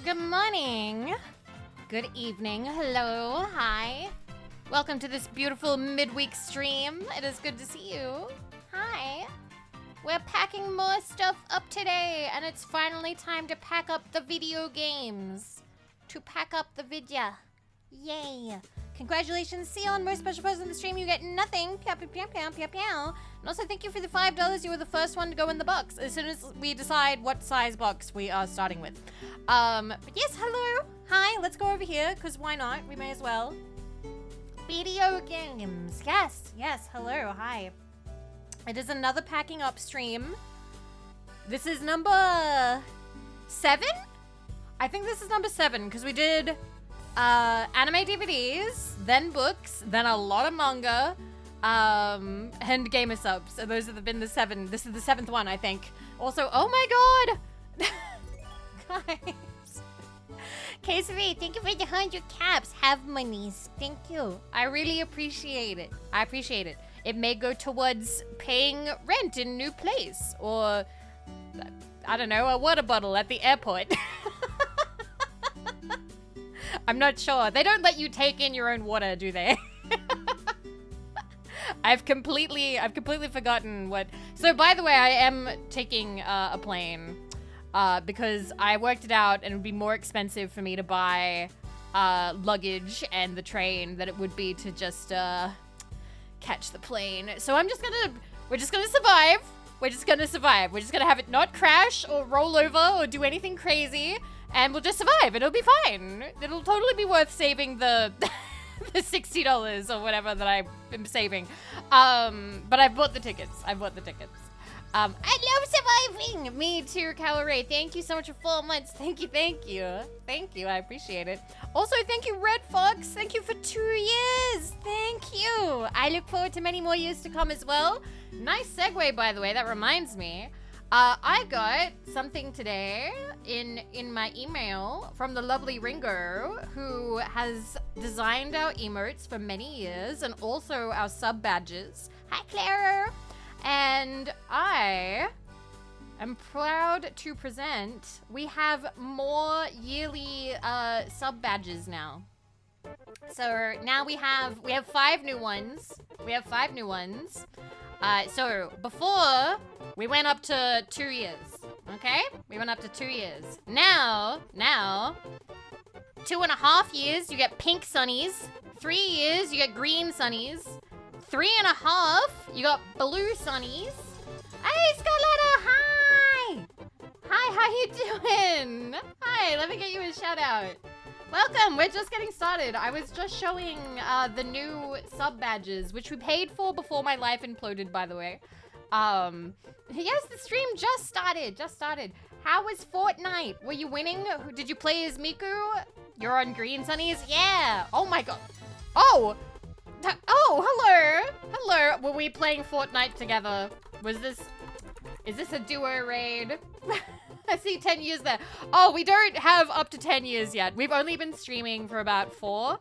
Good morning. Good evening. Hello. Hi. Welcome to this beautiful midweek stream. It is good to see you. Hi. We're packing more stuff up today, and it's finally time to pack up the video games. To pack up the vidya. Yay. Congratulations, Sion. Most special person in the stream. You get nothing. Pew, pew, pew, pew, pew, pew. And also, thank you for the $5. You were the first one to go in the box as soon as we decide what size box we are starting with. But yes, hello. Hi, let's go over here, because why not? We may as well. Video games. Yes, yes, hello, hi. It is another packing up stream. This is number 7? I think this is number 7, because we did anime DVDs, then books, then a lot of manga, and gamer subs. So those have been the 7. This is the 7th one, I think. Also, oh my god! Guys. KSV, thank you for the 100 caps. Have monies. Thank you. I really appreciate it. I appreciate it. It may go towards paying rent in new place, or, I don't know, a water bottle at the airport. I'm not sure. They don't let you take in your own water, do they? I've completely forgotten what. So by the way, I am taking a plane because I worked it out, and it would be more expensive for me to buy luggage and the train than it would be to just catch the plane. So we're just gonna survive. We're just gonna survive. We're just gonna have it not crash or roll over or do anything crazy. And we'll just survive. It'll be fine. It'll totally be worth saving the the $60 or whatever that I am saving. But I've bought the tickets. I love surviving. Me too, Calorie. Thank you so much for 4 months. Thank you. Thank you. I appreciate it. Also, thank you, Red Fox. Thank you for 2 years. Thank you. I look forward to many more years to come as well. Nice segue, by the way. That reminds me. I got something today in my email from the lovely Ringo, who has designed our emotes for many years and also our sub badges. Hi, Claire! And I am proud to present, we have more yearly sub badges now. So now we have 5 new ones. So before, we went up to 2 years, okay? We went up to 2 years. Now, 2.5 years, you get pink sunnies. 3 years, you get green sunnies. 3.5, you got blue sunnies. Hey, Scarletta, hi! Hi, how you doing? Hi, let me get you a shout out. Welcome, we're just getting started. I was just showing the new sub badges, which we paid for before my life imploded, by the way. Yes, the stream just started. How was Fortnite? Were you winning? Did you play as Miku? You're on green sunnies? Yeah. Oh my god. Oh, hello. Were we playing Fortnite together? Is this a duo raid? I see 10 years there. Oh, we don't have up to 10 years yet. We've only been streaming for about 4.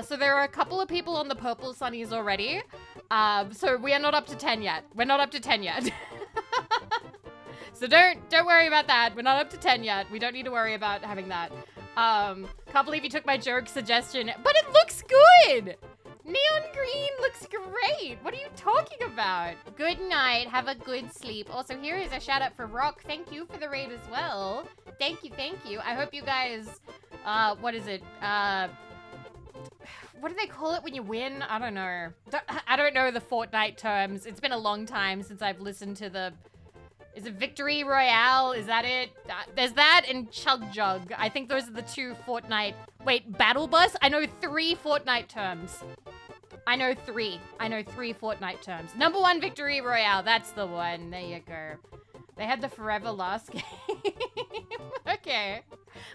So there are a couple of people on the purple sunnies already. So we are not up to 10 yet. We're not up to 10 yet. So don't worry about that. We're not up to 10 yet. We don't need to worry about having that. Can't believe you took my joke suggestion, but it looks good. Neon green looks great. What are you talking about? Good night. Have a good sleep. Also, here is a shout out for Rock. Thank you for the raid as well. Thank you. I hope you guys, what is it? What do they call it when you win? I don't know. I don't know the Fortnite terms. It's been a long time since I've listened to the... Is it Victory Royale? Is that it? There's that and Chug Jug. I think those are the 2 Fortnite... Wait, Battle Bus? I know 3 Fortnite terms. I know 3 Fortnite terms. Number 1, Victory Royale. That's the one. There you go. They had the forever last game. Okay.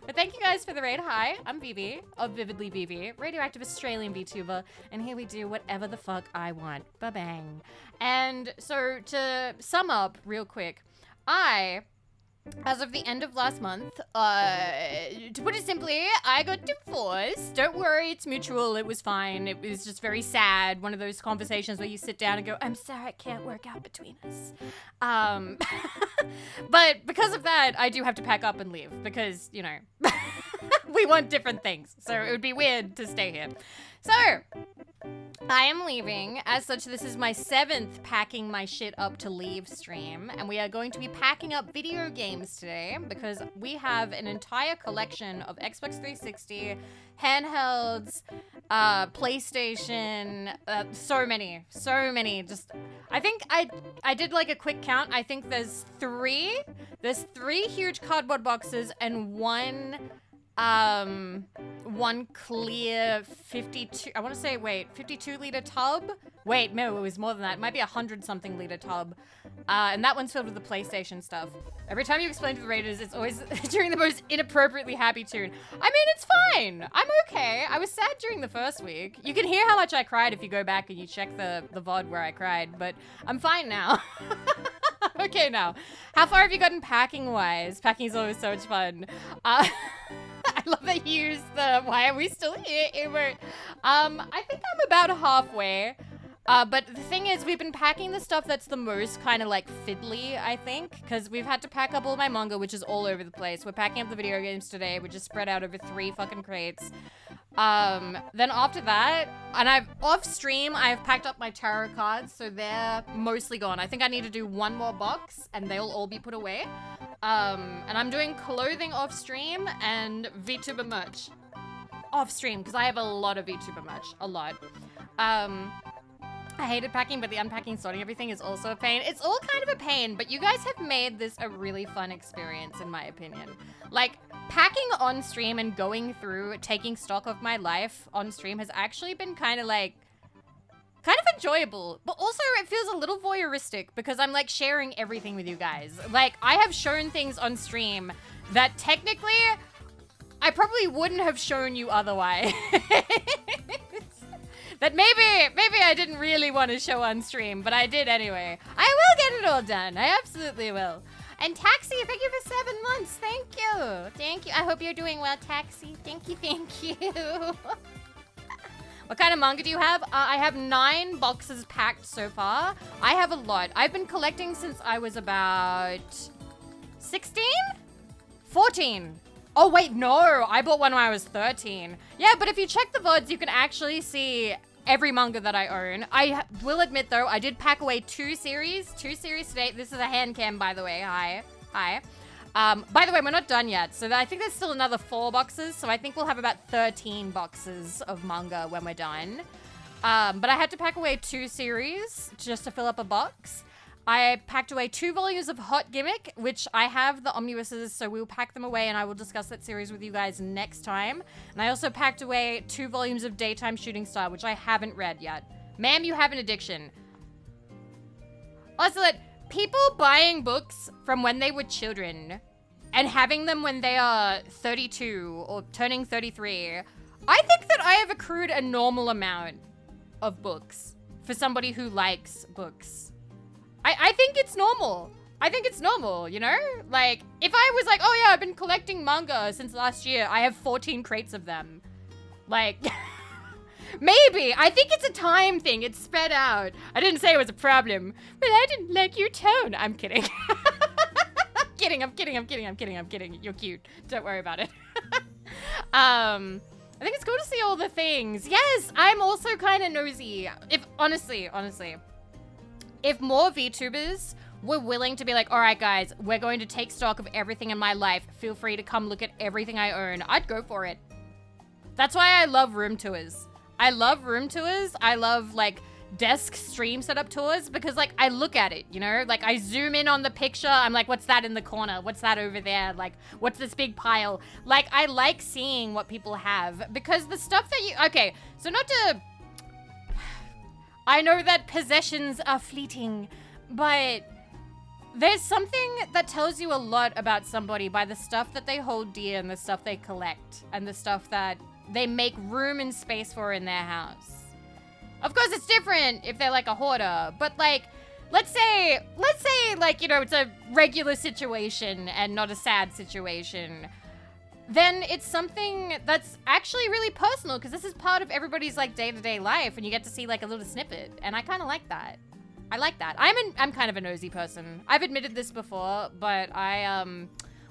But thank you guys for the raid. Hi, I'm Vivi of Vividly Vivi, radioactive Australian VTuber, and here we do whatever the fuck I want. Ba-bang. And so to sum up real quick, as of the end of last month, to put it simply, I got divorced. Don't worry, it's mutual. It was fine. It was just very sad. One of those conversations where you sit down and go, I'm sorry, it can't work out between us. But because of that, I do have to pack up and leave because, you know, We want different things, so it would be weird to stay here. So, I am leaving. As such, this is my 7th packing my shit up to leave stream, and we are going to be packing up video games today because we have an entire collection of Xbox 360, handhelds, PlayStation, so many. Just, I think I did like a quick count. I think there's three huge cardboard boxes and one clear 52 liter tub. Wait, no, it was more than that. It might be 100 something liter tub. And that one's filled with the PlayStation stuff. Every time you explain to the Raiders, it's always during the most inappropriately happy tune. I mean, it's fine. I'm okay. I was sad during the first week. You can hear how much I cried if you go back and you check the VOD where I cried, but I'm fine now. Okay now. How far have you gotten packing-wise? Packing is always so much fun. I love that you use the "why are we still here" emote. I think I'm about halfway. But the thing is, we've been packing the stuff that's the most kind of like fiddly, I think, because we've had to pack up all my manga, which is all over the place. We're packing up the video games today, which is spread out over 3 fucking crates. Then after that, and off stream, I've packed up my tarot cards, so they're mostly gone. I think I need to do 1 more box, and they'll all be put away. And I'm doing clothing off stream and VTuber merch off stream, because I have a lot of VTuber merch, a lot. I hated packing, but the unpacking, sorting everything is also a pain. It's all kind of a pain, but you guys have made this a really fun experience, in my opinion. Like, packing on stream and going through, taking stock of my life on stream has actually been kind of enjoyable, but also it feels a little voyeuristic because I'm like sharing everything with you guys. Like, I have shown things on stream that technically I probably wouldn't have shown you otherwise. That maybe I didn't really want to show on stream, but I did anyway. I will get it all done. I absolutely will. And Taxi, thank you for 7 months. Thank you. Thank you. I hope you're doing well, Taxi. Thank you. What kind of manga do you have? I have 9 boxes packed so far. I have a lot. I've been collecting since I was about 16? 14. Oh, wait, no. I bought one when I was 13. Yeah, but if you check the VODs, you can actually see every manga that I own. I will admit, though, I did pack away 2 series. 2 series today. This is a hand cam, by the way. Hi. By the way, we're not done yet. So I think there's still another 4 boxes. So I think we'll have about 13 boxes of manga when we're done. But I had to pack away 2 series just to fill up a box. I packed away 2 volumes of Hot Gimmick, which I have the omnibuses, so we'll pack them away and I will discuss that series with you guys next time. And I also packed away 2 volumes of Daytime Shooting Star, which I haven't read yet. Ma'am, you have an addiction. Also, that people buying books from when they were children and having them when they are 32 or turning 33, I think that I have accrued a normal amount of books for somebody who likes books. I think it's normal. I think it's normal, you know? Like, if I was like, oh yeah, I've been collecting manga since last year. I have 14 crates of them. Like, maybe. I think it's a time thing. It's spread out. I didn't say it was a problem. But I didn't like your tone. I'm kidding. I'm kidding. You're cute. Don't worry about it. I think it's cool to see all the things. Yes, I'm also kind of nosy. Honestly, if more VTubers were willing to be like, all right, guys, we're going to take stock of everything in my life. Feel free to come look at everything I own. I'd go for it. That's why I love room tours. I love like desk stream setup tours because like I look at it, you know, like I zoom in on the picture. I'm like, what's that in the corner? What's that over there? Like, what's this big pile? Like, I like seeing what people have because the stuff that okay, so not to, I know that possessions are fleeting, but there's something that tells you a lot about somebody by the stuff that they hold dear and the stuff they collect and the stuff that they make room and space for in their house. Of course, it's different if they're like a hoarder, but like, let's say like, you know, it's a regular situation and not a sad situation. Then it's something that's actually really personal because this is part of everybody's like day-to-day life and you get to see like a little snippet. And I kind of like that. I like that. I'm kind of a nosy person. I've admitted this before, but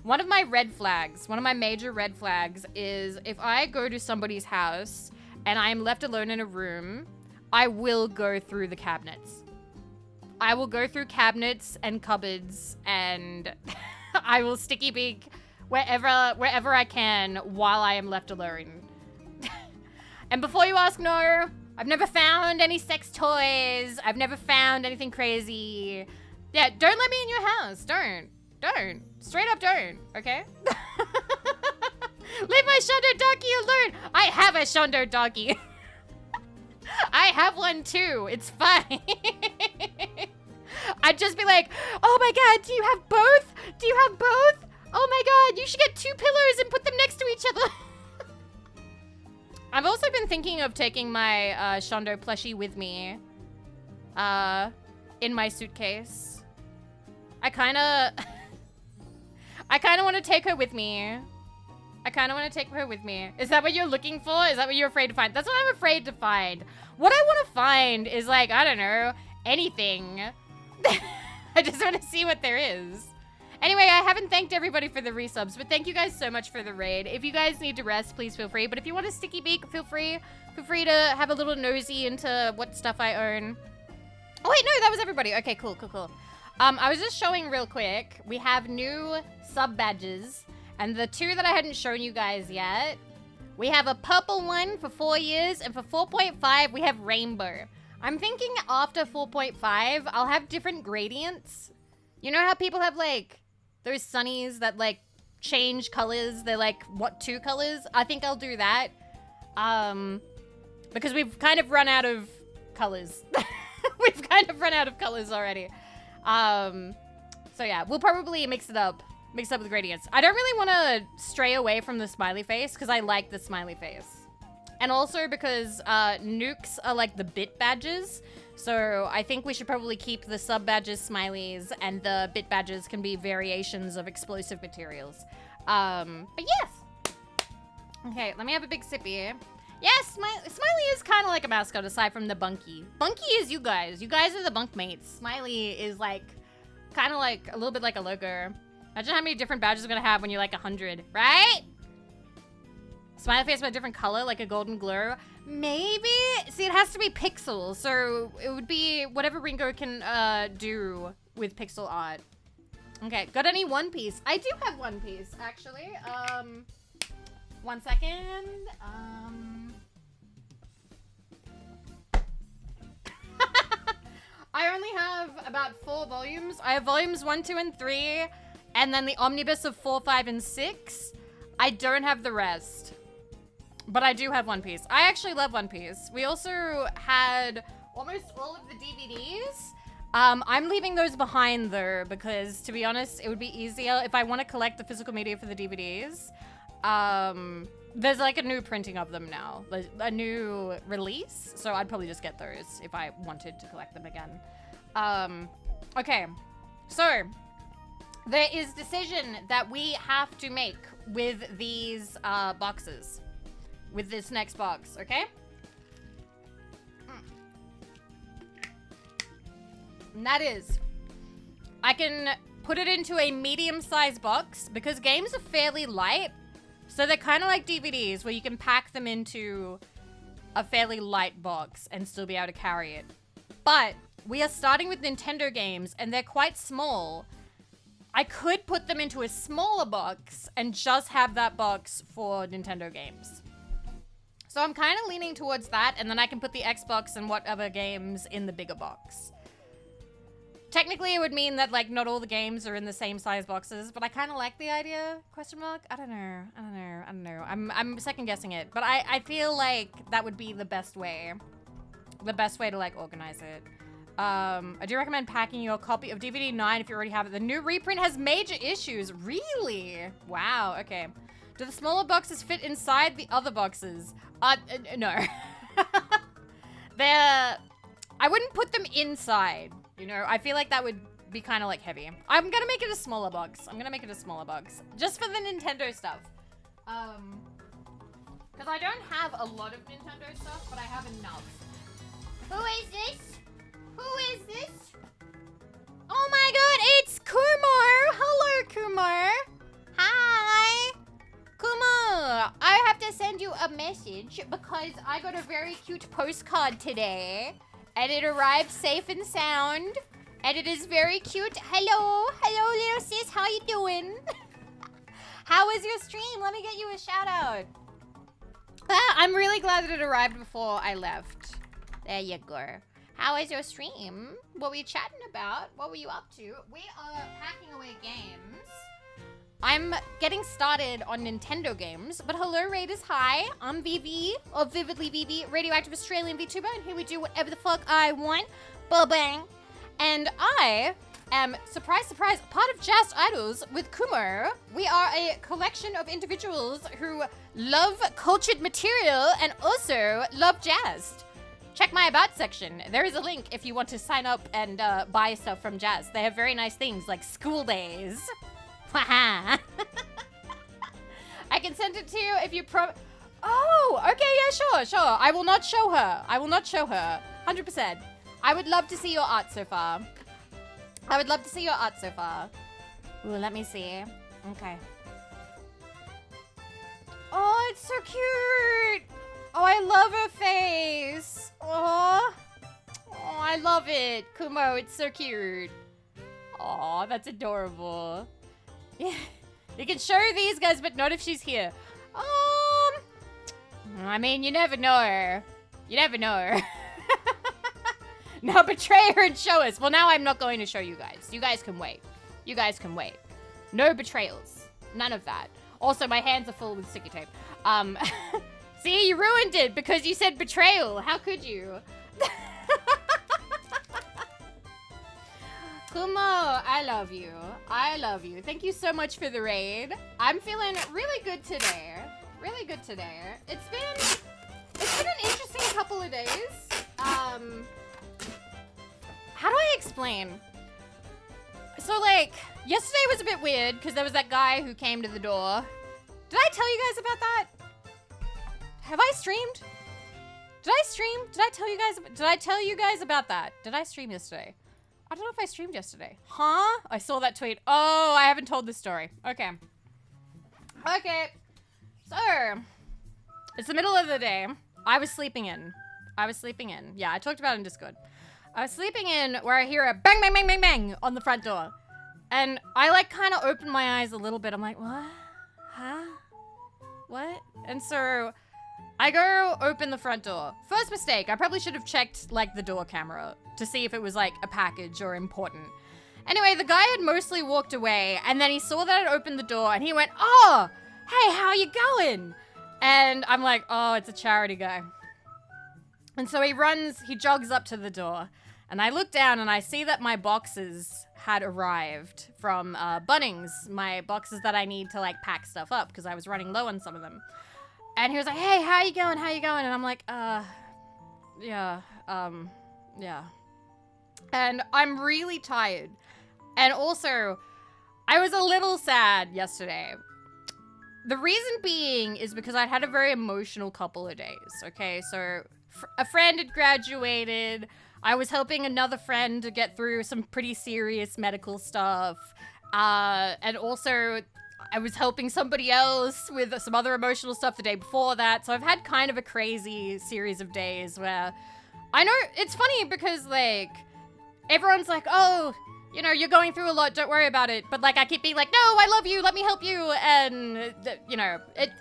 One of my red flags, one of my major red flags is if I go to somebody's house and I am left alone in a room, I will go through the cabinets. I will go through cabinets and cupboards and I will sticky beak wherever I can while I am left alone. And before you ask, no, I've never found any sex toys. I've never found anything crazy. Yeah, don't let me in your house. Don't. Straight up don't, okay? Leave my Shondo doggy alone. I have a Shondo doggy. I have one too. It's fine. I'd just be like, oh my god, do you have both? Do you have both? Oh my god, you should get 2 pillows and put them next to each other. I've also been thinking of taking my Shondo plushie with me in my suitcase. I kind of want to take her with me. Is that what you're looking for? Is that what you're afraid to find? That's what I'm afraid to find. What I want to find is like, I don't know, anything. I just want to see what there is. Anyway, I haven't thanked everybody for the resubs, but thank you guys so much for the raid. If you guys need to rest, please feel free. But if you want a sticky beak, feel free. Feel free to have a little nosy into what stuff I own. Oh wait, no, that was everybody. Okay, cool. I was just showing real quick. We have new sub badges, and the 2 that I hadn't shown you guys yet. We have a purple one for 4 years, and for 4.5, we have rainbow. I'm thinking after 4.5, I'll have different gradients. You know how people have like those sunnies that like change colors? They're like, what, 2 colors? I think I'll do that. Because we've kind of run out of colors. We've kind of run out of colors already. So yeah, we'll probably mix it up with gradients. I don't really want to stray away from the smiley face because I like the smiley face. And also because nukes are like the bit badges. So I think we should probably keep the sub badges smileys and the bit badges can be variations of explosive materials. But yes. Okay, let me have a big sippy. Yes, Smiley is kind of like a mascot aside from the Bunky. Bunky is you guys. You guys are the bunk mates. Smiley is like, kind of like a little bit like a logo. Imagine how many different badges you're gonna have when you're like 100, right? Smiley face with a different color, like a golden glow. Maybe? See, it has to be pixels, so it would be whatever Ringo can do with pixel art. Okay, got any One Piece? I do have One Piece, actually. 1 second. I only have about 4 volumes. I have volumes 1, 2, and 3, and then the omnibus of 4, 5, and 6. I don't have the rest, but I do have One Piece. I actually love One Piece. We also had almost all of the DVDs. I'm leaving those behind though, because to be honest, it would be easier if I want to collect the physical media for the DVDs. There's like a new printing of them now, a new release, so I'd probably just get those if I wanted to collect them again. Okay, so there is decision that we have to make with these boxes, with this next box, okay? And that is, I can put it into a medium-sized box because games are fairly light. So they're kind of like DVDs where you can pack them into a fairly light box and still be able to carry it. But we are starting with Nintendo games and they're quite small. I could put them into a smaller box and just have that box for Nintendo games. So I'm kind of leaning towards that, and then I can put the Xbox and whatever games in the bigger box. Technically, it would mean that, like, not all the games are in the same size boxes, but I kind of like the idea, question mark? I don't know. I'm second guessing it, but I feel like that would be the best way to, like, organize it. I do recommend packing your copy of DVD 9 if you already have it. The new reprint has major issues. Really? Wow, okay. Do the smaller boxes fit inside the other boxes? No. I wouldn't put them inside. You know, I feel like that would be kind of like heavy. I'm gonna make it a smaller box. Just for the Nintendo stuff. Because I don't have a lot of Nintendo stuff, but I have enough. Who is this? Who is this? Oh my god, it's Kumar! Hello, Kumar! to send you a message because I got a very cute postcard today. And it arrived safe and sound. And it is very cute. Hello. Hello, little sis. How you doing? How was your stream? Let me get you a shout out. I'm really glad that it arrived before I left. There you go. How was your stream? What were you chatting about? What were you up to? We are packing away games. I'm getting started on Nintendo games, but hello Raiders, hi. I'm Vivi, or Vividly Vivi, radioactive Australian VTuber, and here we do whatever the fuck I want. Ba-bang. And I am, surprise, surprise, part of Jazz Idols with Kumo. We are a collection of individuals who love cultured material and also love jazz. Check my about section. There is a link if you want to sign up and buy stuff from Jazz. They have very nice things like school days. Haha. I can send it to you if you Oh, okay, yeah, sure. I will not show her. 100%. I would love to see your art so far. Ooh, let me see. Okay. Oh, it's so cute. Oh, I love her face. Oh, I love it. Kumo, it's so cute. Oh, that's adorable. Yeah. You can show these guys, but not if she's here. I mean, you never know. Now betray her and show us. Well, now I'm not going to show you guys. You guys can wait. No betrayals. None of that. Also, my hands are full with sticky tape. See, you ruined it because you said betrayal. How could you? Kumo, I love you. Thank you so much for the raid. I'm feeling really good today. It's been an interesting couple of days. How do I explain? So, like, yesterday was a bit weird because there was that guy who came to the door. Did I tell you guys about that? Have I streamed? Did I tell you guys about that? Did I stream yesterday? I don't know if I streamed yesterday. Huh? I saw that tweet. Oh, I haven't told this story. Okay. So, it's the middle of the day. I was sleeping in. Yeah, I talked about it in Discord. I was sleeping in where I hear a bang, bang, bang, bang, bang on the front door. And I, like, kind of opened my eyes a little bit. I'm like, what? Huh? What? And so I go open the front door. First mistake, I probably should have checked, like, the door camera to see if it was, like, a package or important. Anyway, the guy had mostly walked away, and then he saw that I'd opened the door, and he went, oh, hey, how you going? And I'm like, oh, it's a charity guy. And so he jogs up to the door, and I look down, and I see that my boxes had arrived from Bunnings, my boxes that I need to, like, pack stuff up, because I was running low on some of them. And he was like, hey, how you going? And I'm like, yeah. And I'm really tired. And also, I was a little sad yesterday. The reason being is because I'd had a very emotional couple of days, okay? So, a friend had graduated. I was helping another friend to get through some pretty serious medical stuff. And also, I was helping somebody else with some other emotional stuff the day before that. So I've had kind of a crazy series of days where I know it's funny because, like, everyone's like, oh, you know, you're going through a lot. Don't worry about it. But, like, I keep being like, no, I love you. Let me help you. And, you know,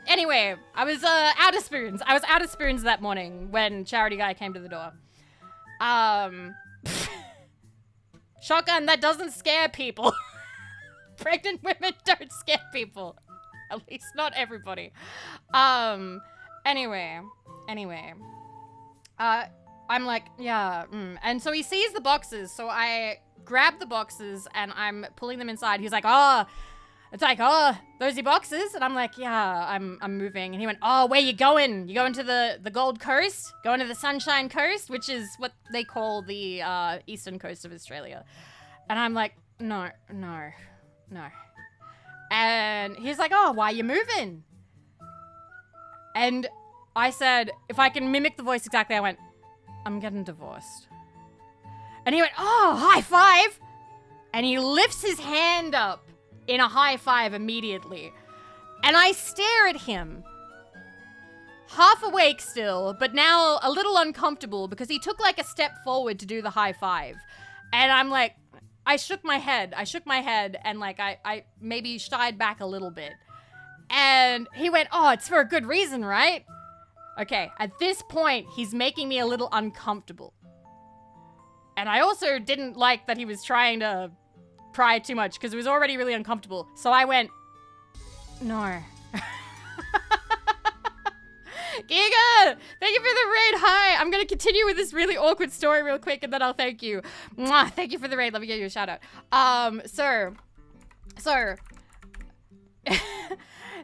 anyway, I was out of spoons. I was out of spoons that morning when Charity Guy came to the door. Shotgun, that doesn't scare people. Pregnant women don't scare people. At least not everybody. Anyway. I'm like, yeah. And so he sees the boxes. So I grab the boxes and I'm pulling them inside. He's like, oh, it's like, oh, those are boxes? And I'm like, yeah, I'm moving. And he went, oh, where you going? You going to the Gold Coast? Going to the Sunshine Coast? Which is what they call the eastern coast of Australia. And I'm like, no. And he's like, oh, why are you moving? And I said, if I can mimic the voice exactly, I went, I'm getting divorced. And he went, oh, high five. And he lifts his hand up in a high five immediately. And I stare at him. half awake still, but now a little uncomfortable because he took like a step forward to do the high five. And I'm like, I shook my head and like I maybe shied back a little bit. And he went, oh, it's for a good reason, right? Okay, at this point, he's making me a little uncomfortable. And I also didn't like that he was trying to pry too much because it was already really uncomfortable. So I went, no. Giga, thank you for the raid. Hi, I'm going to continue with this really awkward story real quick and then I'll thank you. Mwah, thank you for the raid. Let me give you a shout out. Sir,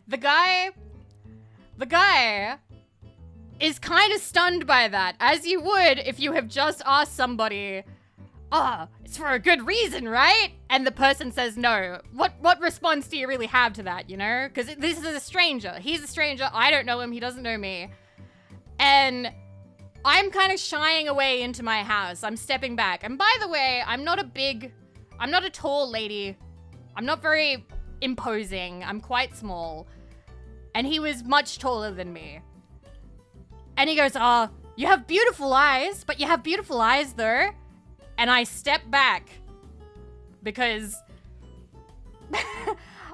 the guy is kind of stunned by that, as you would if you have just asked somebody, it's for a good reason, right? And the person says no. What response do you really have to that, you know? Because this is a stranger. He's a stranger. I don't know him. He doesn't know me. And I'm kind of shying away into my house. I'm stepping back. And by the way, I'm not a tall lady. I'm not very imposing. I'm quite small. And he was much taller than me. And he goes, you have beautiful eyes, but you have beautiful eyes though. And I step back because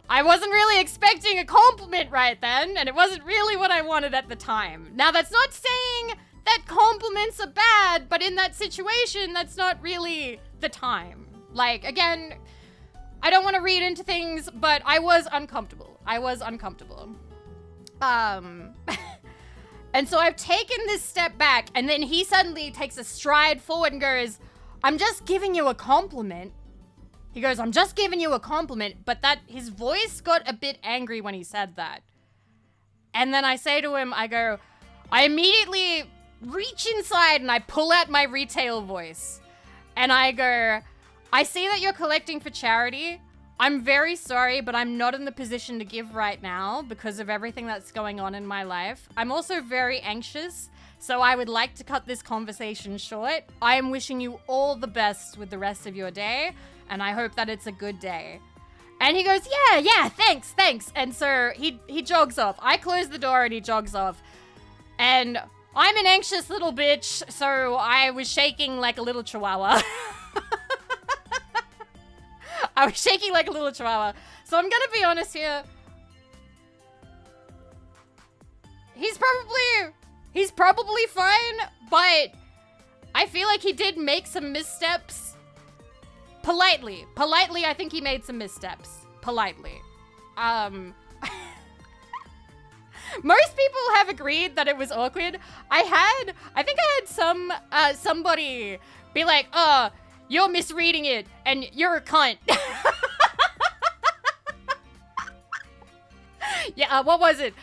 I wasn't really expecting a compliment right then, and it wasn't really what I wanted at the time. Now, that's not saying that compliments are bad, but in that situation, that's not really the time. Like, again, I don't want to read into things, but I was uncomfortable. And so I've taken this step back, and then he suddenly takes a stride forward and goes, I'm just giving you a compliment. He goes, I'm just giving you a compliment, but his voice got a bit angry when he said that. And then I say to him, I go, I immediately reach inside and I pull out my retail voice. And I go, I see that you're collecting for charity. I'm very sorry, but I'm not in the position to give right now because of everything that's going on in my life. I'm also very anxious, so I would like to cut this conversation short. I am wishing you all the best with the rest of your day, and I hope that it's a good day. And he goes, yeah, thanks. And so he jogs off. I close the door and he jogs off. And I'm an anxious little bitch, so I was shaking like a little chihuahua. I was shaking like a little chihuahua. So I'm gonna be honest here. He's probably fine, but I feel like he did make some missteps. Politely, I think he made some missteps. Politely. Most people have agreed that it was awkward. I think I had somebody be like, you're misreading it, and you're a cunt. Yeah, what was it?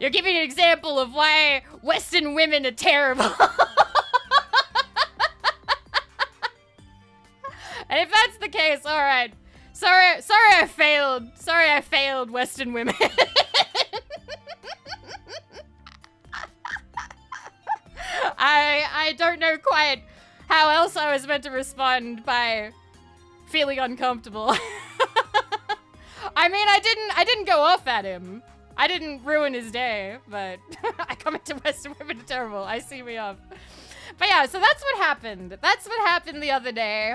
You're giving an example of why Western women are terrible. And if that's the case, all right. Sorry I failed. Sorry I failed, Western women. I don't know quite how else I was meant to respond by feeling uncomfortable. I mean, I didn't go off at him. I didn't ruin his day, but I comment to Western women are terrible. I see me up. But yeah, so that's what happened. That's what happened the other day.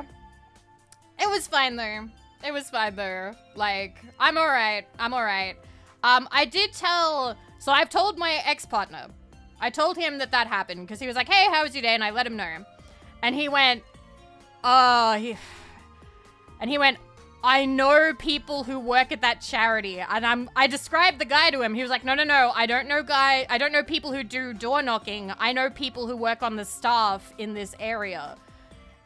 It was fine though. Like, I'm alright. I did tell, so I've told my ex-partner. I told him that happened because he was like, hey, how was your day? And I let him know. And he went, I know people who work at that charity. And I described the guy to him. He was like, no, I don't know people who do door knocking. I know people who work on the staff in this area.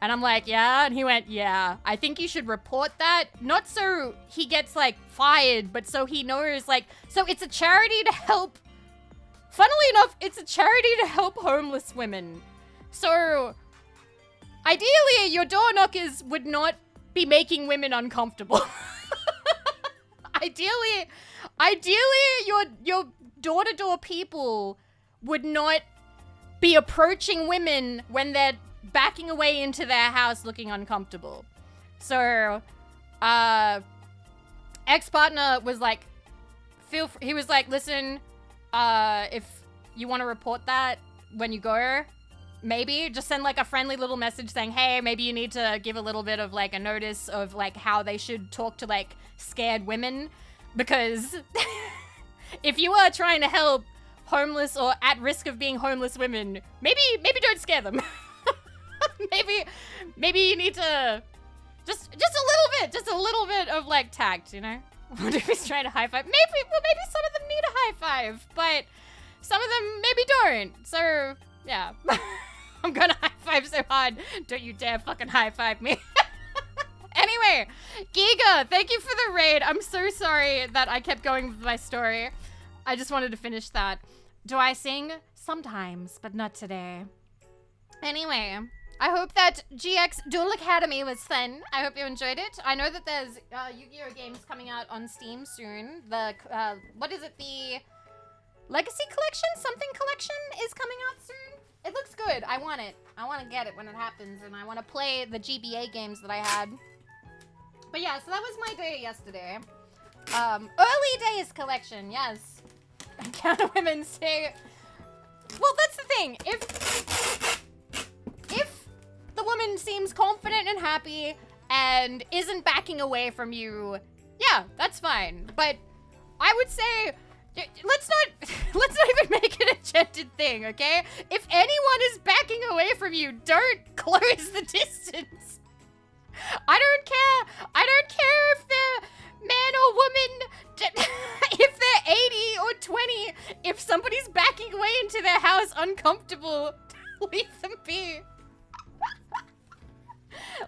And I'm like, yeah? And he went, yeah, I think you should report that. Not so he gets, like, fired, but so he knows, like, so it's a charity to help, funnily enough, it's a charity to help homeless women. So, ideally, your door knockers would not be making women uncomfortable. Ideally, your door-to-door people would not be approaching women when they're backing away into their house looking uncomfortable. So, ex-partner was like, he was like, listen, if you want to report that when you go, maybe just send like a friendly little message saying, hey, maybe you need to give a little bit of like a notice of like how they should talk to like scared women, because if you are trying to help homeless or at risk of being homeless women, maybe don't scare them. maybe you need to just a little bit of like tact, you know? I wonder if he's trying to high five. Maybe some of them need a high five, but some of them maybe don't. So yeah, I'm gonna high five so hard. Don't you dare fucking high five me. Anyway, Giga, thank you for the raid. I'm so sorry that I kept going with my story. I just wanted to finish that. Do I sing? Sometimes, but not today. Anyway, I hope that GX Duel Academy was fun. I hope you enjoyed it. I know that there's Yu-Gi-Oh! Games coming out on Steam soon. The, what is it? The Legacy Collection? Something Collection is coming out soon. It looks good. I want it. I want to get it when it happens, and I want to play the GBA games that I had. But yeah, so that was my day yesterday. Early Days Collection, yes. Encounter Women say... Well, that's the thing. If the woman seems confident and happy and isn't backing away from you, yeah, that's fine. But I would say, let's not even make it a gendered thing, okay? If anyone is backing away from you, don't close the distance. I don't care if they're man or woman, if they're 80 or 20, if somebody's backing away into their house uncomfortable, leave them be.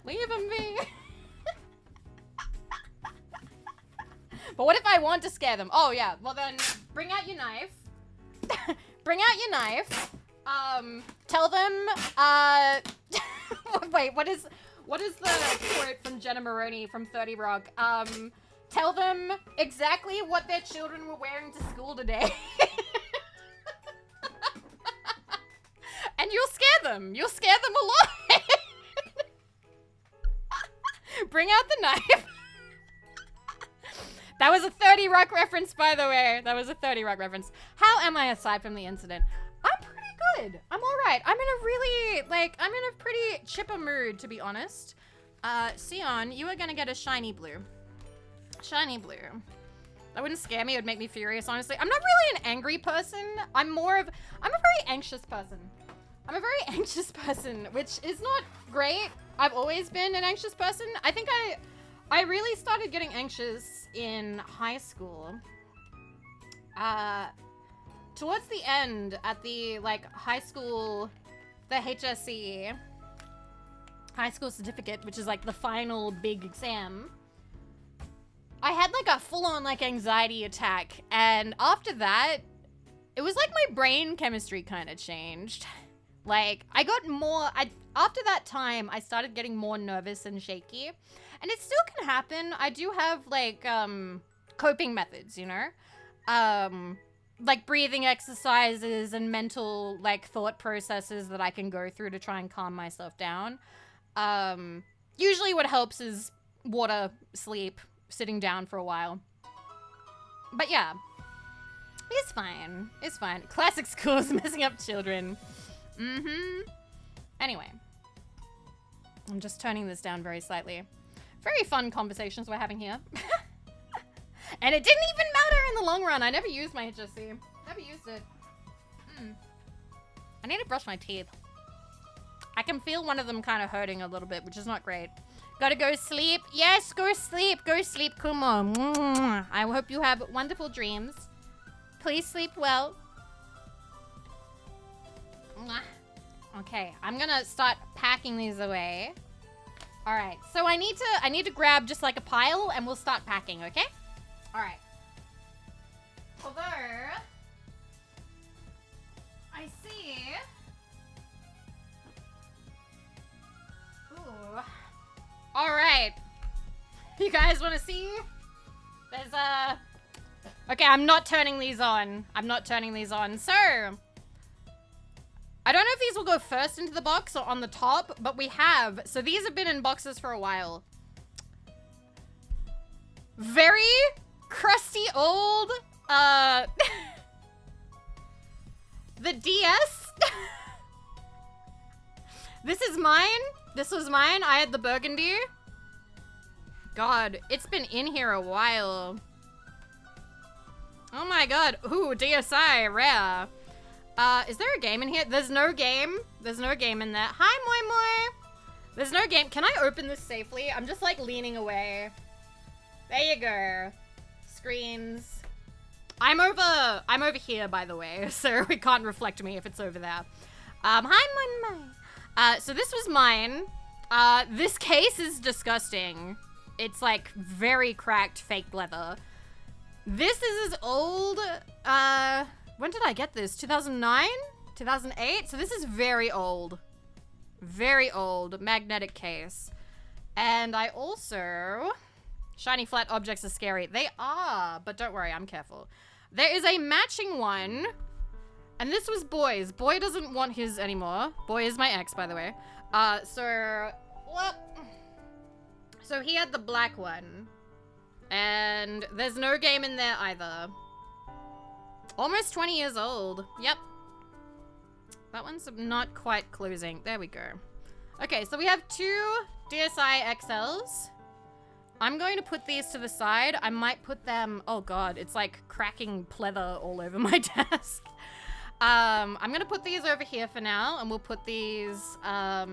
Leave them be. But what if I want to scare them? Oh yeah, well then bring out your knife. Bring out your knife. Tell them, wait, what is the quote from Jenna Maroney from 30 Rock? Tell them exactly what their children were wearing to school today. And you'll scare them. You'll scare them a lot. Bring out the knife. That was a 30 Rock reference, by the way. That was a 30 Rock reference. How am I aside from the incident? I'm pretty good. I'm all right. I'm in a pretty chipper mood, to be honest. Sion, you are gonna get a shiny blue. Shiny blue. That wouldn't scare me. It would make me furious, honestly. I'm not really an angry person. I'm a very anxious person. I'm a very anxious person, which is not great. I've always been an anxious person. I think I really started getting anxious in high school. Towards the end, at the, like, high school, the HSC, high school certificate, which is, like, the final big exam, I had, like, a full-on, like, anxiety attack, and after that, it was like my brain chemistry kind of changed. Like, I got more, after that time, I started getting more nervous and shaky, and it still can happen. I do have, like, coping methods, you know? Like breathing exercises and mental, like, thought processes that I can go through to try and calm myself down. Usually what helps is water, sleep, sitting down for a while. But yeah, it's fine. It's fine. Classic schools messing up children. Anyway, I'm just turning this down very slightly. Very fun conversations we're having here. And it didn't even matter in the long run. I never used my HSC. Never used it. I need to brush my teeth. I can feel one of them kind of hurting a little bit, which is not great. Gotta go sleep. Yes, go sleep. Go sleep, Kumo. I hope you have wonderful dreams. Please sleep well. Okay, I'm gonna start packing these away. All right, so I need to grab just like a pile and we'll start packing, okay? All right. Although I see. Ooh. All right. You guys want to see? There's a. Okay, I'm not turning these on. I'm not turning these on. So I don't know if these will go first into the box or on the top, but we have. So these have been in boxes for a while. Very crusty old, the The DS? This is mine? This was mine? I had the burgundy? God, it's been in here a while. Oh my god. Ooh, DSi, rare. Is there a game in here? There's no game. There's no game in there. Hi, Moi Moi. There's no game. Can I open this safely? I'm just like leaning away. There you go. Screens. I'm over here, by the way, so it can't reflect me if it's over there. Hi, Moi Moi. So this was mine. This case is disgusting. It's like very cracked fake leather. This is as old, when did I get this? 2009? 2008? So this is very old. Very old magnetic case. And I also, shiny flat objects are scary. They are, but don't worry, I'm careful. There is a matching one, and this was Boy's. Boy doesn't want his anymore. Boy is my ex, by the way. So he had the black one, and there's no game in there either. Almost 20 years old. Yep. That one's not quite closing. There we go. Okay, so we have 2 DSi XLs. I'm going to put these to the side. I might put them... Oh god, it's like cracking pleather all over my desk. I'm gonna put these over here for now, and we'll put these at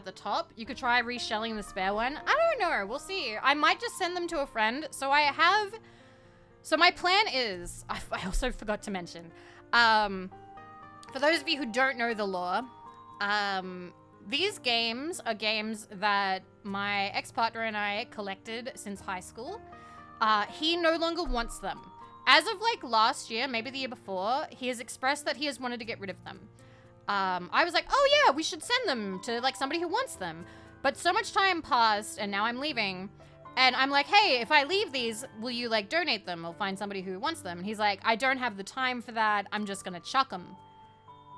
the top. You could try reshelling the spare one. I don't know. We'll see. I might just send them to a friend. So my plan is... I also forgot to mention. For those of you who don't know the lore, these games are games that my ex-partner and I collected since high school. He no longer wants them. As of like last year, maybe the year before, he has expressed that he has wanted to get rid of them. I was like, oh yeah, we should send them to like somebody who wants them. But so much time passed and now I'm leaving. And I'm like, hey, if I leave these, will you like donate them or find somebody who wants them? And he's like, I don't have the time for that. I'm just gonna chuck them.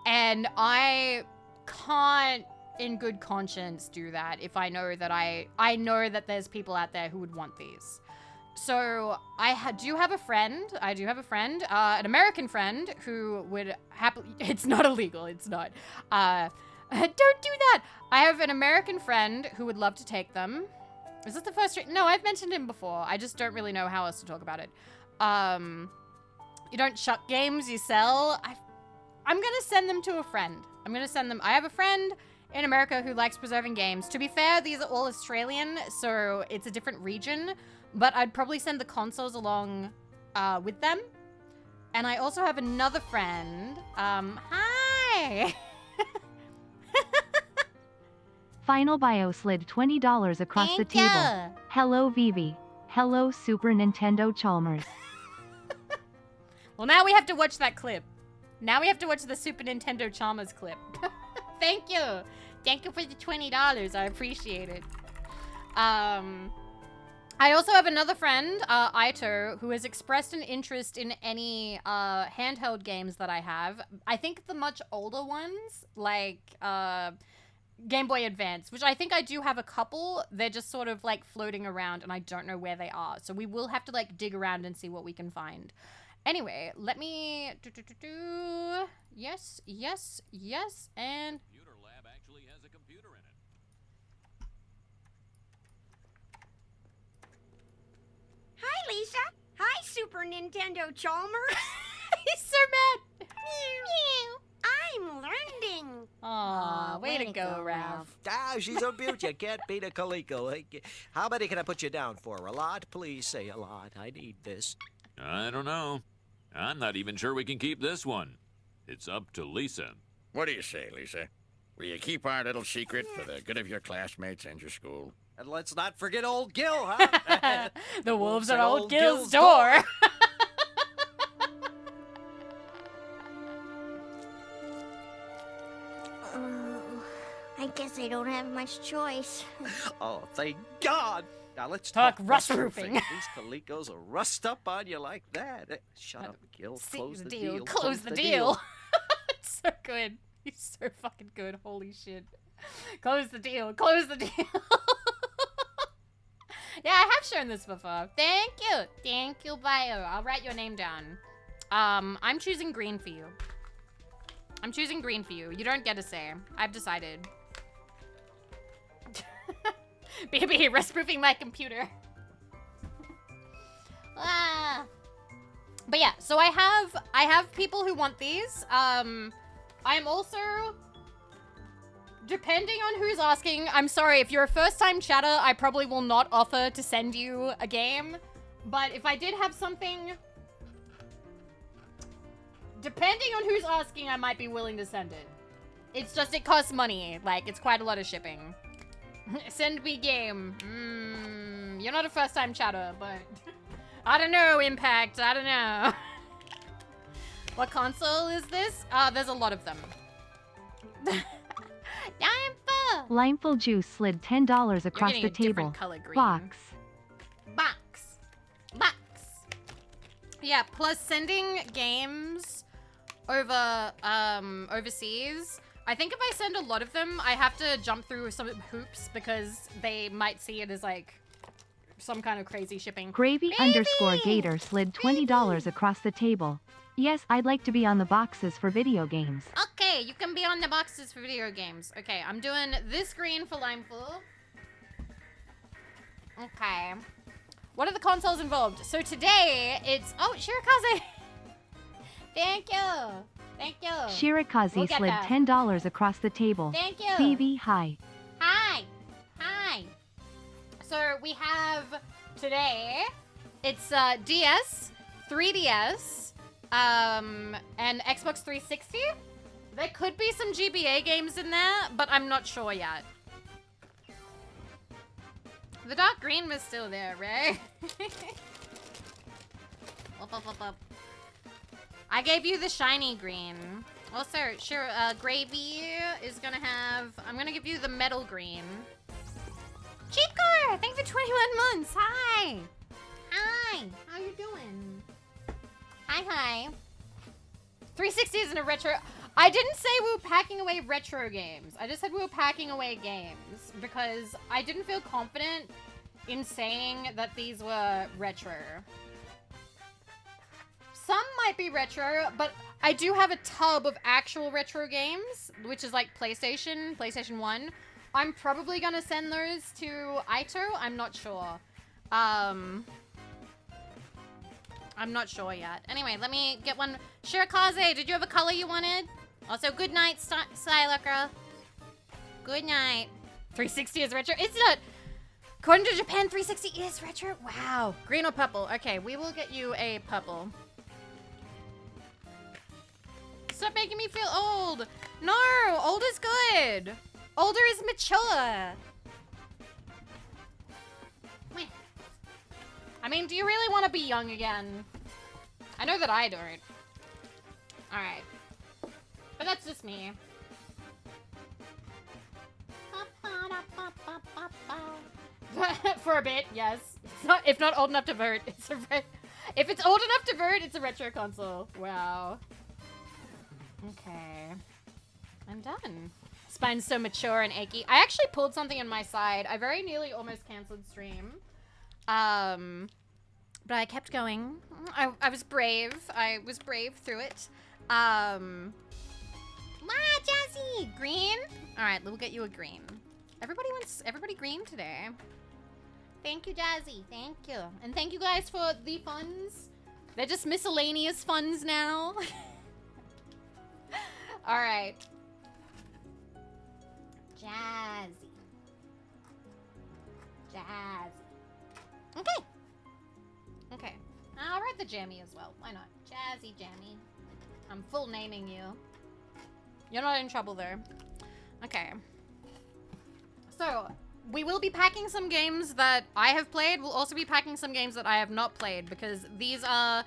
And I can't in good conscience do that if I know that I know that there's people out there who would want these. So I do have a friend. I do have a friend, an American friend who would happily... It's not illegal. It's not. Don't do that. I have an American friend who would love to take them. Is this the first... No, I've mentioned him before. I just don't really know how else to talk about it. You don't chuck games, you sell. I'm going to send them to a friend. I'm going to send them... I have a friend in America who likes preserving games. To be fair, these are all Australian, so it's a different region. But I'd probably send the consoles along with them. And I also have another friend. Hi! Final Bio slid $20 across the table. Ya. Hello, Vivi. Hello, Super Nintendo Chalmers. Well, now we have to watch that clip. Now we have to watch the Super Nintendo Chalmers clip. Thank you. Thank you for the $20. I appreciate it. I also have another friend, Aito, who has expressed an interest in any handheld games that I have. I think the much older ones, like Game Boy Advance, which I think I do have a couple. They're just sort of like floating around and I don't know where they are. So we will have to like dig around and see what we can find. Anyway, let me... Yes, yes, yes, and... Computer lab actually has a computer in it. Hi, Lisa. Hi, Super Nintendo Chalmers. He's so mad. I'm learning. Aw, way to go, Ralph. Ah, she's a beaut. You can't beat a Coleco. How many can I put you down for? A lot? Please say a lot. I need this. I don't know. I'm not even sure we can keep this one. It's up to Lisa. What do you say, Lisa? Will you keep our little secret for the good of your classmates and your school? And let's not forget old Gil, huh? The wolves at old Gil's door. I guess I don't have much choice. Oh, thank God. Now let's Talk talk rust-proofing. These Colecos will rust up on you like that. Shut up, Gil. Close the deal. Close the deal. It's so good. He's so fucking good. Holy shit. Close the deal. Close the deal. Yeah, I have shown this before. Thank you. Thank you, Bio. I'll write your name down. I'm choosing green for you. I'm choosing green for you. You don't get a say. I've decided. Baby, rest-proofing my computer. But yeah, so I have people who want these. I'm also, depending on who's asking, I'm sorry, if you're a first-time chatter, I probably will not offer to send you a game. But if I did have something, depending on who's asking, I might be willing to send it. It's just, it costs money. Like, it's quite a lot of shipping. Send me game. You're not a first-time chatter, but I don't know, Impact. I don't know. What console is this? There's a lot of them. Limeful Juice slid $10 across getting the a different table. color green. Box. Box. Yeah, plus sending games over, overseas. I think if I send a lot of them, I have to jump through some hoops because they might see it as, like, some kind of crazy shipping. Gravy_Gator slid $20 across the table. Yes, I'd like to be on the boxes for video games. Okay, you can be on the boxes for video games. Okay, I'm doing this green for Limeful. Okay. What are the consoles involved? So today, it's... Oh, Shirakaze! Thank you! Thank you! Shirakaze We'll get slid that. $10 across the table. Thank you! Vivi, hi. Hi! Hi! So we have today, it's DS, 3DS, and Xbox 360. There could be some GBA games in there, but I'm not sure yet. The dark green was still there, right? Up. I gave you the shiny green. Also, sure, Gravy is gonna have... I'm gonna give you the metal green. Cheaper! Thanks for 21 months. Hi! Hi! How you doing? Hi. 360 isn't a retro... I didn't say we were packing away retro games. I just said we were packing away games because I didn't feel confident in saying that these were retro. Some might be retro, but I do have a tub of actual retro games, which is like PlayStation 1. I'm probably gonna send those to Aito. I'm not sure. I'm not sure yet. Anyway, let me get one. Shirakaze, did you have a color you wanted? Also, good night, Stylokra. Good night. 360 is retro. It's not. According to Japan, 360 is retro. Wow. Green or purple? Okay, we will get you a purple. Stop making me feel old. No, old is good. Older is mature. Meh. I mean, do you really want to be young again? I know that I don't. Alright. But that's just me. For a bit, yes. It's not, if not old enough to vote, it's a if it's old enough to vote, it's a retro console. Wow. Okay. I'm done. Spine's so mature and achy. I actually pulled something in my side. I very nearly almost canceled stream. But I kept going. I was brave. I was brave through it. Jazzy! Green? Alright, we'll get you a green. Everybody green today. Thank you, Jazzy. Thank you. And thank you guys for the funds. They're just miscellaneous funds now. Alright. Jazzy. Okay. Okay. I'll write the Jammy as well. Why not? Jazzy Jammy. I'm full naming you. You're not in trouble there. Okay. So, we will be packing some games that I have played. We'll also be packing some games that I have not played because these are...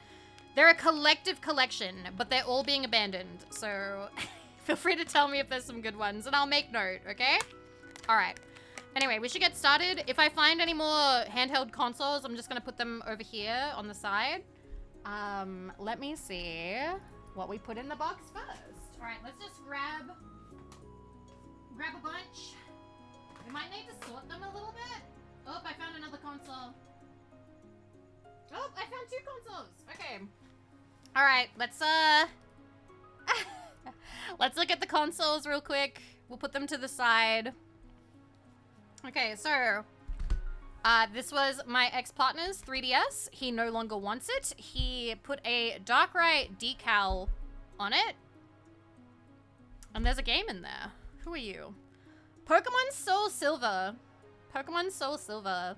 They're a collective collection, but they're all being abandoned. So, feel free to tell me if there's some good ones and I'll make note, okay? Alright. Anyway, we should get started. If I find any more handheld consoles, I'm just gonna put them over here on the side. Let me see what we put in the box first. Alright, let's just grab a bunch. We might need to sort them a little bit. Oh, I found another console. Oh, I found 2 consoles. Okay. Alright, let's, Let's look at the consoles real quick. We'll put them to the side. Okay, so this was my ex-partner's 3DS. He no longer wants it. He put a Darkrai decal on it. And there's a game in there. Who are you? Pokemon Soul Silver. Pokemon Soul Silver.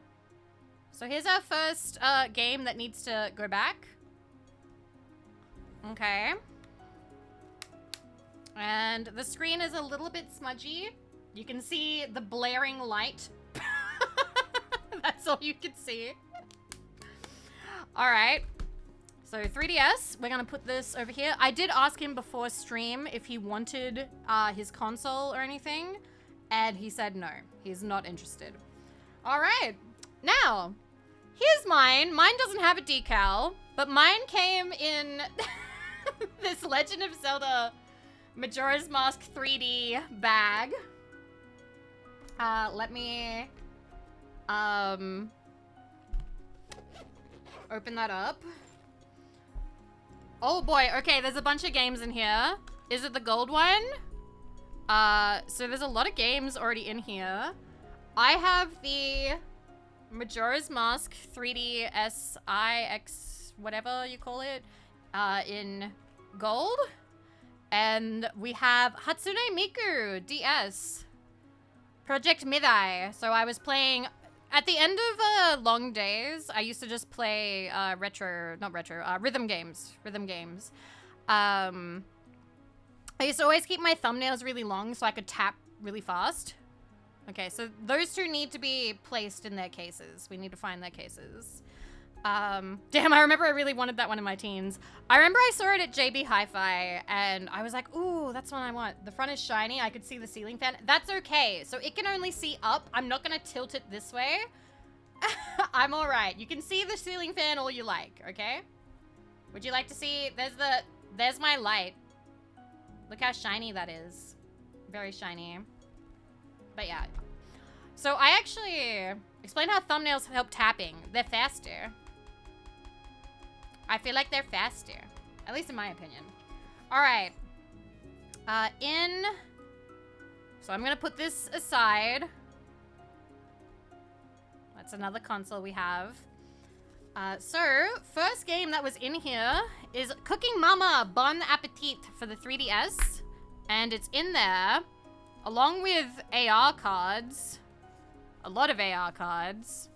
So here's our first game that needs to go back. Okay. And the screen is a little bit smudgy. You can see the blaring light. That's all you can see. All right. So 3DS, we're gonna put this over here. I did ask him before stream if he wanted his console or anything, and he said no, he's not interested. All right, now, here's mine. Mine doesn't have a decal, but mine came in this Legend of Zelda Majora's Mask 3D bag. Let me open that up. Oh boy, okay, there's a bunch of games in here. Is it the gold one? So there's a lot of games already in here. I have the Majora's Mask 3D SIX, whatever you call it, in gold. And we have Hatsune Miku DS. Project Midai. So I was playing... At the end of long days, I used to just play rhythm games. I used to always keep my thumbnails really long so I could tap really fast. Okay, so those two need to be placed in their cases. We need to find their cases. Damn, I remember I really wanted that one in my teens. I remember I saw it at JB Hi-Fi, and I was like, ooh, that's one I want. The front is shiny. I could see the ceiling fan. That's okay. So it can only see up. I'm not going to tilt it this way. I'm all right. You can see the ceiling fan all you like, okay? Would you like to see? There's my light. Look how shiny that is. Very shiny. But yeah. So I actually explained how thumbnails help tapping. They're faster. I feel like they're faster. At least in my opinion. Alright. So I'm going to put this aside. That's another console we have. So, first game that was in here is Cooking Mama Bon Appetit for the 3DS. And it's in there, along with AR cards. A lot of AR cards.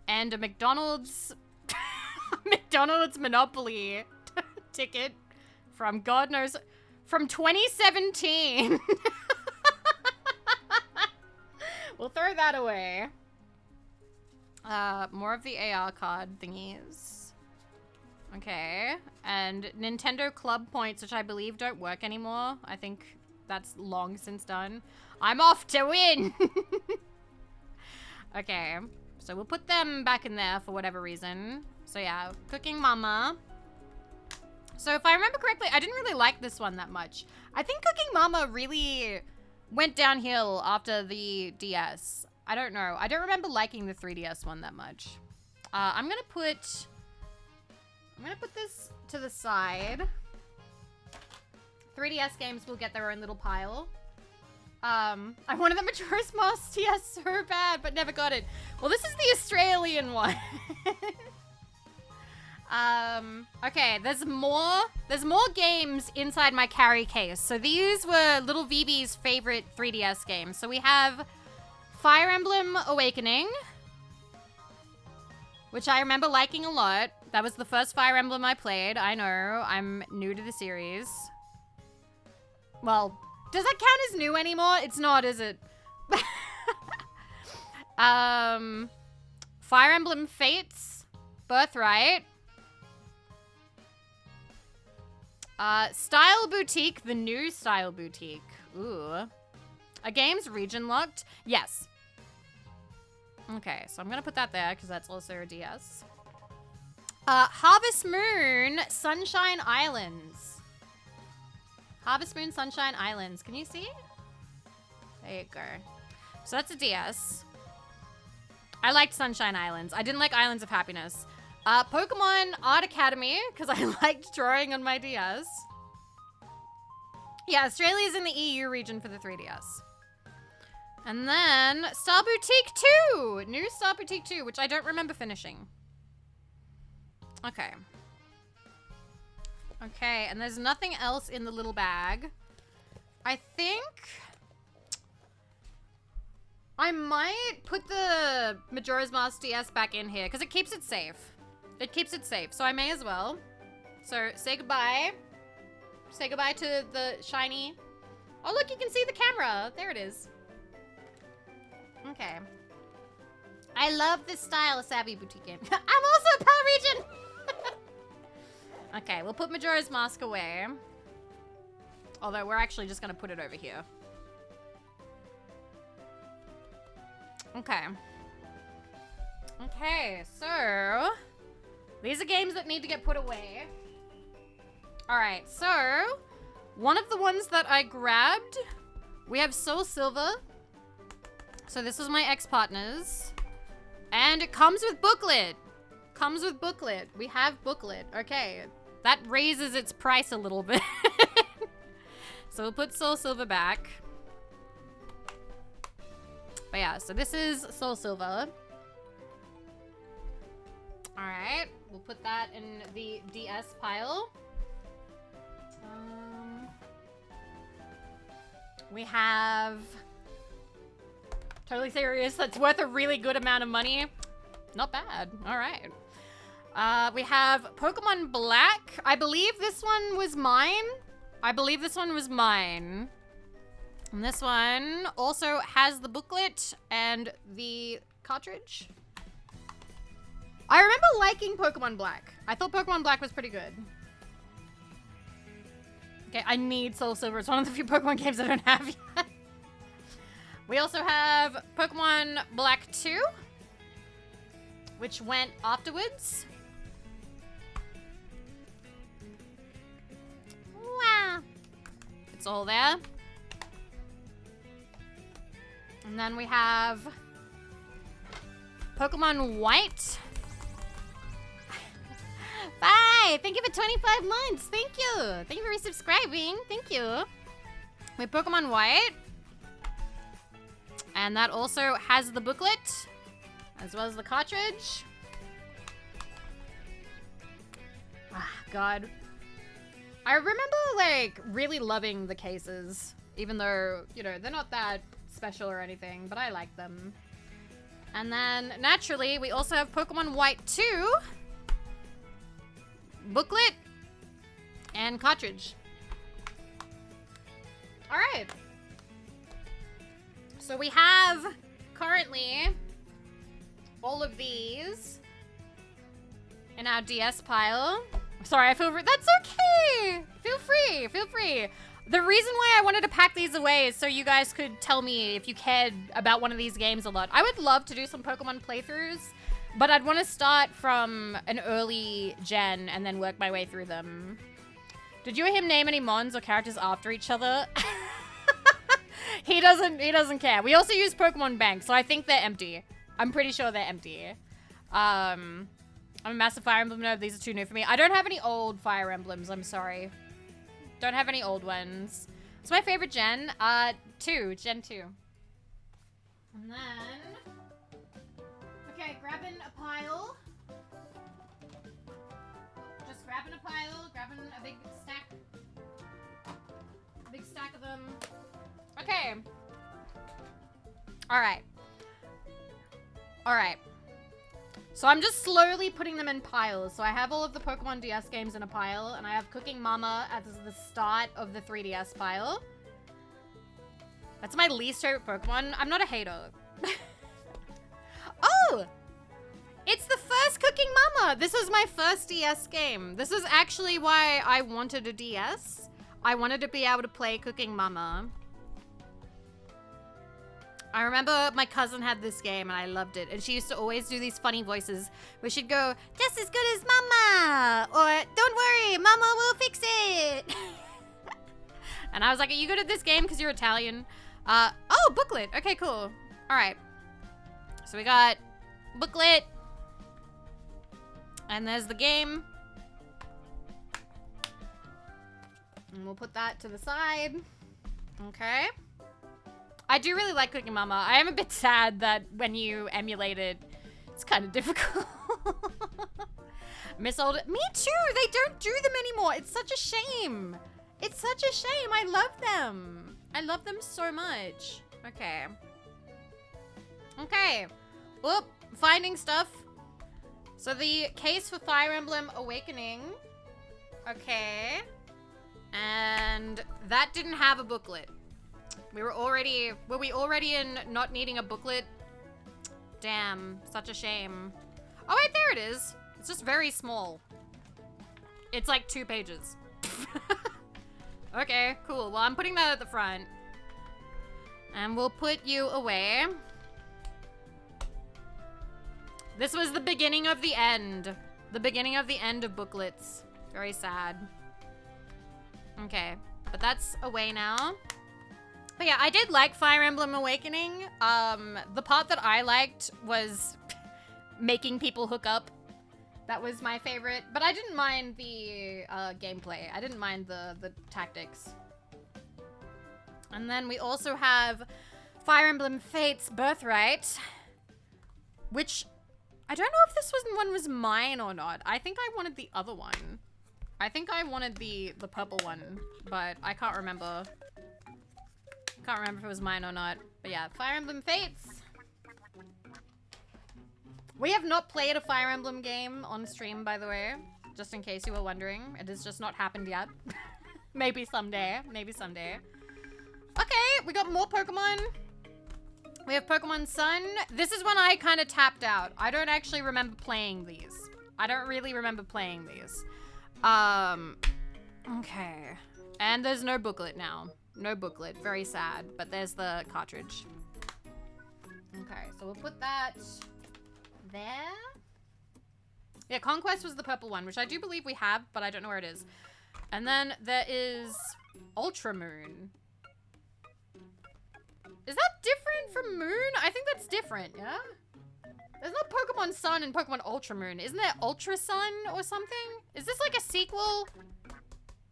And a McDonald's... McDonald's Monopoly ticket from God knows... From 2017. We'll throw that away. More of the AR card thingies. Okay. And Nintendo Club points, which I believe don't work anymore. I think that's long since done. I'm off to win! Okay. So we'll put them back in there for whatever reason. So yeah, Cooking Mama. So if I remember correctly, I didn't really like this one that much. I think Cooking Mama really went downhill after the DS. I don't know. I don't remember liking the 3DS one that much. I'm gonna put this to the side. 3DS games will get their own little pile. I wanted the Majora's Mask TS so bad, but never got it. Well, this is the Australian one. Okay, there's more games inside my carry case. So these were little Vivi's favorite 3DS games. So we have Fire Emblem Awakening, which I remember liking a lot. That was the first Fire Emblem I played. I know, I'm new to the series. Well, does that count as new anymore? It's not, is it? Fire Emblem Fates, Birthright. Style Boutique, the new Style Boutique. Ooh. A game's region locked? Yes. Okay, so I'm gonna put that there because that's also a DS. Harvest Moon, Sunshine Islands. Harvest Moon, Sunshine Islands. Can you see? There you go. So that's a DS. I liked Sunshine Islands. I didn't like Islands of Happiness. Pokemon Art Academy, because I liked drawing on my DS. Yeah, Australia's in the EU region for the 3DS. And then Star Boutique 2! New Star Boutique 2, which I don't remember finishing. Okay. Okay, and there's nothing else in the little bag. I think I might put the Majora's Mask DS back in here because it keeps it safe. It keeps it safe, so I may as well. So say goodbye. Say goodbye to the shiny. Oh, look, you can see the camera. There it is. Okay. I love this style of Savvy Boutique game. I'm also a Power Region! Okay, we'll put Majora's Mask away. Although we're actually just going to put it over here. Okay. Okay, so these are games that need to get put away. Alright, so one of the ones that I grabbed, we have Soul Silver. So this was my ex-partner's. And it comes with booklet. Comes with booklet. We have booklet. Okay. That raises its price a little bit. So we'll put Soul Silver back. But yeah, so this is Soul Silver. Alright. We'll put that in the DS pile. We have Totally Serious. That's worth a really good amount of money. Not bad. All right. We have Pokemon Black. I believe this one was mine. And this one also has the booklet and the cartridge. I remember liking Pokemon Black. I thought Pokemon Black was pretty good. Okay, I need Soul Silver. It's one of the few Pokemon games I don't have yet. We also have Pokemon Black 2, which went afterwards. Wow. It's all there. And then we have Pokemon White. Bye! Thank you for 25 months. Thank you. Thank you for resubscribing. Thank you. We have Pokemon White. And that also has the booklet, as well as the cartridge. Ah, God. I remember, like, really loving the cases. Even though, you know, they're not that special or anything, but I like them. And then, naturally, we also have Pokemon White 2. Booklet. And cartridge. Alright. So we have, currently, all of these in our DS pile. Sorry, I feel... That's okay! Feel free, feel free. The reason why I wanted to pack these away is so you guys could tell me if you cared about one of these games a lot. I would love to do some Pokemon playthroughs, but I'd want to start from an early gen and then work my way through them. Did you hear him name any mons or characters after each other? He doesn't care. We also use Pokemon Bank, so I think they're empty. I'm pretty sure they're empty. I'm a massive Fire Emblem nerd. These are too new for me. I don't have any old Fire Emblems. I'm sorry. Don't have any old ones. It's my favorite gen. Gen 2. And then... Okay, grabbing a pile. Just grabbing a pile. Grabbing a big stack. A big stack of them. Okay. Alright. Alright. So I'm just slowly putting them in piles. So I have all of the Pokemon DS games in a pile, and I have Cooking Mama at the start of the 3DS pile. That's my least favorite Pokemon. I'm not a hater. Oh! It's the first Cooking Mama! This was my first DS game. This is actually why I wanted a DS. I wanted to be able to play Cooking Mama. I remember my cousin had this game and I loved it. And she used to always do these funny voices where she'd go, just as good as Mama! Or, don't worry, Mama will fix it! And I was like, are you good at this game because you're Italian? Oh, booklet. Okay, cool. Alright. So we got booklet. And there's the game. And we'll put that to the side. Okay. I do really like Cooking Mama. I am a bit sad that when you emulate it, it's kind of difficult. Miss Old... Me too! They don't do them anymore. It's such a shame. It's such a shame. I love them. I love them so much. Okay. Okay. Oop. Finding stuff. So the case for Fire Emblem Awakening. Okay. And that didn't have a booklet. Were we already in not needing a booklet? Damn, such a shame. Oh wait, there it is. It's just very small. It's like 2 pages. Okay, cool. Well, I'm putting that at the front. And we'll put you away. This was the beginning of the end. The beginning of the end of booklets. Very sad. Okay, but that's away now. But yeah, I did like Fire Emblem Awakening. The part that I liked was making people hook up. That was my favorite. But I didn't mind the gameplay. I didn't mind the tactics. And then we also have Fire Emblem Fates Birthright. Which, I don't know if this one was mine or not. I think I wanted the other one. I think I wanted the purple one. But I can't remember. Can't remember if it was mine or not. But yeah, Fire Emblem Fates. We have not played a Fire Emblem game on stream, by the way. Just in case you were wondering. It has just not happened yet. Maybe someday. Maybe someday. Okay, we got more Pokemon. We have Pokemon Sun. This is when I kind of tapped out. I don't actually remember playing these. I don't really remember playing these. Okay. And there's no booklet now. No booklet. Very sad. But there's the cartridge. Okay, so we'll put that there. Yeah, Conquest was the purple one, which I do believe we have, but I don't know where it is. And then there is Ultra Moon. Is that different from Moon? I think that's different, yeah? There's no Pokemon Sun and Pokemon Ultra Moon. Isn't there Ultra Sun or something? Is this like a sequel?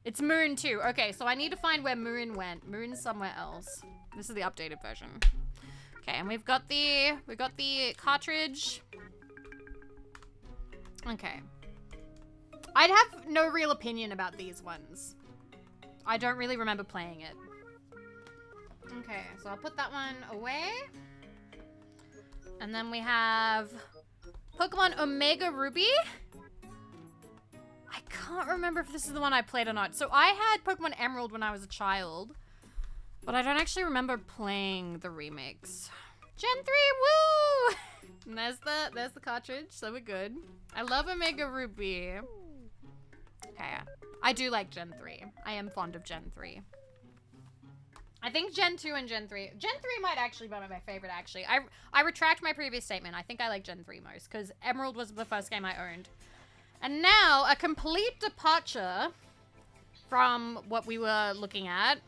It's Moon too. Okay, so I need to find where Moon went. Moon's somewhere else. This is the updated version. Okay, and we've got the cartridge. Okay. I'd have no real opinion about these ones. I don't really remember playing it. Okay, so I'll put that one away. And then we have Pokemon Omega Ruby. I can't remember if this is the one I played or not. So I had Pokemon Emerald when I was a child, but I don't actually remember playing the remakes. Gen 3, woo! And there's the cartridge, so we're good. I love Omega Ruby. Okay, I do like Gen 3. I am fond of Gen 3. I think Gen 2 and Gen 3. Gen 3 might actually be my favorite, actually. I retract my previous statement. I think I like Gen 3 most, because Emerald was the first game I owned. And now, a complete departure from what we were looking at.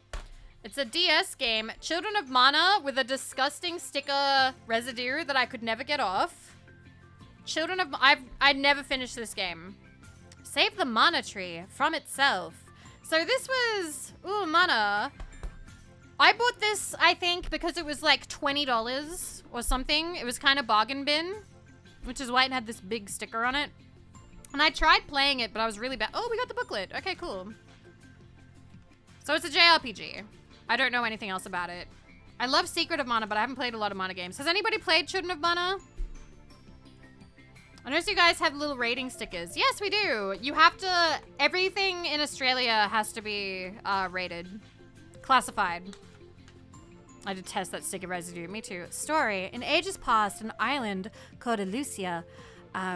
It's a DS game, Children of Mana, with a disgusting sticker residue that I could never get off. I'd never finished this game. Save the Mana Tree from itself. So this was, ooh, Mana. I bought this, I think, because it was like $20 or something. It was kind of bargain bin, which is why it had this big sticker on it. And I tried playing it, but I was really bad. Oh, we got the booklet. Okay, cool. So it's a JRPG. I don't know anything else about it. I love Secret of Mana, but I haven't played a lot of Mana games. Has anybody played Children of Mana? I notice you guys have little rating stickers. Yes, we do. You have to... Everything in Australia has to be rated. Classified. I detest that sticker residue. Me too. Story. In ages past, an island called Elusia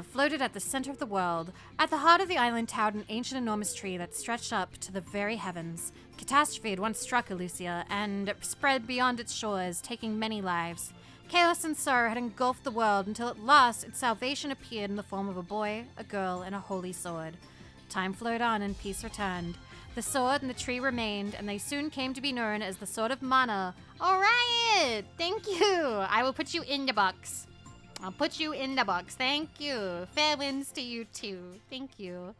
floated at the center of the world. At the heart of the island towered an ancient enormous tree that stretched up to the very heavens. Catastrophe had once struck Elusia and spread beyond its shores, taking many lives. Chaos and sorrow had engulfed the world until at last its salvation appeared in the form of a boy, a girl, and a holy sword. Time flowed on and peace returned. The sword and the tree remained, and they soon came to be known as the Sword of Mana. All right! Thank you! I will put you in the box. I'll put you in the box. Thank you. Fair winds to you too. Thank you.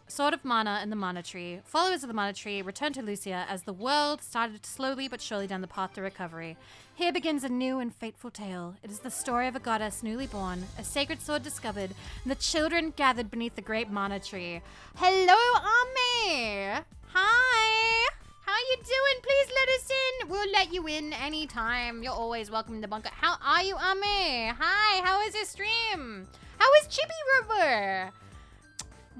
Sword of Mana and the Mana Tree. Followers of the Mana Tree return to Lucia as the world started slowly but surely down the path to recovery. Here begins a new and fateful tale. It is the story of a goddess newly born, a sacred sword discovered, and the children gathered beneath the great Mana Tree. Hello, Ame! Hi! How you doing? Please let us in. We'll let you in anytime. You're always welcome in the bunker. How are you, Ame? Hi, how is your stream? How is Chibi Robo?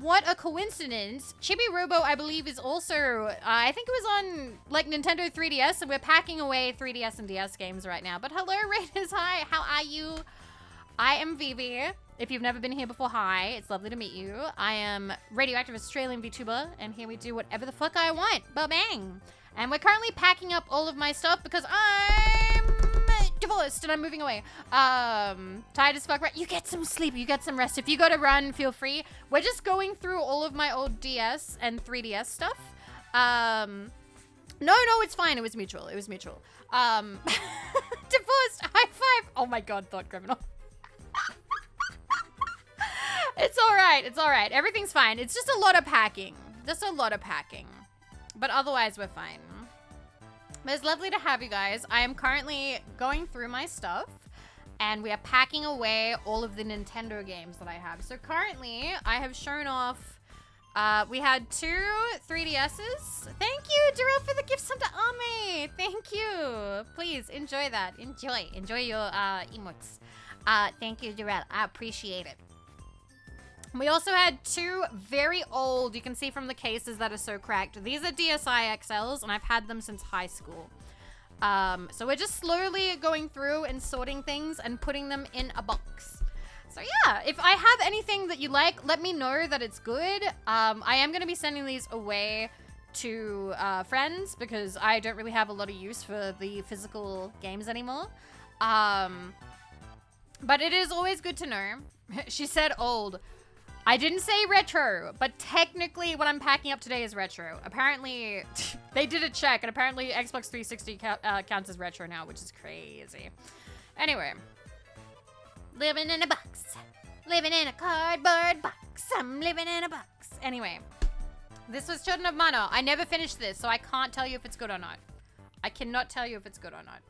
What a coincidence. Chibi Robo, I believe, is also, I think it was on, like, Nintendo 3DS, and we're packing away 3DS and DS games right now. But hello, Raiders, hi, how are you? I am Vivi. If you've never been here before, hi, it's lovely to meet you. I am radioactive Australian VTuber, and here we do whatever the fuck I want. Ba-bang. And we're currently packing up all of my stuff because I'm divorced and I'm moving away. Tired as fuck, right? You get some sleep, you get some rest. If you go to run, feel free. We're just going through all of my old DS and 3DS stuff. No, it's fine. It was mutual. It was mutual. Divorced. High five. Oh my god, thought criminal. It's all right. It's all right. Everything's fine. It's just a lot of packing. Just a lot of packing. But otherwise, we're fine. But it's lovely to have you guys. I am currently going through my stuff, and we are packing away all of the Nintendo games that I have. So currently, I have shown off, we had 2 3DSs. Thank you, Darrell, for the gift sub to Ame. Thank you. Please, enjoy that. Enjoy your emotes. Thank you, Darrell. I appreciate it. We also had 2 very old, you can see from the cases that are so cracked. These are DSi XLs, and I've had them since high school. So we're just slowly going through and sorting things and putting them in a box. So yeah, if I have anything that you like, let me know that it's good. I am going to be sending these away to friends because I don't really have a lot of use for the physical games anymore. But it is always good to know. She said old. I didn't say retro, but technically what I'm packing up today is retro. Apparently, they did a check, and apparently Xbox 360 counts as retro now, which is crazy. Anyway. Living in a box. Living in a cardboard box. I'm living in a box. Anyway. This was Children of Mana. I never finished this, so I can't tell you if it's good or not. I cannot tell you if it's good or not.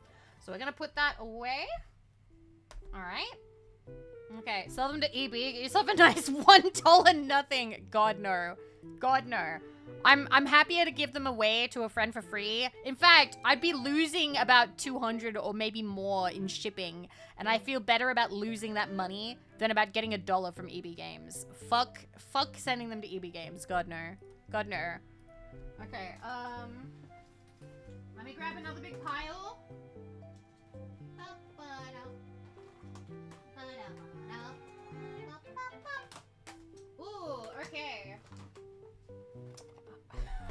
So we're going to put that away. All right. Okay, sell them to EB. Get yourself a nice $1 nothing. God no. God no. I'm happier to give them away to a friend for free. In fact, I'd be losing about 200 or maybe more in shipping, and I feel better about losing that money than about getting $1 from EB Games. Fuck sending them to EB Games. God no. God no. Okay, let me grab another big pile. Ooh, okay.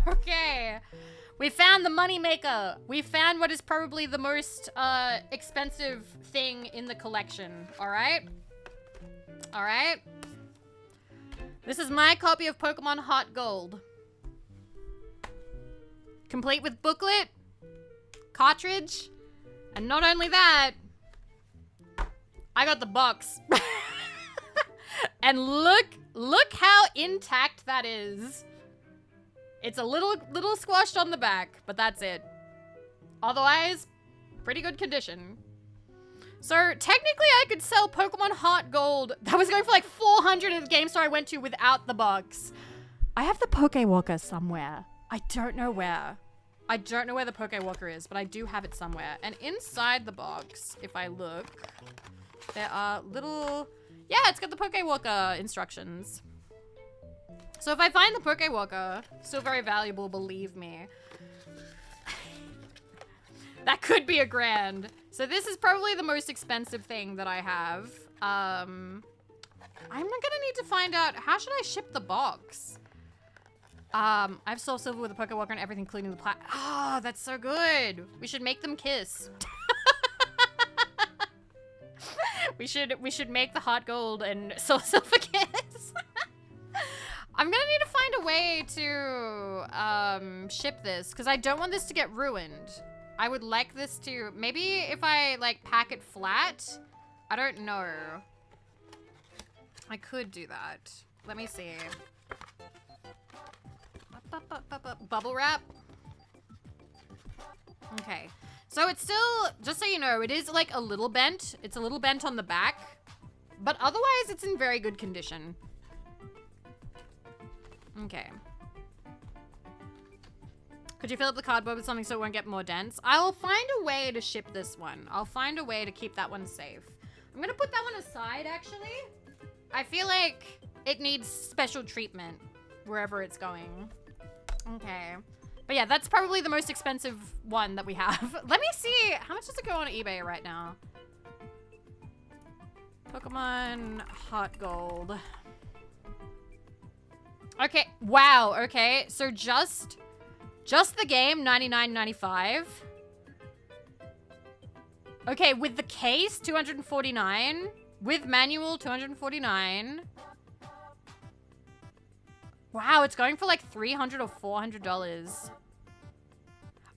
Okay. We found the money maker. We found what is probably the most expensive thing in the collection. All right? All right? This is my copy of Pokemon Heart Gold. Complete with booklet, cartridge, and not only that, I got the box. And look how intact that is. It's a little squashed on the back, but that's it. Otherwise, pretty good condition. So technically I could sell Pokemon Heart Gold. That was going for like 400 at the game store I went to without the box. I have the Pokewalker somewhere. I don't know where. I don't know where the Pokewalker is, but I do have it somewhere. And inside the box, if I look, there are little... Yeah, it's got the Pokewalker instructions. So if I find the Pokewalker, still very valuable, believe me. That could be $1,000. So this is probably the most expensive thing that I have. I'm gonna need to find out, how should I ship the box? I have Soul Silver with a Pokewalker and everything, including the plat. Oh, that's so good. We should make them kiss. We should make the Heart Gold and Soul Silver kiss. I'm gonna need to find a way to ship this because I don't want this to get ruined. I would like this to, maybe if I like pack it flat, I don't know. I could do that. Let me see. bubble wrap. Okay. So it's still, just so you know, it is like a little bent. It's a little bent on the back. But otherwise, it's in very good condition. Okay. Could you fill up the cardboard with something so it won't get more dense? I'll find a way to ship this one. I'll find a way to keep that one safe. I'm gonna put that one aside, actually. I feel like it needs special treatment wherever it's going. Okay. But yeah, that's probably the most expensive one that we have. Let me see. How much does it go on eBay right now? Pokemon Heart Gold. Okay. Wow. Okay. So just the game, $99.95. Okay, with the case, $249. With manual, $249. Wow, it's going for like $300 or $400.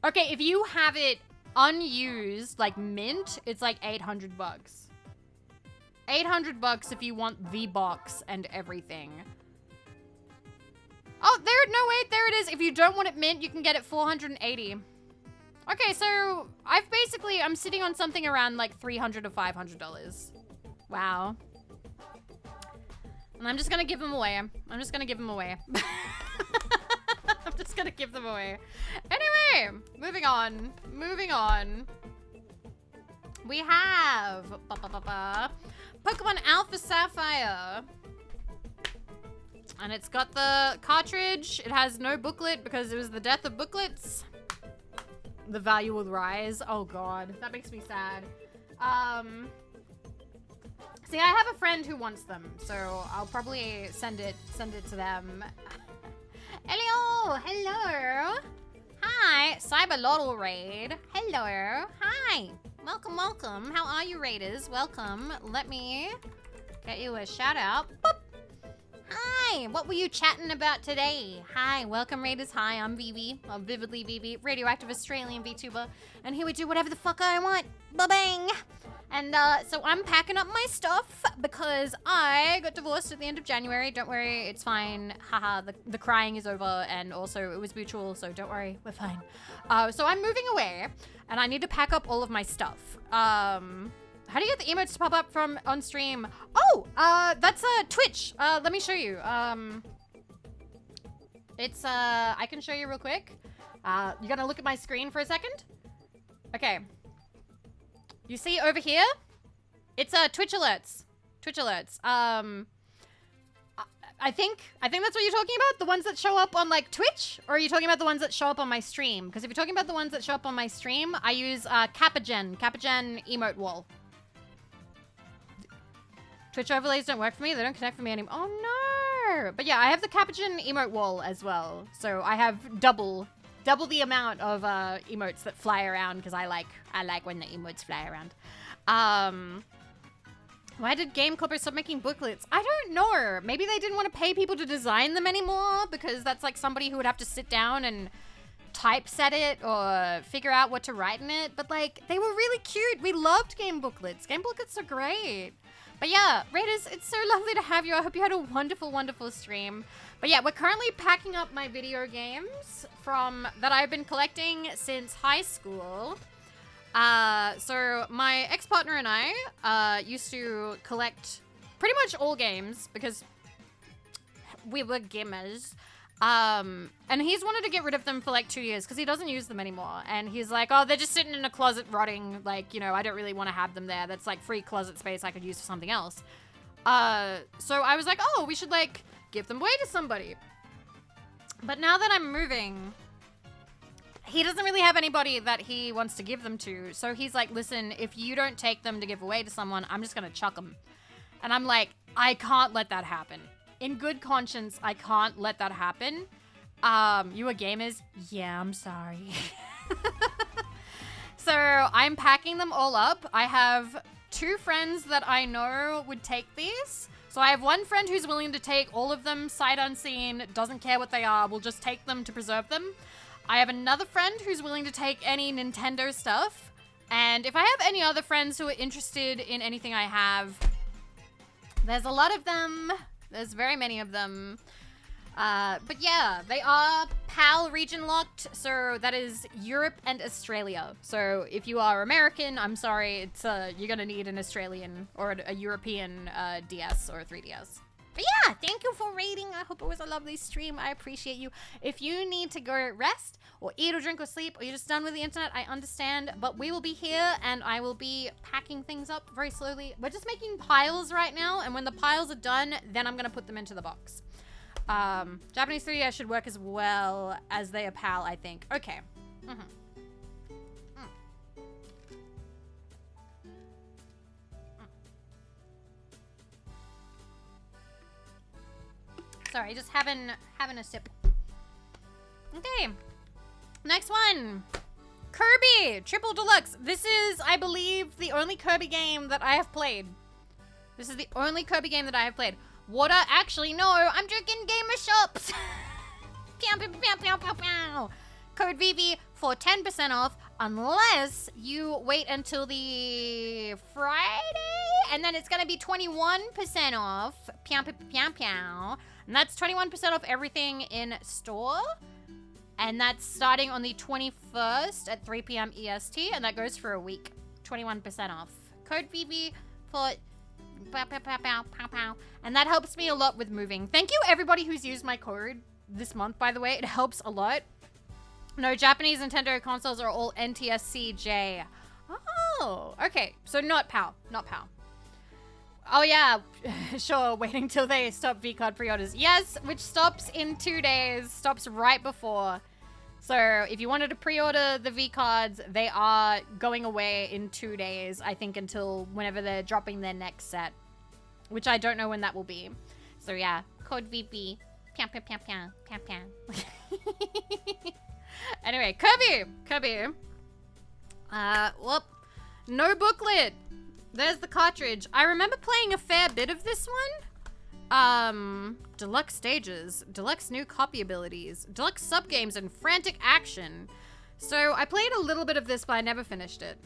Okay, if you have it unused, like mint, it's like $800. $800 if you want the box and everything. Oh, no, wait, there it is. If you don't want it mint, you can get it $480. Okay, so I'm sitting on something around like $300 to $500. Wow. And I'm just gonna give them away. I'm just gonna give them away. I'm just gonna give them away. Anyway, moving on. Moving on. We have Pokemon Alpha Sapphire. And it's got the cartridge. It has no booklet because it was the death of booklets. The value will rise. Oh god, that makes me sad. See, I have a friend who wants them, so I'll probably send it to them. Hello, hello. Hi, Cyber Lotto Raid. Hello, hi. Welcome, welcome. How are you, Raiders? Welcome. Let me get you a shout out. Boop. Hi, what were you chatting about today? Hi, welcome Raiders. Hi, I'm Vivi. I'm Vividly Vivi, radioactive Australian VTuber. And here we do whatever the fuck I want. Ba-bang! And so I'm packing up my stuff because I got divorced at the end of January. Don't worry, it's fine. Haha, the crying is over and also it was mutual, so don't worry, we're fine. So I'm moving away and I need to pack up all of my stuff. How do you get the emotes to pop up from on stream? Oh, that's Twitch. Let me show you. It's I can show you real quick. You gonna look at my screen for a second? Okay. You see over here? It's Twitch alerts. Twitch alerts. I think that's what you're talking about. The ones that show up on like Twitch, or are you talking about the ones that show up on my stream? Because if you're talking about the ones that show up on my stream, I use Kappagen emote wall. Twitch overlays don't work for me. They don't connect for me anymore. Oh no! But yeah, I have the Kappagen emote wall as well. So I have double the amount of emotes that fly around because I like when the emotes fly around. Why did Game Corpo stop making booklets? I don't know. Maybe they didn't want to pay people to design them anymore because that's like somebody who would have to sit down and typeset it or figure out what to write in it. But like, they were really cute. We loved game booklets. Game booklets are great. But yeah, Raiders, it's so lovely to have you. I hope you had a wonderful, wonderful stream. But yeah, we're currently packing up my video games that I've been collecting since high school. So my ex-partner and I used to collect pretty much all games because we were gamers. And he's wanted to get rid of them for like 2 years because he doesn't use them anymore. And he's like, oh, they're just sitting in a closet rotting. Like, you know, I don't really want to have them there. That's like free closet space I could use for something else. So I was like, oh, we should like give them away to somebody. But now that I'm moving, he doesn't really have anybody that he wants to give them to. So he's like, listen, if you don't take them to give away to someone, I'm just going to chuck them. And I'm like, I can't let that happen. In good conscience, I can't let that happen. You are gamers? Yeah, I'm sorry. So I'm packing them all up. I have 2 friends that I know would take these. So I have one friend who's willing to take all of them sight unseen, doesn't care what they are, will just take them to preserve them. I have another friend who's willing to take any Nintendo stuff. And if I have any other friends who are interested in anything I have, there's a lot of them. There's very many of them. But yeah, they are PAL region locked, so that is Europe and Australia. So if you are American, I'm sorry, it's you're gonna need an Australian or a European DS or 3DS. But yeah, thank you for raiding. I hope it was a lovely stream. I appreciate you. If you need to go rest or eat or drink or sleep or you're just done with the internet, I understand. But we will be here and I will be packing things up very slowly. We're just making piles right now. And when the piles are done, then I'm going to put them into the box. Japanese 3DS should work as well as they are PAL, I think. Okay. Sorry, just having a sip. Okay. Next one. Kirby Triple Deluxe. This is, I believe, the only Kirby game that I have played. This is the only Kirby game that I have played. What? Actually, no. I'm drinking Gamer Shops. Pew, pew, pew, pew, pew, pew. Code Vivi for 10% off unless you wait until the Friday, and then it's gonna be 21% off. Pew, pew, pew, pew. And that's 21% off everything in store. And that's starting on the 21st at 3 p.m. EST, and that goes for a week. 21% off. Code Vivi for pow, pow, pow, pow, pow, pow. And that helps me a lot with moving. Thank you everybody who's used my code this month, by the way. It helps a lot. No, Japanese Nintendo consoles are all NTSC-J. Oh, okay. So not PAL. Not PAL. Oh yeah, sure, waiting till they stop V-Card pre-orders. Yes, which stops in 2 days, stops right before. So if you wanted to pre-order the V-Cards, they are going away in 2 days, I think until whenever they're dropping their next set. Which I don't know when that will be. So yeah, code VP. Pam, pam, pam, pam, pam, pam. Anyway, Kirby. Whoop. No booklet. There's the cartridge. I remember playing a fair bit of this one. Deluxe stages, deluxe new copy abilities, deluxe subgames, and frantic action. So I played a little bit of this, but I never finished it.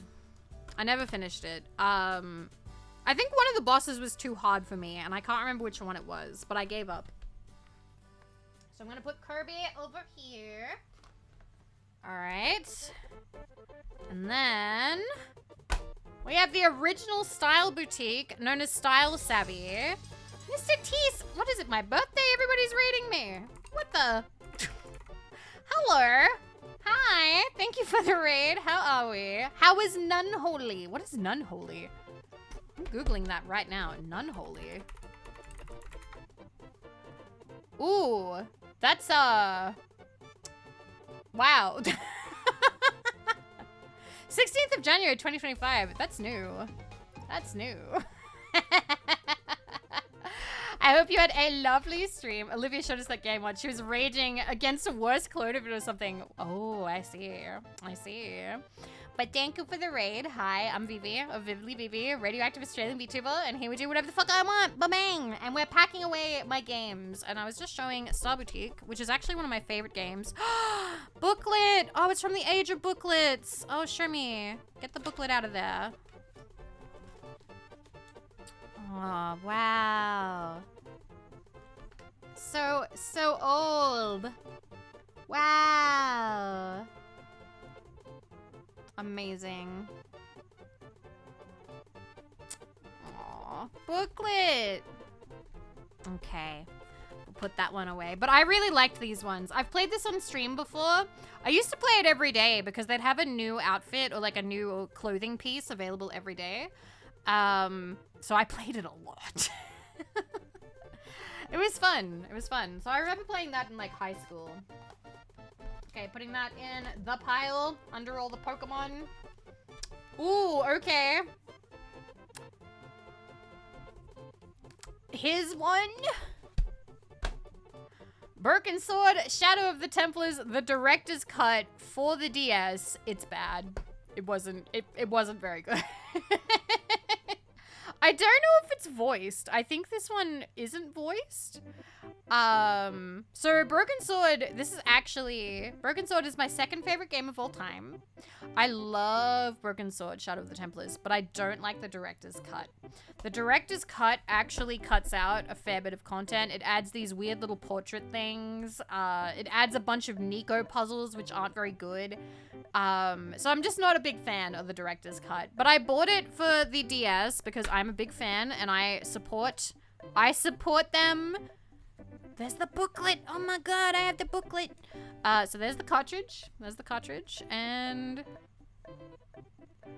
I think one of the bosses was too hard for me, and I can't remember which one it was, but I gave up. So I'm gonna put Kirby over here. All right. And then we have the original Style Boutique, known as Style Savvy. Mr. Tease, what is it, my birthday? Everybody's rating me. What the? Hello. Hi, thank you for the raid. How are we? How is Nunholy? What is Nunholy? I'm Googling that right now. Nunholy. Ooh, that's, wow. 16th of January, 2025. That's new. That's new. I hope you had a lovely stream. Olivia showed us that game once. She was raging against a worse clone of it or something. Oh, I see. I see. But thank you for the raid. Hi, I'm Vivi of Vivly Vivi, radioactive Australian VTuber, and here we do whatever the fuck I want. Ba-bang! And we're packing away my games. And I was just showing Star Boutique, which is actually one of my favorite games. Booklet! Oh, it's from the age of booklets. Oh, show me. Get the booklet out of there. Oh, wow. So old. Wow. Amazing. Aw, booklet. Okay, we'll put that one away. But I really liked these ones. I've played this on stream before. I used to play it every day because they'd have a new outfit or like a new clothing piece available every day. So I played it a lot. It was fun. It was fun. So I remember playing that in like high school. Okay, putting that in the pile under all the Pokemon. Ooh, okay. Here's one. Birkensword, Shadow of the Templars, the director's cut for the DS. It's bad. It wasn't very good. I don't know if it's voiced. I think this one isn't voiced. So Broken Sword, Broken Sword is my second favorite game of all time. I love Broken Sword, Shadow of the Templars, but I don't like the director's cut. The director's cut actually cuts out a fair bit of content. It adds these weird little portrait things. It adds a bunch of Nico puzzles, which aren't very good. So I'm just not a big fan of the director's cut. But I bought it for the DS because I'm a big fan and I support them. There's the booklet. Oh my god, I have the booklet. So there's the cartridge. And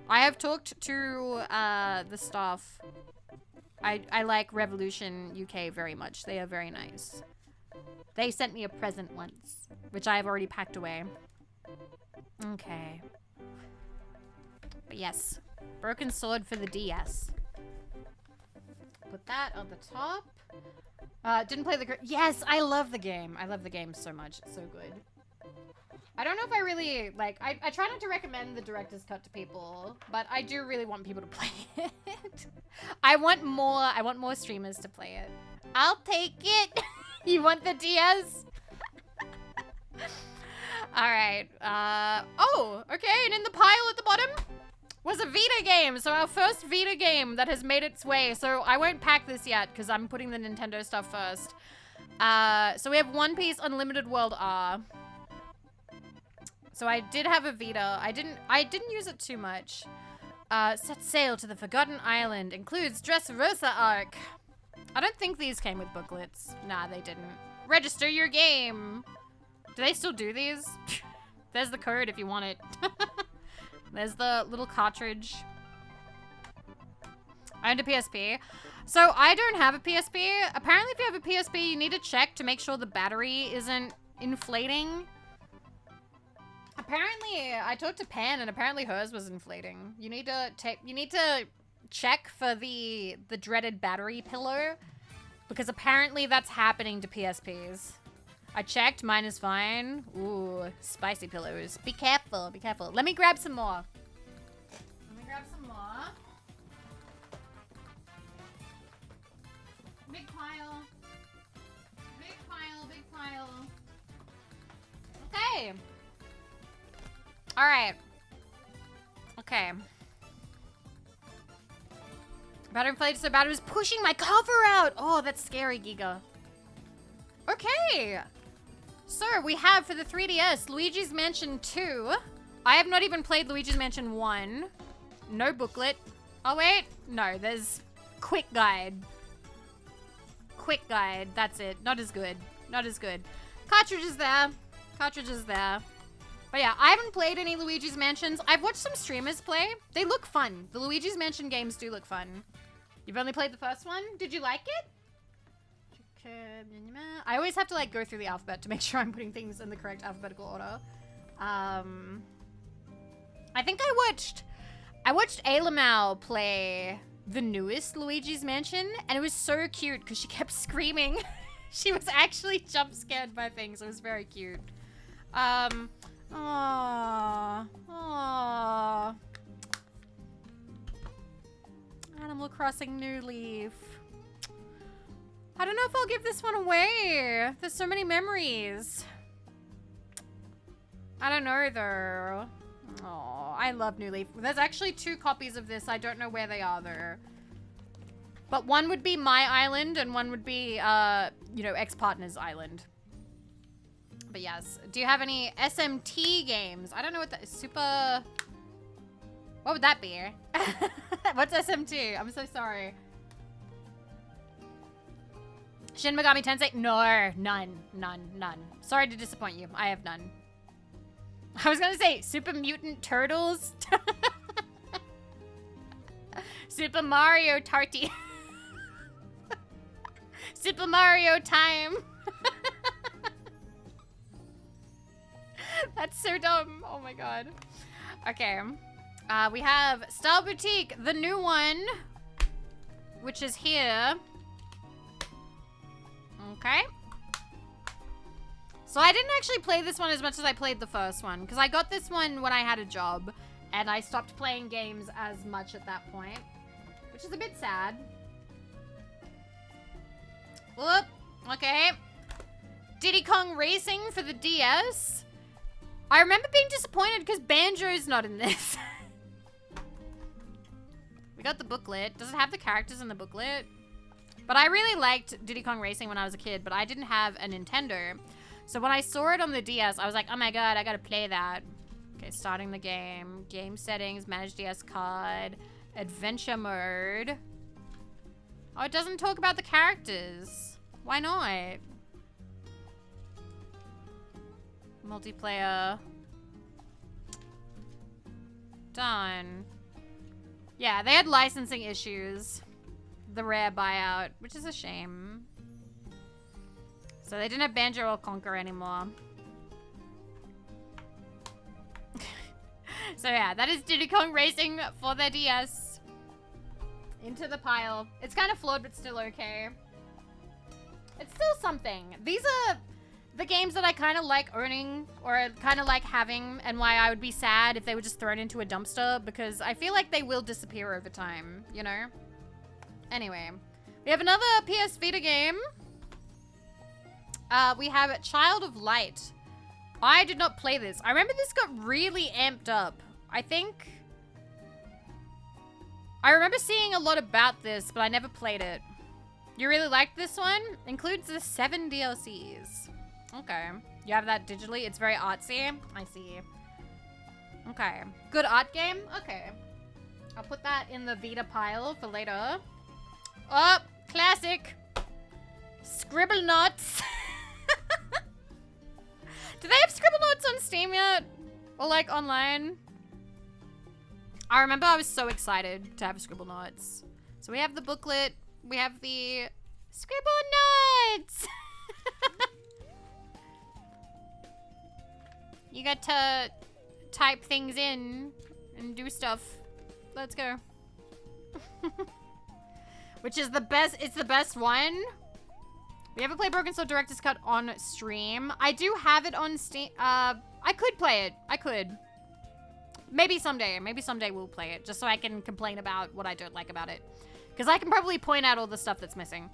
I have talked to the staff. I like Revolution UK very much. They are very nice. They sent me a present once, which I have already packed away. Okay. But yes, Broken Sword for the DS. Put that on the top. Didn't play the... Yes, I love the game. I love the game so much. It's so good. I don't know if I really, like... I try not to recommend the director's cut to people, but I do really want people to play it. I want more streamers to play it. I'll take it. You want the DS? Alright. Oh, okay. And in the pile at the bottom was a Vita game. So our first Vita game that has made its way. So I won't pack this yet because I'm putting the Nintendo stuff first. So we have One Piece Unlimited World R. So I did have a Vita. I didn't use it too much. Set sail to the Forgotten Island. Includes Dressrosa arc. I don't think these came with booklets. Nah, they didn't. Register your game. Do they still do these? There's the code if you want it. There's the little cartridge. I owned a PSP. So I don't have a PSP. Apparently if you have a PSP, you need to check to make sure the battery isn't inflating. Apparently, I talked to Pan and apparently hers was inflating. You need to check for the dreaded battery pillow because apparently that's happening to PSPs. I checked, mine is fine. Ooh, spicy pillows. Be careful, be careful. Let me grab some more. Big pile. Big pile, big pile. Okay. All right. Okay. Battery inflated so bad it was pushing my cover out. Oh, that's scary, Giga. Okay. So we have for the 3DS, Luigi's Mansion 2. I have not even played Luigi's Mansion 1. No booklet. Oh wait, no, there's quick guide. Quick guide, that's it. Not as good. Not as good. Cartridge is there. Cartridge is there. But yeah, I haven't played any Luigi's Mansions. I've watched some streamers play. They look fun. The Luigi's Mansion games do look fun. You've only played the first one? Did you like it? I always have to like go through the alphabet to make sure I'm putting things in the correct alphabetical order. I think I watched Ailamau play the newest Luigi's Mansion, and it was so cute because she kept screaming. She was actually jump scared by things. It was very cute. Aww. Animal Crossing New Leaf. I don't know if I'll give this one away. There's so many memories. I don't know though. Oh, I love New Leaf. There's actually 2 copies of this. I don't know where they are though. But one would be my island and one would be, you know, ex-partner's island. But yes. Do you have any SMT games? I don't know what that is. Super... What would that be? What's SMT? I'm so sorry. Shin Megami Tensei? No, none. Sorry to disappoint you. I have none. I was gonna say Super Mutant Turtles. Super Mario Tarty. Super Mario Time. That's so dumb. Oh my god. Okay. We have Star Boutique, the new one, which is here. Okay. So I didn't actually play this one as much as I played the first one, because I got this one when I had a job, and I stopped playing games as much at that point, which is a bit sad. Whoop. Okay. Diddy Kong Racing for the DS. I remember being disappointed because Banjo's not in this. We got the booklet. Does it have the characters in the booklet? But I really liked Diddy Kong Racing when I was a kid, but I didn't have a Nintendo. So when I saw it on the DS, I was like, oh my god, I gotta play that. Okay, starting the game. Game settings, manage DS card, adventure mode. Oh, it doesn't talk about the characters. Why not? Multiplayer. Done. Yeah, they had licensing issues. The rare buyout, which is a shame. So they didn't have Banjo or Conquer anymore. So yeah, that is Diddy Kong Racing for the DS. Into the pile. It's kind of flawed, but still okay. It's still something. These are the games that I kind of like owning, or kind of like having, and why I would be sad if they were just thrown into a dumpster, because I feel like they will disappear over time, you know? Anyway, we have another PS Vita game. We have Child of Light. I did not play this. I remember this got really amped up. I remember seeing a lot about this, but I never played it. You really liked this one? Includes the 7 DLCs. Okay. You have that digitally? It's very artsy. I see. Okay. Good art game? Okay. I'll put that in the Vita pile for later. Oh, classic. Scribble Knots. Do they have Scribble Knots on Steam yet? Or like online? I remember I was so excited to have Scribble Knots. So we have the booklet. We have the Scribble Knots. You get to type things in and do stuff. Let's go. Which is the best, it's the best one. We haven't played Broken Sword Director's Cut on stream. I do have it on Steam. I could play it. I could. Maybe someday we'll play it, just so I can complain about what I don't like about it. Because I can probably point out all the stuff that's missing.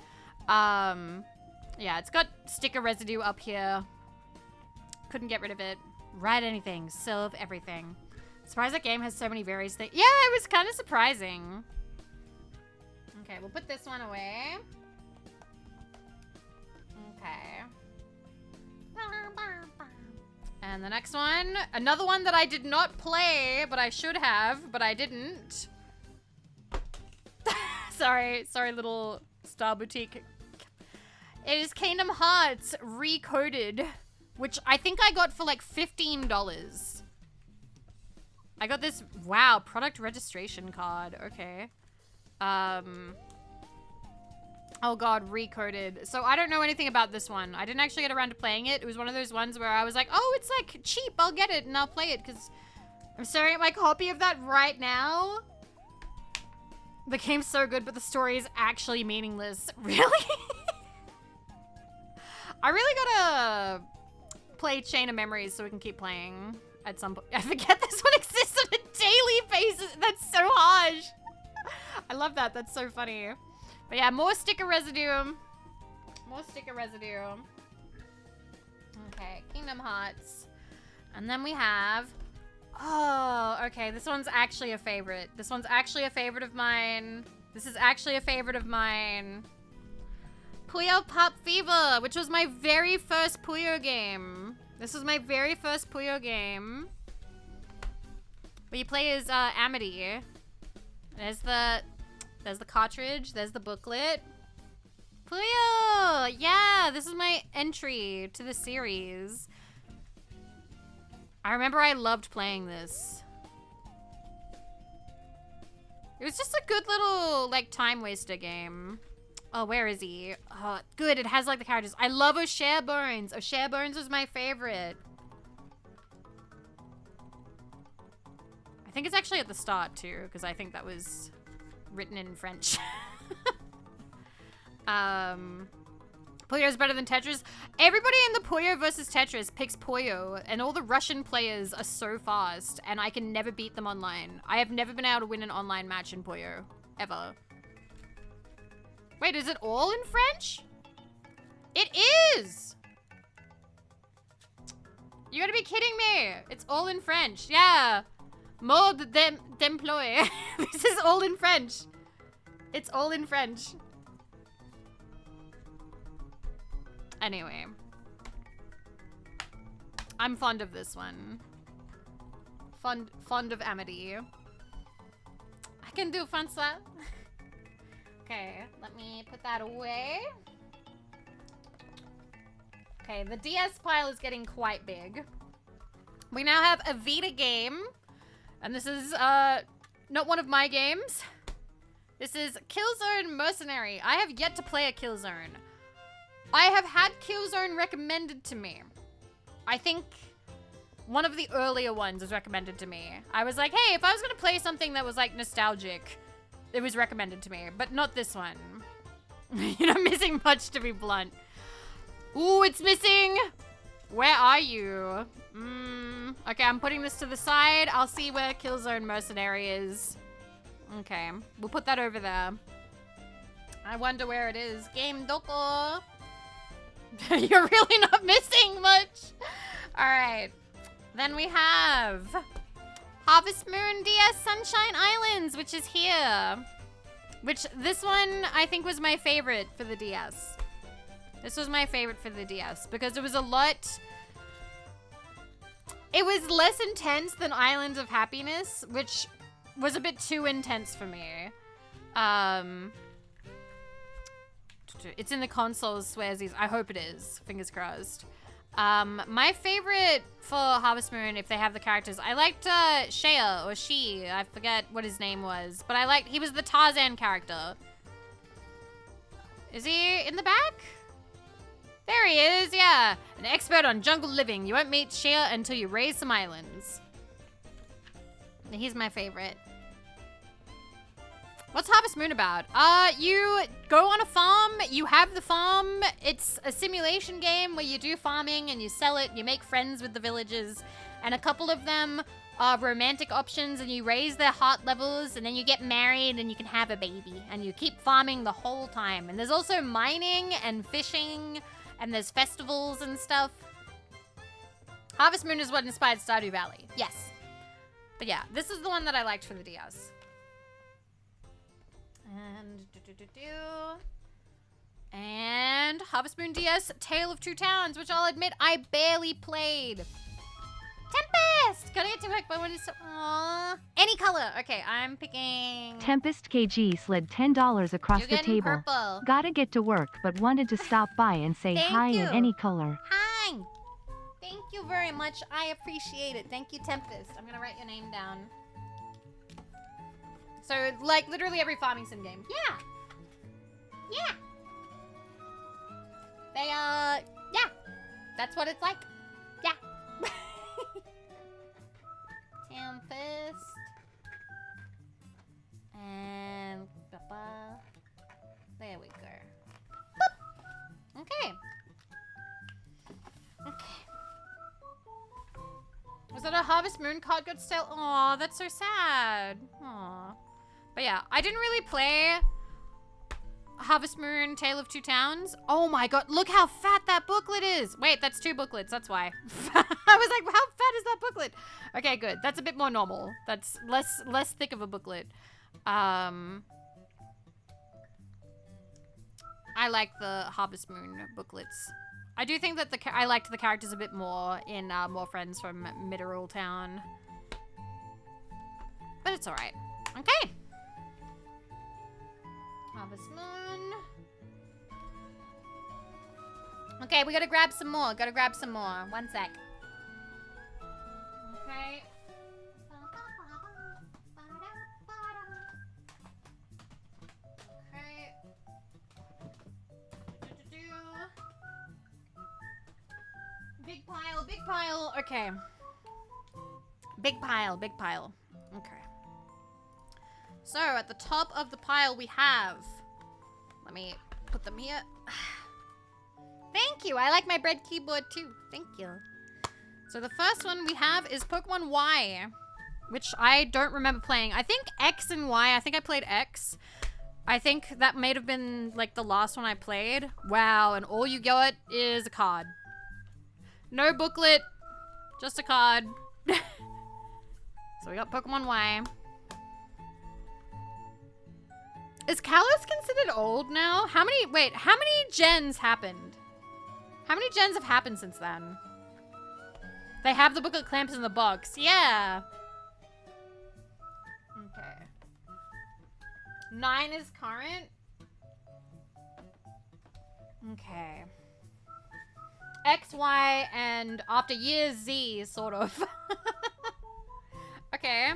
Yeah, it's got sticker residue up here. Couldn't get rid of it. Write anything, solve everything. Surprised that game has so many various things. Yeah, it was kind of surprising. Okay, we'll put this one away. Okay. And the next one, another one that I did not play, but I should have, but I didn't. Sorry, little Star Boutique. It is Kingdom Hearts Recoded, which I think I got for like $15. I got this, wow, product registration card, okay. Oh god, Recoded. So I don't know anything about this one. I didn't actually get around to playing it. It was one of those ones where I was like, oh, it's like cheap, I'll get it and I'll play it, because I'm staring at my copy of that right now. The game's so good, but the story is actually meaningless. Really? I really gotta play Chain of Memories so we can keep playing at some point. I forget this one exists on a daily basis. That's so harsh. I love that. That's so funny. But yeah, more sticker residue. More sticker residue. Okay, Kingdom Hearts. And then we have... Oh, okay. This one's actually a favorite. This one's actually a favorite of mine. This is actually a favorite of mine. Puyo Pop Fever, which was my very first Puyo game. This was my very first Puyo game. Where you play as Amity. There's the cartridge. There's the booklet. Puyo! Yeah, this is my entry to the series. I remember I loved playing this. It was just a good little, like, time waster game. Oh, where is he? Oh, good. It has, like, the characters. I love O'Share Bones. O'Share Bones was my favorite. I think it's actually at the start, too, because I think that was written in French. Puyo's better than Tetris. Everybody in the Puyo versus Tetris picks Puyo, and all the Russian players are so fast, and I can never beat them online. I have never been able to win an online match in Puyo. Ever. Wait, is it all in French? It is! You gotta be kidding me. It's all in French. Yeah. Mode d'emploi. This is all in French. It's all in French. Anyway. I'm fond of this one. Fond of Amity. I can do Francois. Okay, let me put that away. Okay, the DS pile is getting quite big. We now have a Vita game. And this is, not one of my games. This is Killzone Mercenary. I have yet to play a Killzone. I have had Killzone recommended to me. I think one of the earlier ones was recommended to me. I was like, hey, if I was gonna play something that was like nostalgic, it was recommended to me, but not this one. You're not missing much, to be blunt. Ooh, it's missing. Where are you? Okay, I'm putting this to the side. I'll see where Killzone Mercenary is. Okay, we'll put that over there. I wonder where it is. Game Doko. You're really not missing much. All right. Then we have Harvest Moon DS Sunshine Islands, which is here. Which, this one, I think was my favorite for the DS. This was my favorite for the DS because it was a lot... It was less intense than Islands of Happiness, which was a bit too intense for me. It's in the consoles, swearsies. I hope it is. Fingers crossed. My favorite for Harvest Moon, if they have the characters, I liked Shea or She. I forget what his name was, but he was the Tarzan character. Is he in the back? There he is, yeah. An expert on jungle living. You won't meet Shea until you raise some islands. He's my favorite. What's Harvest Moon about? You go on a farm, you have the farm. It's a simulation game where you do farming and you sell it, you make friends with the villagers, and a couple of them are romantic options, and you raise their heart levels, and then you get married and you can have a baby, and you keep farming the whole time. And there's also mining and fishing, and there's festivals and stuff. Harvest Moon is what inspired Stardew Valley. Yes. But yeah, this is the one that I liked for the DS. And Harvest Moon DS Tale of Two Towns, which I'll admit I barely played. Tempest! Gotta get to work, but when it's so... Aww. Any color. Okay, I'm picking... Tempest KG slid $10 across the table. Purple. Gotta get to work, but wanted to stop by and say hi in any color. Hi! Thank you very much. I appreciate it. Thank you, Tempest. I'm gonna write your name down. So, like, literally every farming sim game. Yeah! Yeah! They, yeah! That's what it's like. Yeah! Tempest. And... There we go. Boop. Okay. Okay. Was that a Harvest Moon card got stale? Aw, that's so sad. Aw. But yeah, I didn't really play Harvest Moon Tale of Two Towns. Oh my god, look how fat that booklet is. Wait, that's 2 booklets, that's why. I was like, how fat is that booklet? Okay, good. That's a bit more normal. That's less thick of a booklet. I like the Harvest Moon booklets. I do think that I liked the characters a bit more in More Friends from Mineral Town. But it's alright. Okay. Harvest Moon. Okay, we gotta grab some more. Gotta grab some more. One sec. Okay. Okay. Big pile, big pile. Okay. Big pile, big pile. Okay. So, at the top of the pile we have... Let me put them here. Thank you! I like my bread keyboard too. Thank you. So the first one we have is Pokemon Y, which I don't remember playing. I think X and Y, I think I played X. I think that may have been like the last one I played. Wow, and all you got is a card. No booklet. Just a card. So we got Pokemon Y. Is Kalos considered old now? How many gens happened? How many gens have happened since then? They have the booklet clamped in the box. Yeah. Okay. 9 is current. Okay. X, Y, and after years Z, sort of. Okay.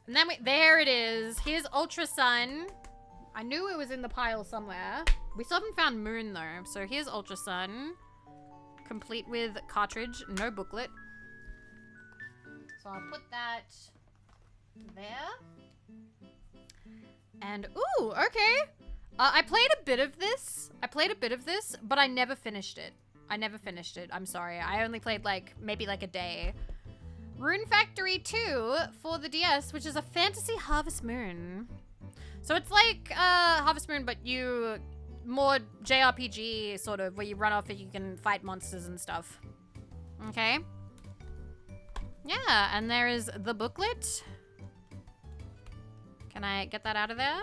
And then there it is. Here's Ultra Sun. I knew it was in the pile somewhere. We still haven't found Moon though. So here's Ultra Sun. Complete with cartridge, no booklet. So I'll put that there. And, ooh, okay. I played a bit of this. But I never finished it. I'm sorry. I only played maybe a day. Rune Factory 2 for the DS, which is a fantasy Harvest Moon. So it's like Harvest Moon, but more JRPG sort of, where you run off and you can fight monsters and stuff. Okay. Yeah, and there is the booklet. Can I get that out of there?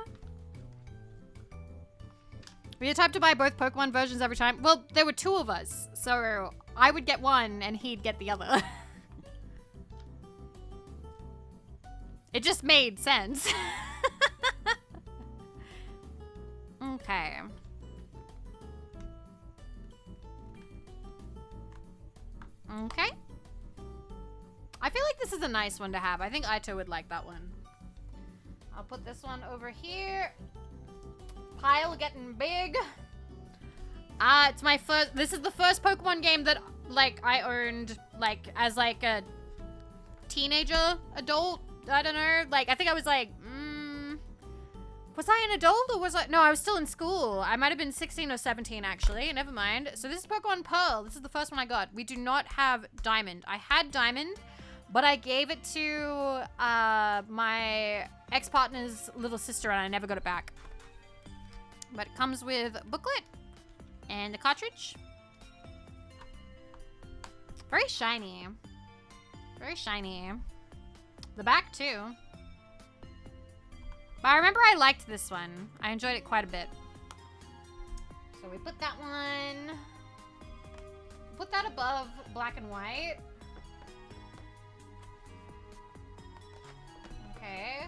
We had time to buy both Pokemon versions every time. Well, there were 2 of us, so I would get one and he'd get the other. It just made sense. Okay. Okay. I feel like this is a nice one to have. I think Aito would like that one. I'll put this one over here. Pile getting big. It's my first. This is the first Pokemon game that I owned as a teenager, adult. I don't know. I think I was was I an adult or was I? No, I was still in school. I might have been 16 or 17 actually. Never mind. So this is Pokemon Pearl. This is the first one I got. We do not have Diamond. I had Diamond, but I gave it to my ex-partner's little sister and I never got it back. But it comes with a booklet and a cartridge. Very shiny. Very shiny. The back too. But I remember I liked this one. I enjoyed it quite a bit. So we put that one. Put that above black and white. Okay.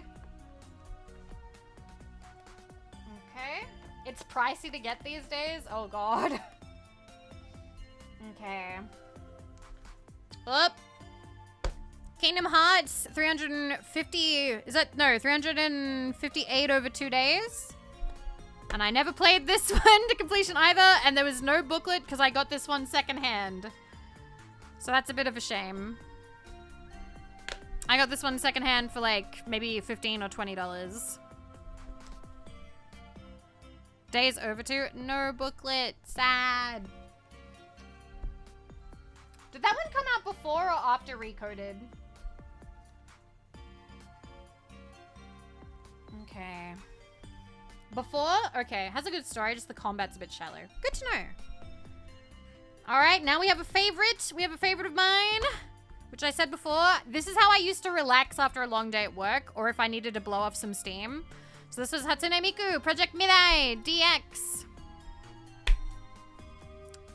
Okay. It's pricey to get these days. Oh god. Okay. Up. Kingdom Hearts 350. Is that no 358 over 2 days? And I never played this one to completion either, and there was no booklet because I got this one secondhand. So that's a bit of a shame. I got this one secondhand for maybe $15 or $20. Days over 2. No booklet. Sad. Did that one come out before or after Recoded? Okay. Before? Okay. Has a good story, just the combat's a bit shallow. Good to know. Alright, now we have a favorite. We have a favorite of mine, which I said before. This is how I used to relax after a long day at work, or if I needed to blow off some steam. So this was Hatsune Miku, Project Mirai, DX.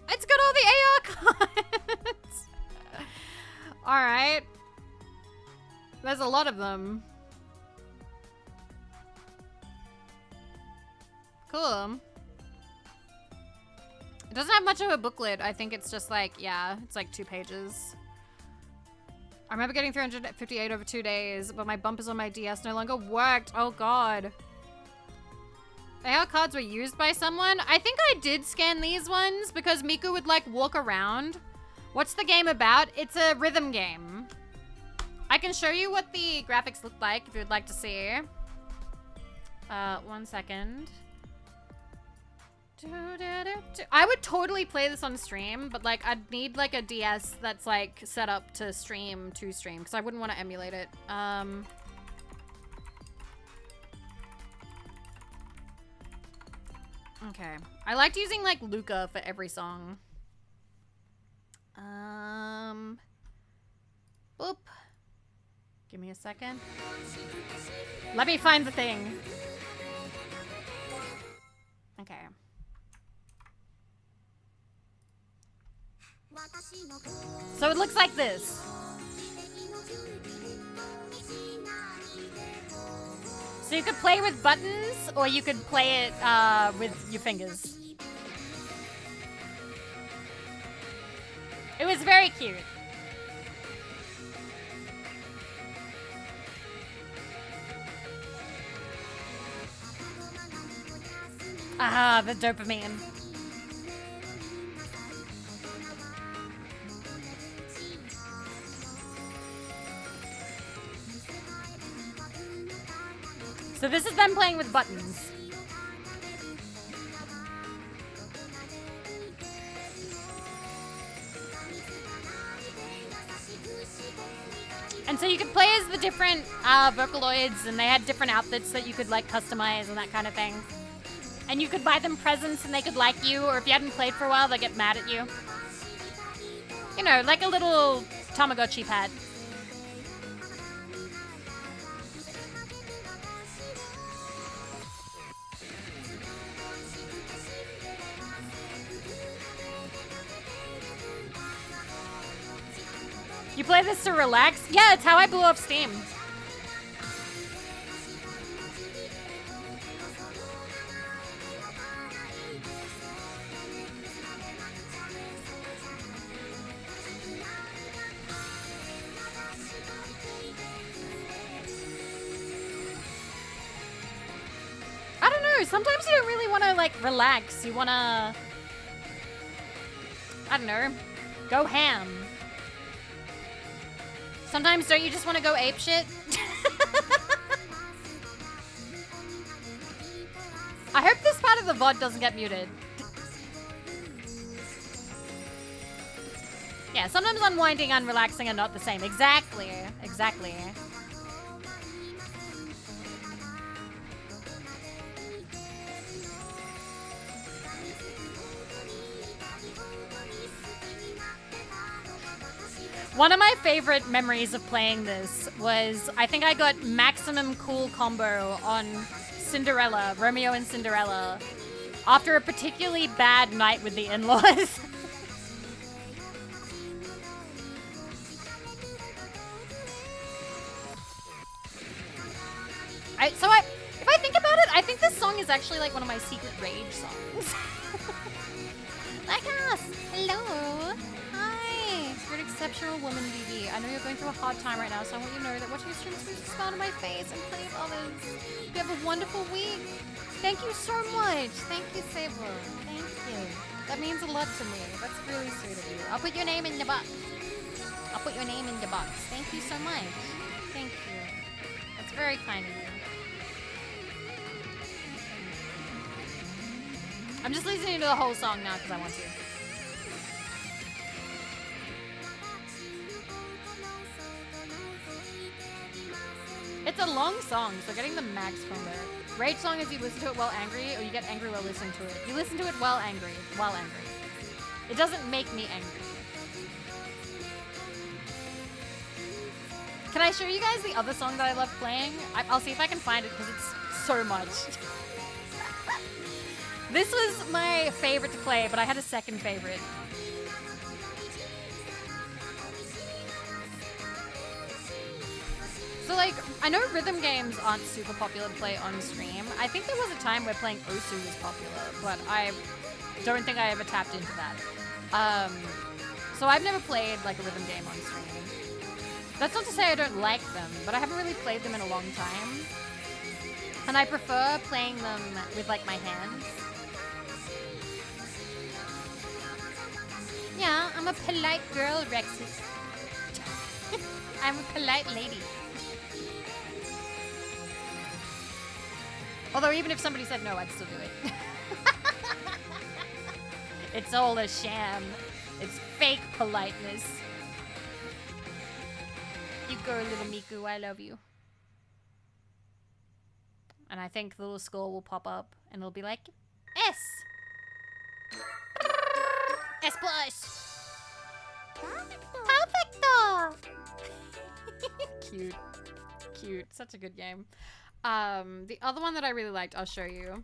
It's got all the AR cards. Alright. There's a lot of them. Cool. It doesn't have much of a booklet. I think it's just yeah, it's 2 pages. I remember getting 358 over 2 days, but my bumpers on my DS no longer worked. Oh god. AR cards were used by someone? I think I did scan these ones because Miku would walk around. What's the game about? It's a rhythm game. I can show you what the graphics look like if you'd like to see. 1 second. I would totally play this on stream, but I'd need a DS that's set up to stream because I wouldn't want to emulate it. Okay. I liked using Luca for every song. Give me a second. Let me find the thing. Okay. So it looks like this. So you could play with buttons, or you could play it with your fingers. It was very cute. Ah, the dopamine. So this is them playing with buttons. And so you could play as the different Vocaloids, and they had different outfits that you could like customize and that kind of thing. And you could buy them presents and they could like you, or if you hadn't played for a while, they get mad at you. You know, like a little Tamagotchi pet. You play this to relax? Yeah, it's how I blew off steam. I don't know, sometimes you don't really want to, like, relax. You want to, I don't know, go ham. Sometimes don't you just want to go apeshit? I hope this part of the VOD doesn't get muted. Yeah, sometimes unwinding and relaxing are not the same. Exactly. Exactly. One of my favorite memories of playing this was, I think I got maximum cool combo on Cinderella, Romeo and Cinderella, after a particularly bad night with the in-laws. If I think about it, I think this song is actually like one of my secret rage songs. Like us! Hello! Hi! You're an exceptional woman, Vivi. I know you're going through a hard time right now, so I want you to know that watching your streams brings a smile to my face and plenty of others. You have a wonderful week. Thank you so much. Thank you, Sable. Thank you. That means a lot to me. That's really sweet of you. I'll put your name in the box. I'll put your name in the box. Thank you so much. Thank you. That's very kind of you. I'm just listening to the whole song now because I want to. It's a long song, so getting the max combo. Rage song is you listen to it while angry, or you get angry while listening to it. You listen to it while angry. It doesn't make me angry. Can I show you guys the other song that I love playing? I'll see if I can find it because it's so much. This was my favorite to play, but I had a second favorite. So, like, I know rhythm games aren't super popular to play on stream. I think there was a time where playing Osu was popular, but I don't think I ever tapped into that. So I've never played, like, a rhythm game on stream. That's not to say I don't like them, but I haven't really played them in a long time. And I prefer playing them with, like, my hands. Yeah, I'm a polite girl, Rexus. I'm a polite lady. Although even if somebody said no, I'd still do it. It's all a sham. It's fake politeness. You go, little Miku, I love you. And I think the little score will pop up and it'll be like, S! S plus! Perfecto! Cute. cute. Such a good game. The other one that I really liked, I'll show you.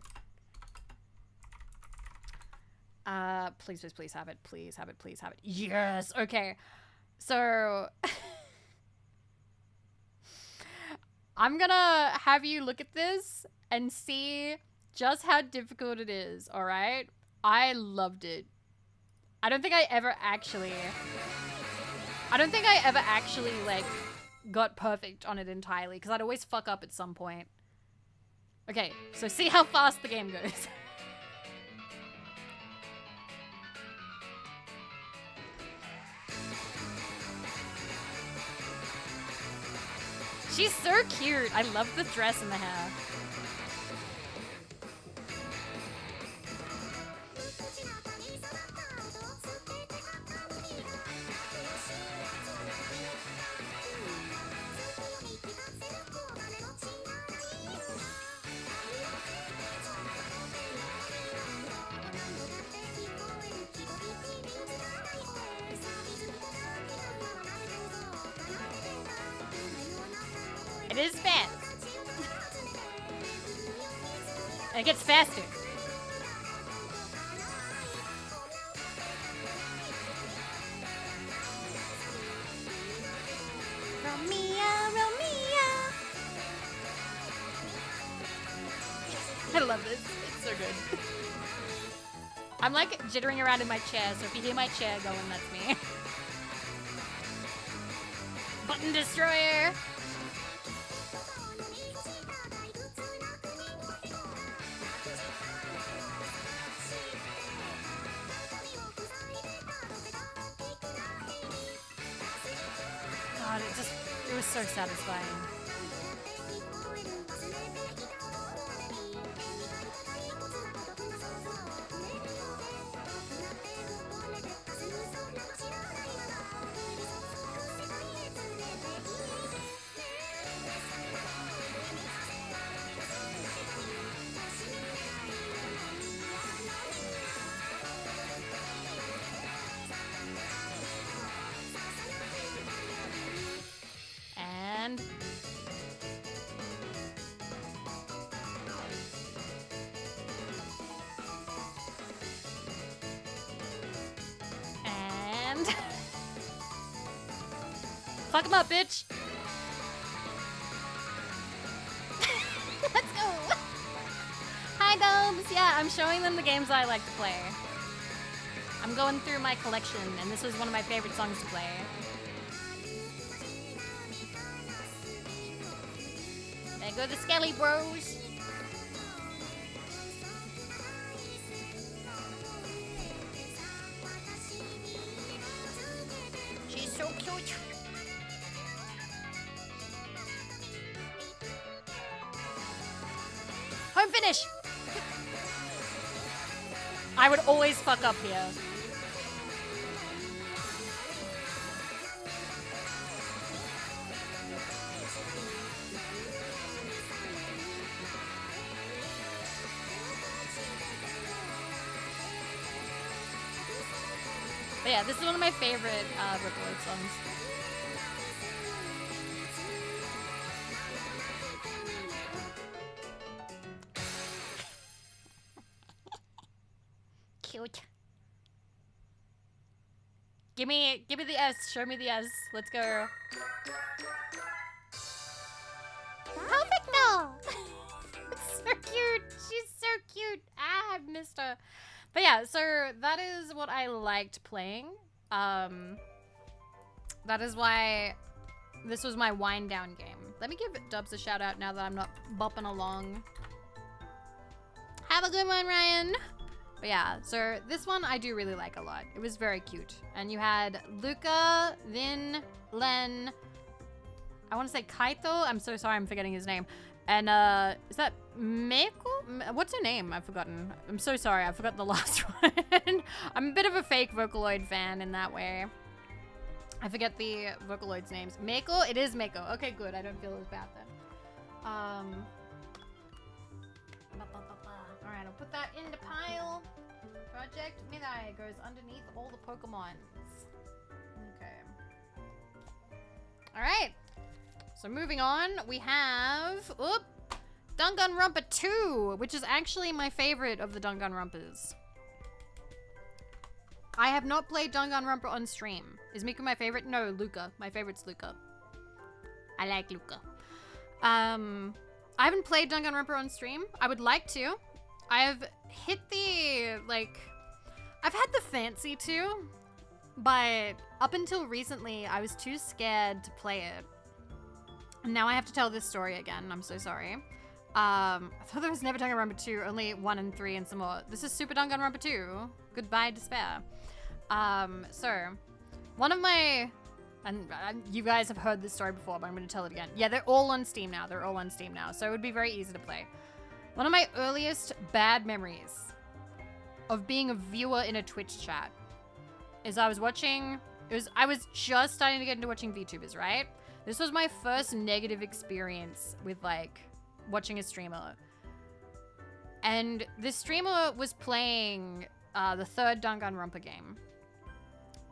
Please, please, please have it. Please have it. Please have it. Yes. Okay. So I'm gonna have you look at this and see just how difficult it is. All right. I loved it. I don't think I ever actually like got perfect on it entirely because I'd always fuck up at some point. Okay, so see how fast the game goes. She's so cute. I love the dress and the hair. It is fast. And it gets faster. Romeo, Romeo. I love this. It's so good. I'm like jittering around in my chair, so if you hear my chair going, that's me. Button destroyer. God, it was so satisfying. And fuck him up, bitch. Let's go. Hi, Dubs. Yeah, I'm showing them the games I like to play. I'm going through my collection, and this was one of my favorite songs to play. There go the Skelly Bros. She's so cute. Home finish. I would always fuck up here. But yeah, this is one of my favorite Vocaloid songs. Cute. Give me the S. Show me the S. Let's go. Perfecto! It's so cute. She's so cute. Ah, I've missed her. But yeah, so that is what I liked playing. That is why this was my wind down game. Let me give Dubs a shout out now that I'm not bopping along. Have a good one, Ryan. But yeah, so this one I do really like a lot. It was very cute. And you had Luca, Vin, Len, I want to say Kaito. I'm so sorry, I'm forgetting his name. And is that Meiko? What's her name? I've forgotten. I'm so sorry, I forgot the last one. I'm a bit of a fake Vocaloid fan in that way. I forget the Vocaloids' names. Meiko? It is Meiko. Okay, good. I don't feel as bad then. Alright, I'll put that in the pile. Project Midai goes underneath all the Pokemons. Okay. Alright. So moving on, we have Danganronpa 2, which is actually my favorite of the Danganronpas. I have not played Danganronpa on stream. Is Miku my favorite? No, Luca. My favorite's Luca. I like Luca. I haven't played Danganronpa on stream. I would like to. I have hit the, like, I've had the fancy to, but up until recently, I was too scared to play it. And now I have to tell this story again. I'm so sorry. I thought there was never Danganronpa 2, only 1 and 3 and some more. This is Super Danganronpa 2. Goodbye, despair. So, one of my, and you guys have heard this story before, but I'm going to tell it again. Yeah, they're all on Steam now. They're all on Steam now, so it would be very easy to play. One of my earliest bad memories of being a viewer in a Twitch chat is I was watching, I was just starting to get into watching VTubers, right? This was my first negative experience with, like, watching a streamer. And this streamer was playing the third Danganronpa game.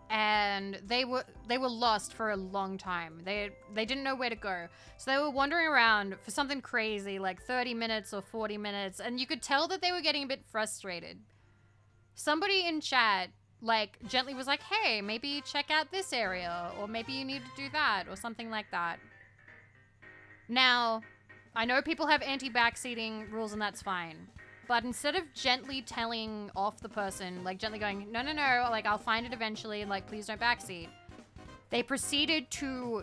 And they were lost for a long time. They didn't know where to go. So they were wandering around for something crazy, like 30 minutes or 40 minutes, and you could tell that they were getting a bit frustrated. Somebody in chat, like, gently was like, hey, maybe check out this area, or maybe you need to do that, or something like that. Now, I know people have anti-backseating rules, and that's fine. But instead of gently telling off the person, like gently going, no, no, no, like I'll find it eventually, like please don't backseat, they proceeded to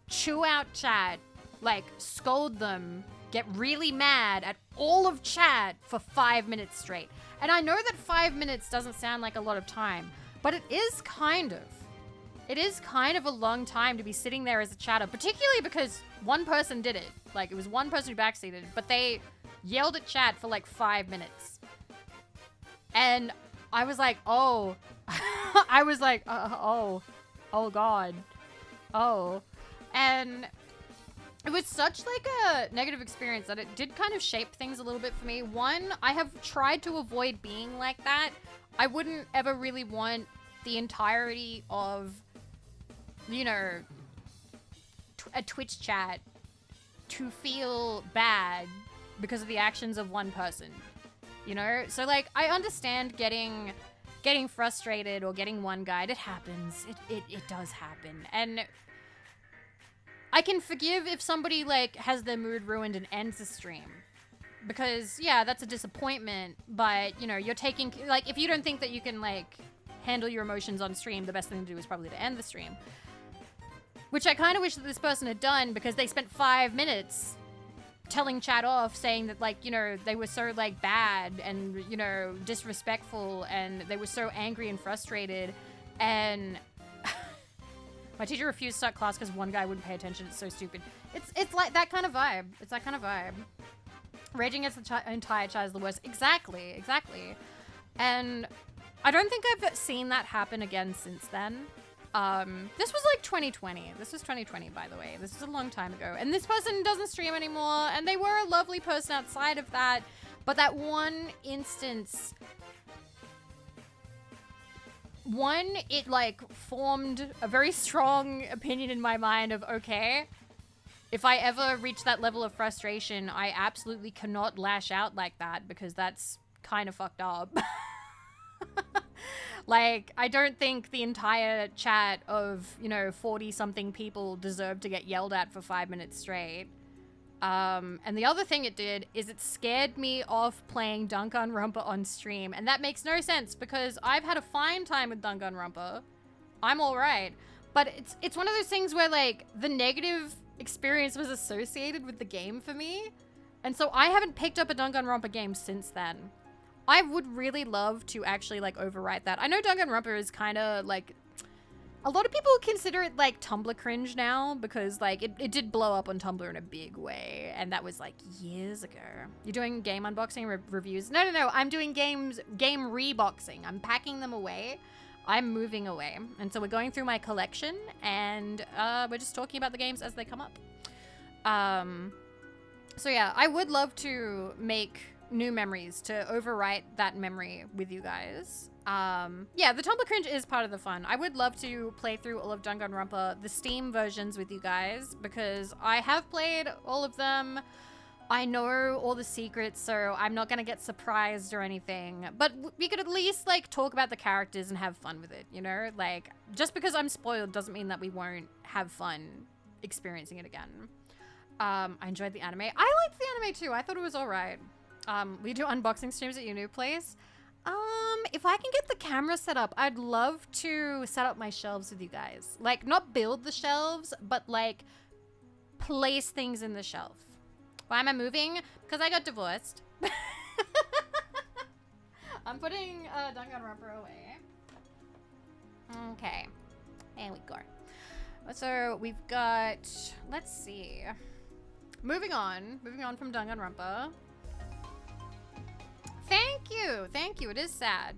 chew out chat, like scold them, get really mad at all of chat for 5 minutes straight. And I know that 5 minutes doesn't sound like a lot of time, but it is kind of. It is kind of a long time to be sitting there as a chatter, particularly because one person did it. Like, it was one person who backseated, but they yelled at chat for like 5 minutes. And I was like, oh. I was like, oh God. Oh. And it was such like a negative experience that it did kind of shape things a little bit for me. One, I have tried to avoid being like that. I wouldn't ever really want the entirety of, you know, a Twitch chat to feel bad because of the actions of one person, you know? So, like, I understand getting frustrated or getting one-guyed. It happens. It does happen. And I can forgive if somebody, like, has their mood ruined and ends the stream. Because, yeah, that's a disappointment, but, you know, you're taking, like, if you don't think that you can, like, handle your emotions on stream, the best thing to do is probably to end the stream. Which I kind of wish that this person had done, because they spent 5 minutes telling chat off, saying that, like, you know, they were so, like, bad and, you know, disrespectful, and they were so angry and frustrated, and my teacher refused to start class because one guy wouldn't pay attention. It's so stupid. It's like that kind of vibe. It's that kind of vibe. Raging against the entire chat is the worst. Exactly. And I don't think I've seen that happen again since then. This was like 2020. This was 2020, by the way. This was a long time ago. And this person doesn't stream anymore, and they were a lovely person outside of that. But that one instance, it like formed a very strong opinion in my mind of, okay, if I ever reach that level of frustration, I absolutely cannot lash out like that, because that's kind of fucked up. Like, I don't think the entire chat of, you know, 40-something people deserve to get yelled at for 5 minutes straight. And the other thing it did is it scared me off playing Danganronpa on stream. And that makes no sense, because I've had a fine time with Danganronpa. I'm alright. But it's one of those things where, like, the negative experience was associated with the game for me. And so I haven't picked up a Danganronpa game since then. I would really love to actually, like, overwrite that. I know Danganronpa is kind of, like, a lot of people consider it, like, Tumblr cringe now, because, like, it did blow up on Tumblr in a big way, and that was, like, years ago. You're doing game unboxing reviews? No, I'm doing game reboxing. I'm packing them away. I'm moving away. And so we're going through my collection, and we're just talking about the games as they come up. So yeah, I would love to make new memories to overwrite that memory with you guys. Yeah, the Tumblr cringe is part of the fun. I would love to play through all of Danganronpa, the Steam versions with you guys, because I have played all of them. I know all the secrets, so I'm not gonna get surprised or anything. But we could at least, like, talk about the characters and have fun with it, you know? Like, just because I'm spoiled doesn't mean that we won't have fun experiencing it again. I enjoyed the anime. I liked the anime too. I thought it was alright. We do unboxing streams at your new place. If I can get the camera set up, I'd love to set up my shelves with you guys. Like, not build the shelves, but, like, place things in the shelf. Why am I moving? Because I got divorced. I'm putting Danganronpa away. Okay. There we go. So, we've got... Let's see. Moving on from Danganronpa. Thank you. Thank you. It is sad.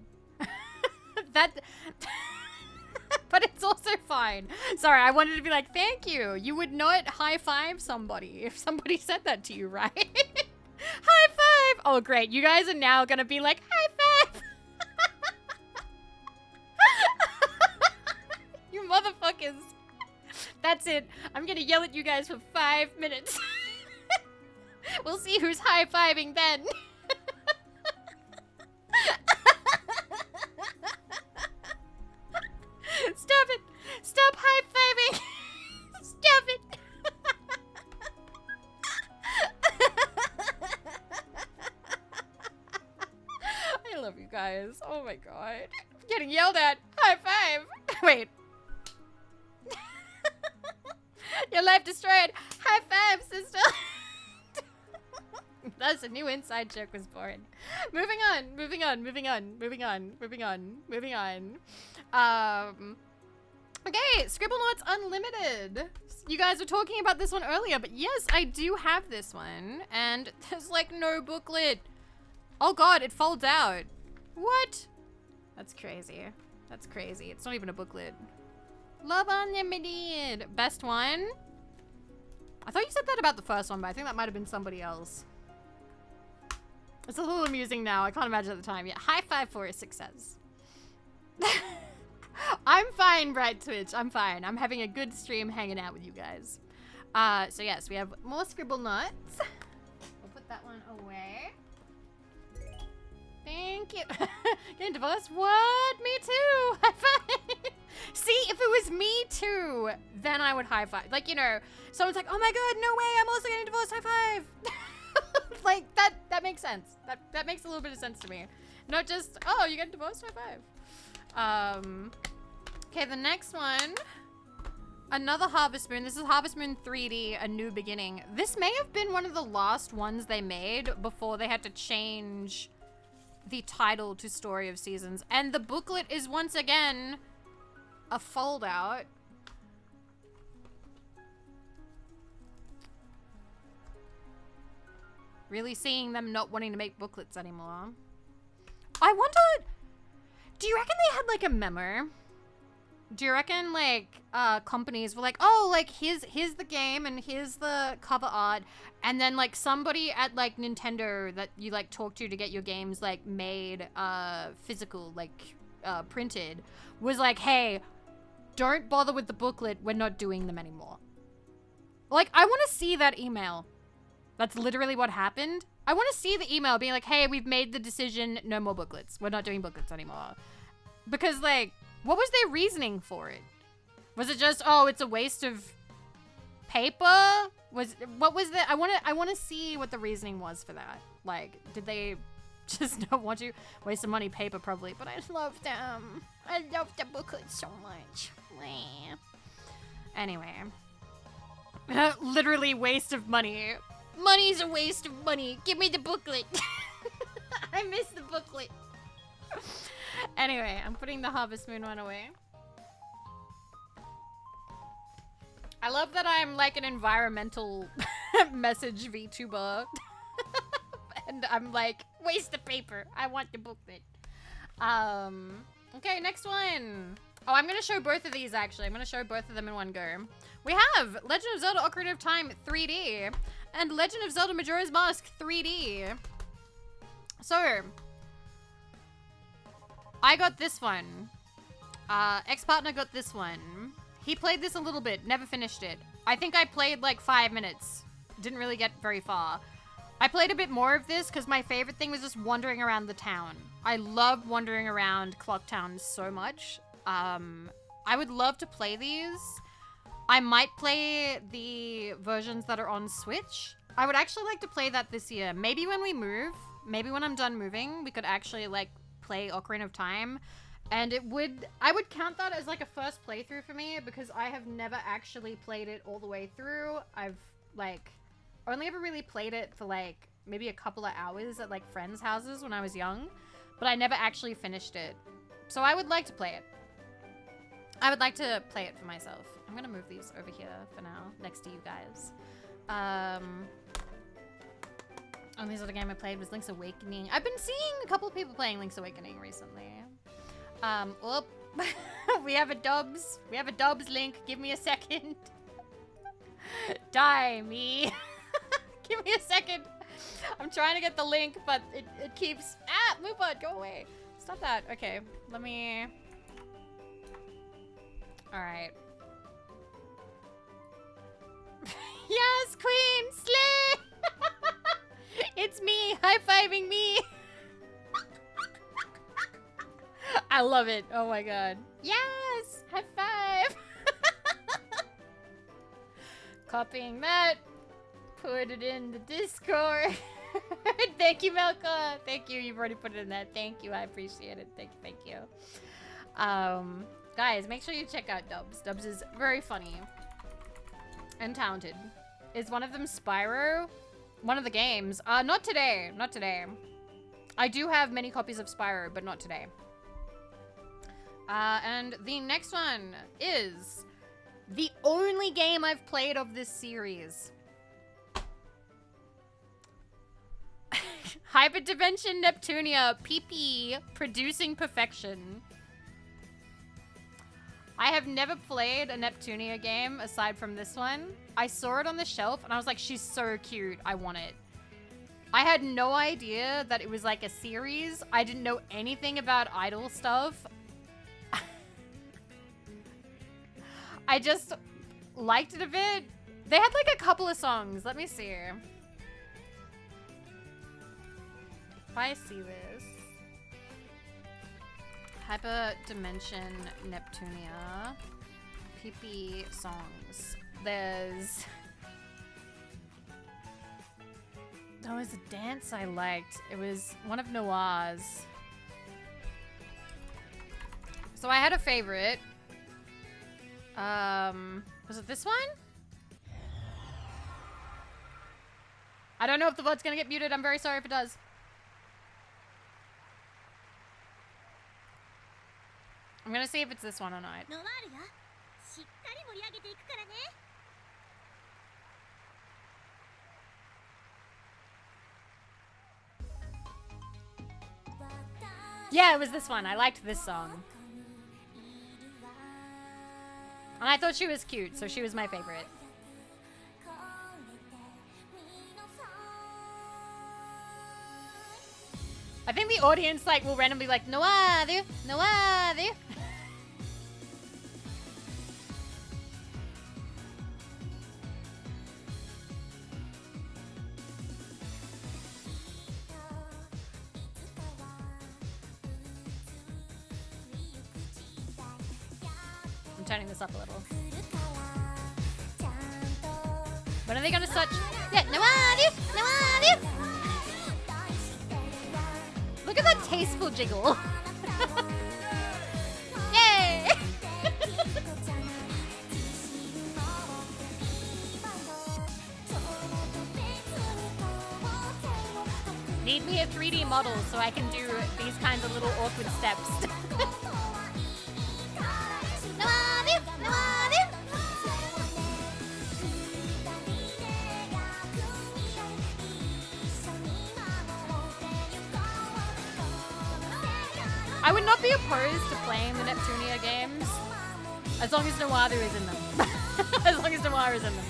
But it's also fine. Sorry, I wanted to be like, thank you. You would not high five somebody if somebody said that to you, right? High five. Oh, great. You guys are now going to be like, high five. You motherfuckers. That's it. I'm going to yell at you guys for 5 minutes. We'll see who's high fiving then. Stop it! Stop high-fiving! Stop it! I love you guys. Oh my god. I'm getting yelled at. High five! Wait. Your life destroyed. High five, sister! That's a new inside joke was born. Moving on. Okay, Scribblenauts Unlimited. You guys were talking about this one earlier, but yes, I do have this one. And there's like no booklet. Oh god, it folds out. What? That's crazy. That's crazy. It's not even a booklet. Love Unlimited. Best one? I thought you said that about the first one, but I think that might have been somebody else. It's a little amusing now. I can't imagine at the time. Yeah, high five for a success. I'm fine, Bright Twitch. I'm fine. I'm having a good stream hanging out with you guys. So yes, we have more Scribblenauts. We'll put that one away. Thank you. Getting divorced? What? Me too. High five. See, if it was me too, then I would high five. Like, you know, someone's like, oh my god, no way, I'm also getting divorced. High five. Like, that makes sense. That makes a little bit of sense to me. Not just, oh, you get divorced? High five. Okay, the next one. Another Harvest Moon. This is Harvest Moon 3D, A New Beginning. This may have been one of the last ones they made before they had to change the title to Story of Seasons. And the booklet is once again a fold out. Really seeing them not wanting to make booklets anymore. I wonder, do you reckon they had like a memo? Do you reckon like companies were like, oh, like here's the game and here's the cover art, and then like somebody at like Nintendo that you like talk to get your games like made physical, like printed, was like, hey, don't bother with the booklet, we're not doing them anymore. Like, I want to see that email. That's literally what happened. I want to see the email being like, hey, we've made the decision, no more booklets. We're not doing booklets anymore. Because, like, what was their reasoning for it? Was it just, oh, it's a waste of paper? What was the, I want to see what the reasoning was for that. Like, did they just not want to waste some money? Paper, probably. But I love them. I love the booklets so much. Anyway. Literally waste of money. Money's a waste of money. Give me the booklet. I miss the booklet. Anyway, I'm putting the Harvest Moon one away. I love that I'm like an environmental message VTuber. And I'm like, waste the paper. I want the booklet. Okay, next one. Oh, I'm going to show both of these, actually. I'm going to show both of them in one go. We have Legend of Zelda Ocarina of Time 3D and Legend of Zelda Majora's Mask 3D. So, I got this one. Ex-partner got this one. He played this a little bit, never finished it. I think I played like 5 minutes. Didn't really get very far. I played a bit more of this because my favorite thing was just wandering around the town. I loved wandering around Clocktown so much. I would love to play these. I might play the versions that are on Switch. I would actually like to play that this year. Maybe when we move, maybe when I'm done moving, we could actually like play Ocarina of Time. And I would count that as like a first playthrough for me because I have never actually played it all the way through. I've like only ever really played it for like maybe a couple of hours at like friends' houses when I was young, but I never actually finished it. So I would like to play it. I would like to play it for myself. I'm gonna move these over here for now, next to you guys. Only other game I played was Link's Awakening. I've been seeing a couple of people playing Link's Awakening recently. Whoop. We have a dubs. We have a dubs, Link. Give me a second. Die, me. Give me a second. I'm trying to get the link, but it keeps... Ah, move on, go away. Stop that. Okay, let me... Alright. Yes, Queen! Slay! It's me! High-fiving me! I love it. Oh my god. Yes! High five! Copying that. Put it in the Discord. Thank you, Melka. Thank you. You've already put it in there. Thank you. I appreciate it. Thank you. Guys, make sure you check out Dubs. Dubs is very funny. And talented. Is one of them Spyro? One of the games. Not today. Not today. I do have many copies of Spyro, but not today. And the next one is the only game I've played of this series. Hyperdimension Neptunia PP Producing Perfection. I have never played a Neptunia game aside from this one. I saw it on the shelf and I was like, she's so cute. I want it. I had no idea that it was like a series. I didn't know anything about idol stuff. I just liked it a bit. They had like a couple of songs. Let me see. If I see this. Hyperdimension Neptunia. PP songs. There's... There was a dance I liked. It was one of Noah's. So I had a favorite. Was it this one? I don't know if the vote's gonna get muted. I'm very sorry if it does. I'm gonna see if it's this one or not. Yeah, it was this one. I liked this song. And I thought she was cute, so she was my favorite. I think the audience like will randomly like, Noadu, Noadu. I'm turning this up a little. When are they gonna start? Yeah, Noadu, Noadu. Look at that tasteful jiggle. Yay! Need me a 3D model so I can do these kinds of little awkward steps. I would not be opposed to playing the Neptunia games as long as Noadu is in them. As long as Noir is in them.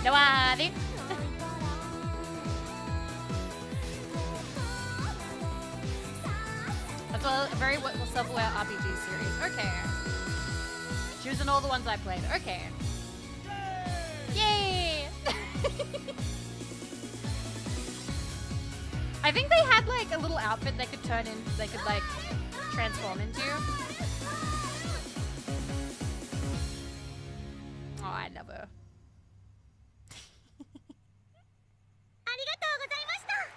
Noadu! That's a very self-aware RPG series. Okay. Choosing all the ones I played. Okay. Yay! I think they had like a little outfit they could like transform into. Oh, I love her.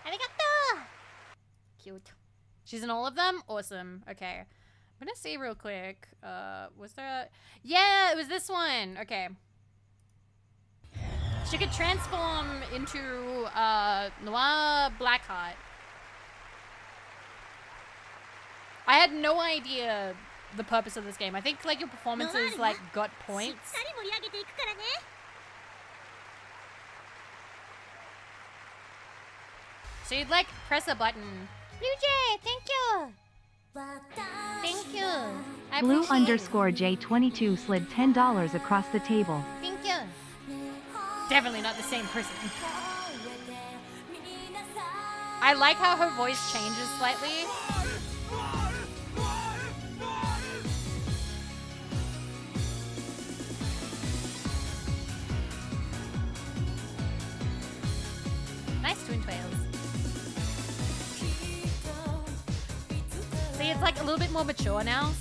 Arigato! Cute. She's in all of them? Awesome. Okay. I'm gonna see real quick. Was there a... Yeah, it was this one. Okay. She could transform into Noir Blackheart. I had no idea the purpose of this game. I think like your performances like got points. So you'd like press a button. Blue Jay, thank you. Thank you. I Blue appreciate it. _J22 slid $10 across the table. Thank you. Definitely not the same person. I like how her voice changes slightly. Nice twin tails. See, it's like a little bit more mature now.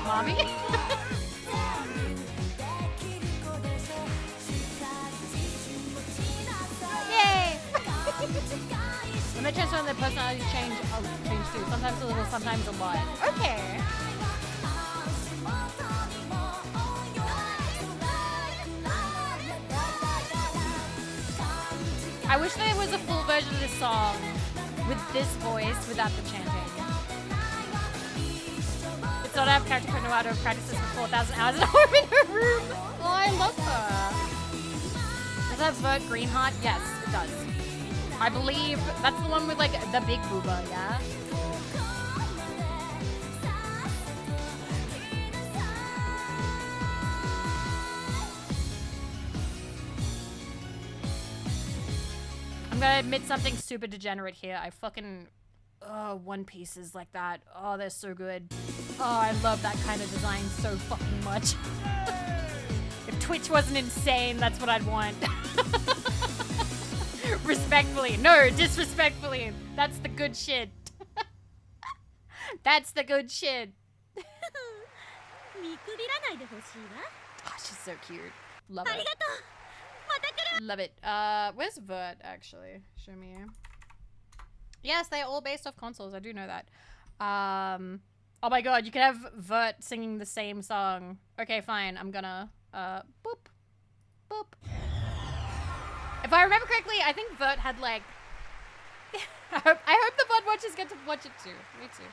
Mommy? Yay! When they transform, their personalities change too. Sometimes a little, sometimes a lot. Okay. I wish there was a full version of this song with this voice without the chanting. It's not have character for Noir to practice this for 4,000 hours at home in her room. Oh, I love her. Does that Vert Greenheart? Yes, it does. I believe that's the one with like the big booba, yeah? I'm gonna admit something super degenerate here. I fucking... Oh, One Pieces like that. Oh, they're so good. Oh, I love that kind of design so fucking much. If Twitch wasn't insane, that's what I'd want. Respectfully. No, disrespectfully. That's the good shit. That's the good shit. Oh, she's so cute. Love it. Love it. Where's Vert, actually? Show me. Yes, they're all based off consoles. I do know that. Oh my god, you can have Vert singing the same song. Okay, fine. I'm gonna, boop. Boop. If I remember correctly, I think Vert had, like... I hope the VOD watchers get to watch it too. Me too.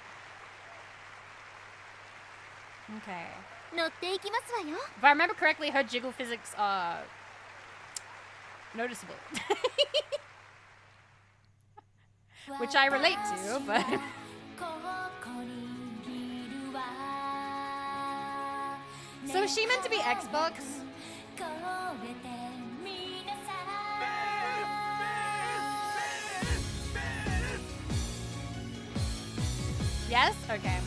Okay. If I remember correctly, her jiggle physics are... noticeable. Which I relate to, but... So is she meant to be Xbox? Yes? Okay.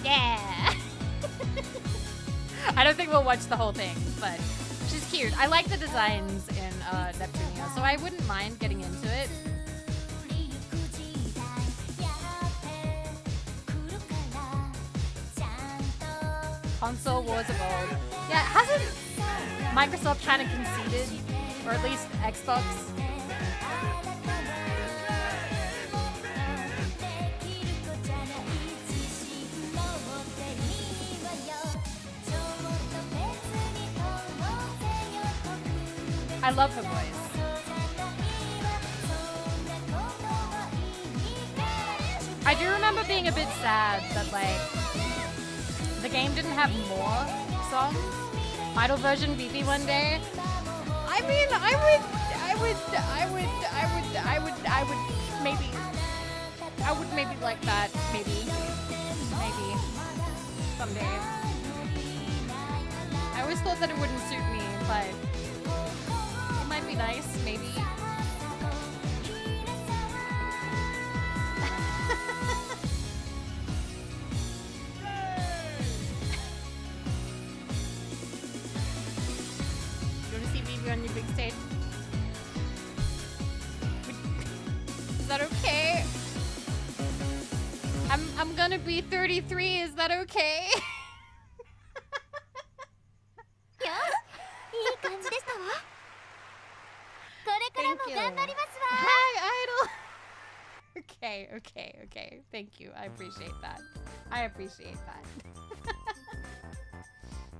Yeah! I don't think we'll watch the whole thing, but she's cute. I like the designs in Neptunia, so I wouldn't mind getting into it. Console Wars of old. Yeah, hasn't Microsoft kind of conceded, or at least Xbox? I love her voice. I do remember being a bit sad that, like, the game didn't have more songs. Idle version Vivi one day. I mean, I would maybe I would maybe like that. Maybe. Someday. I always thought that it wouldn't suit me, but it might be nice, maybe. You want to see Vivi on your big stage? Is that okay? I'm gonna be 33. Is that okay? いい感じでしたわ。これからも Thank you. 頑張りますわ。 Hi, idol. Okay. Thank you. I appreciate that.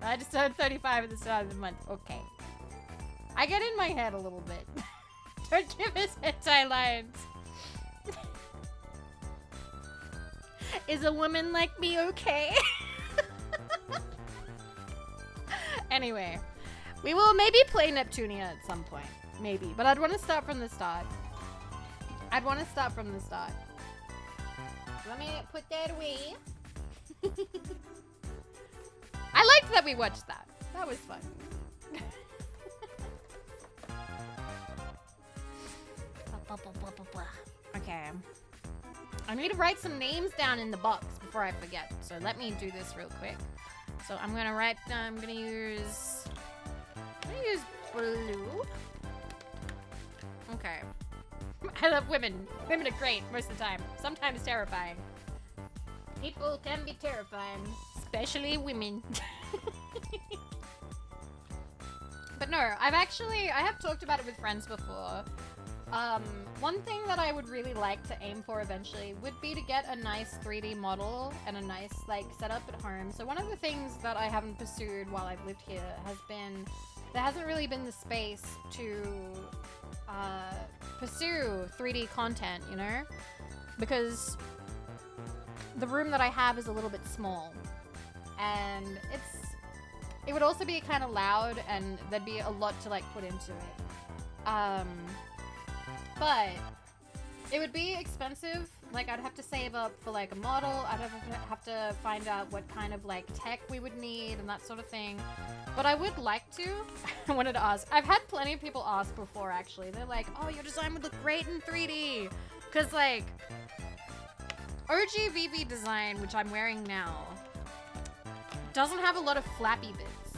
I just turned 35 at the start of the month. Okay. I get in my head a little bit. Don't give us hentai lines. Is a woman like me okay? Anyway, we will maybe play Neptunia at some point. Maybe. But I'd want to start from the start. Let me put that away. I liked that we watched that. That was fun. Okay. I need to write some names down in the box before I forget. So let me do this real quick. So I'm gonna use blue. Okay. I love women. Women are great most of the time. Sometimes terrifying. People can be terrifying, especially women. But no, I have talked about it with friends before. One thing that I would really like to aim for eventually would be to get a nice 3D model and a nice setup at home. So one of the things that I haven't pursued while I've lived here has been there hasn't really been the space to pursue 3D content, you know? Because the room that I have is a little bit small. And it would also be kind of loud and there'd be a lot to put into it. But it would be expensive. I'd have to save up for a model. I'd have to find out what kind of tech we would need and that sort of thing. But I would like to. I wanted to ask. I've had plenty of people ask before actually. They're like, "Oh, your design would look great in 3D." Cuz OG Vivi design, which I'm wearing now, doesn't have a lot of flappy bits.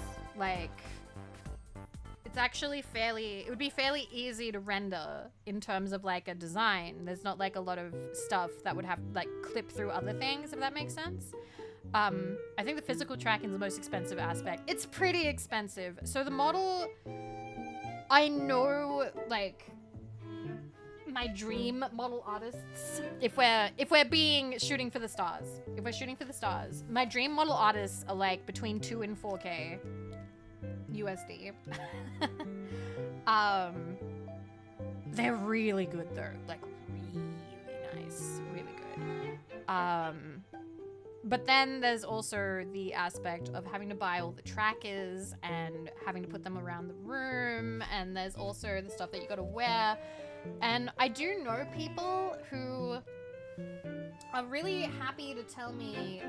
It's actually it would be fairly easy to render in terms of a design. There's not a lot of stuff that would have clip through other things, if that makes sense. I think the physical tracking is the most expensive aspect. It's pretty expensive. So the model, I know my dream model artists, if we're shooting for the stars, my dream model artists are between 2 and 4K USD. They're really good though, really nice, really good. But then there's also the aspect of having to buy all the trackers and having to put them around the room, and there's also the stuff that you gotta wear. And I do know people who are really happy to tell me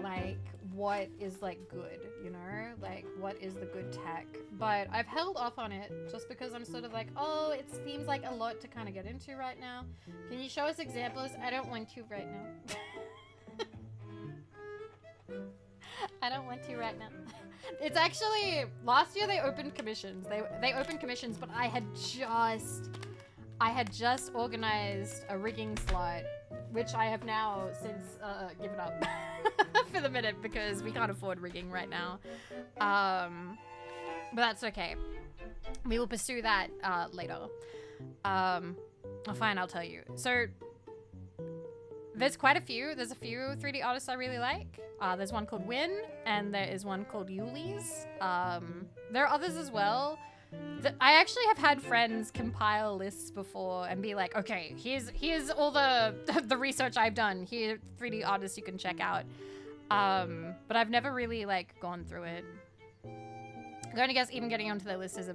what is good, you know, what is the good tech. But I've held off on it just because I'm sort of oh, it seems like a lot to kind of get into right now. Can you show us examples? I don't want to right now. I don't want to right now. It's actually last year they opened commissions. They opened commissions, but I had just organized a rigging slot, which I have now since given up for the minute because we can't afford rigging right now. But that's okay. We will pursue that later. Fine, I'll tell you. So there's quite a few. There's a few 3D artists I really like. There's one called Win, and there is one called Yuli's. There are others as well. I actually have had friends compile lists before and be like, okay, here's all the research I've done. Here are 3D artists you can check out. But I've never really gone through it. I'm going to guess even getting onto their list is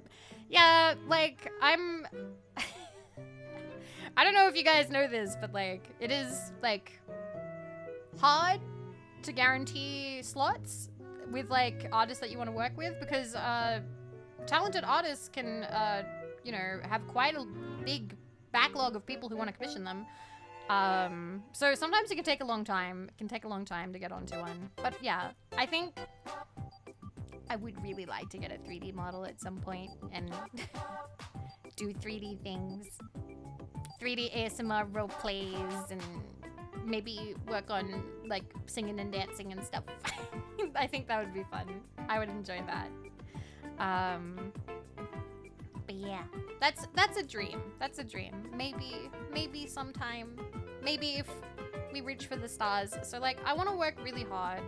I don't know if you guys know this, but like, it is like hard to guarantee slots with like artists that you want to work with, because talented artists can, you know, have quite a big backlog of people who want to commission them. So sometimes it can take a long time. It can take a long time to get onto one. But yeah, I think I would really like to get a 3D model at some point and do 3D things. 3D ASMR role plays and maybe work on like singing and dancing and stuff. I think that would be fun. I would enjoy that. But yeah, that's a dream. That's a dream. Maybe sometime. Maybe if we reach for the stars. So like, I want to work really hard.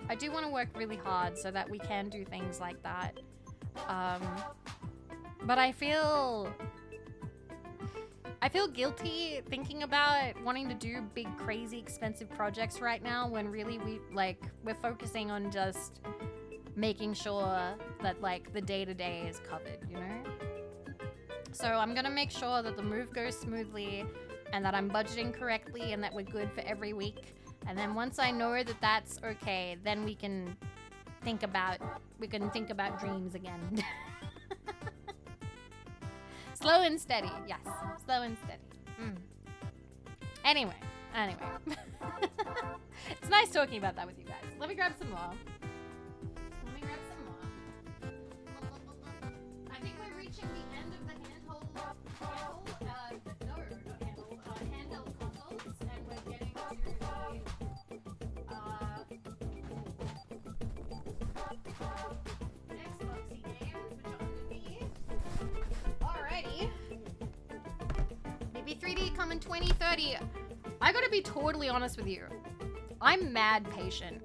I do want to work really hard so that we can do things like that. But I feel guilty thinking about wanting to do big, crazy, expensive projects right now when really we're focusing on just making sure that like the day-to-day is covered, you know? So I'm gonna make sure that the move goes smoothly and that I'm budgeting correctly and that we're good for every week. And then once I know that that's okay, then we can think about dreams again. Slow and steady, yes. Slow and steady. Anyway. It's nice talking about that with you guys. Let me grab some more. I think we're reaching the end of the handheld consoles, and we're getting to the Xboxy games, which are underneath. Alrighty. Maybe 3D coming 2030. I gotta be totally honest with you. I'm mad patient.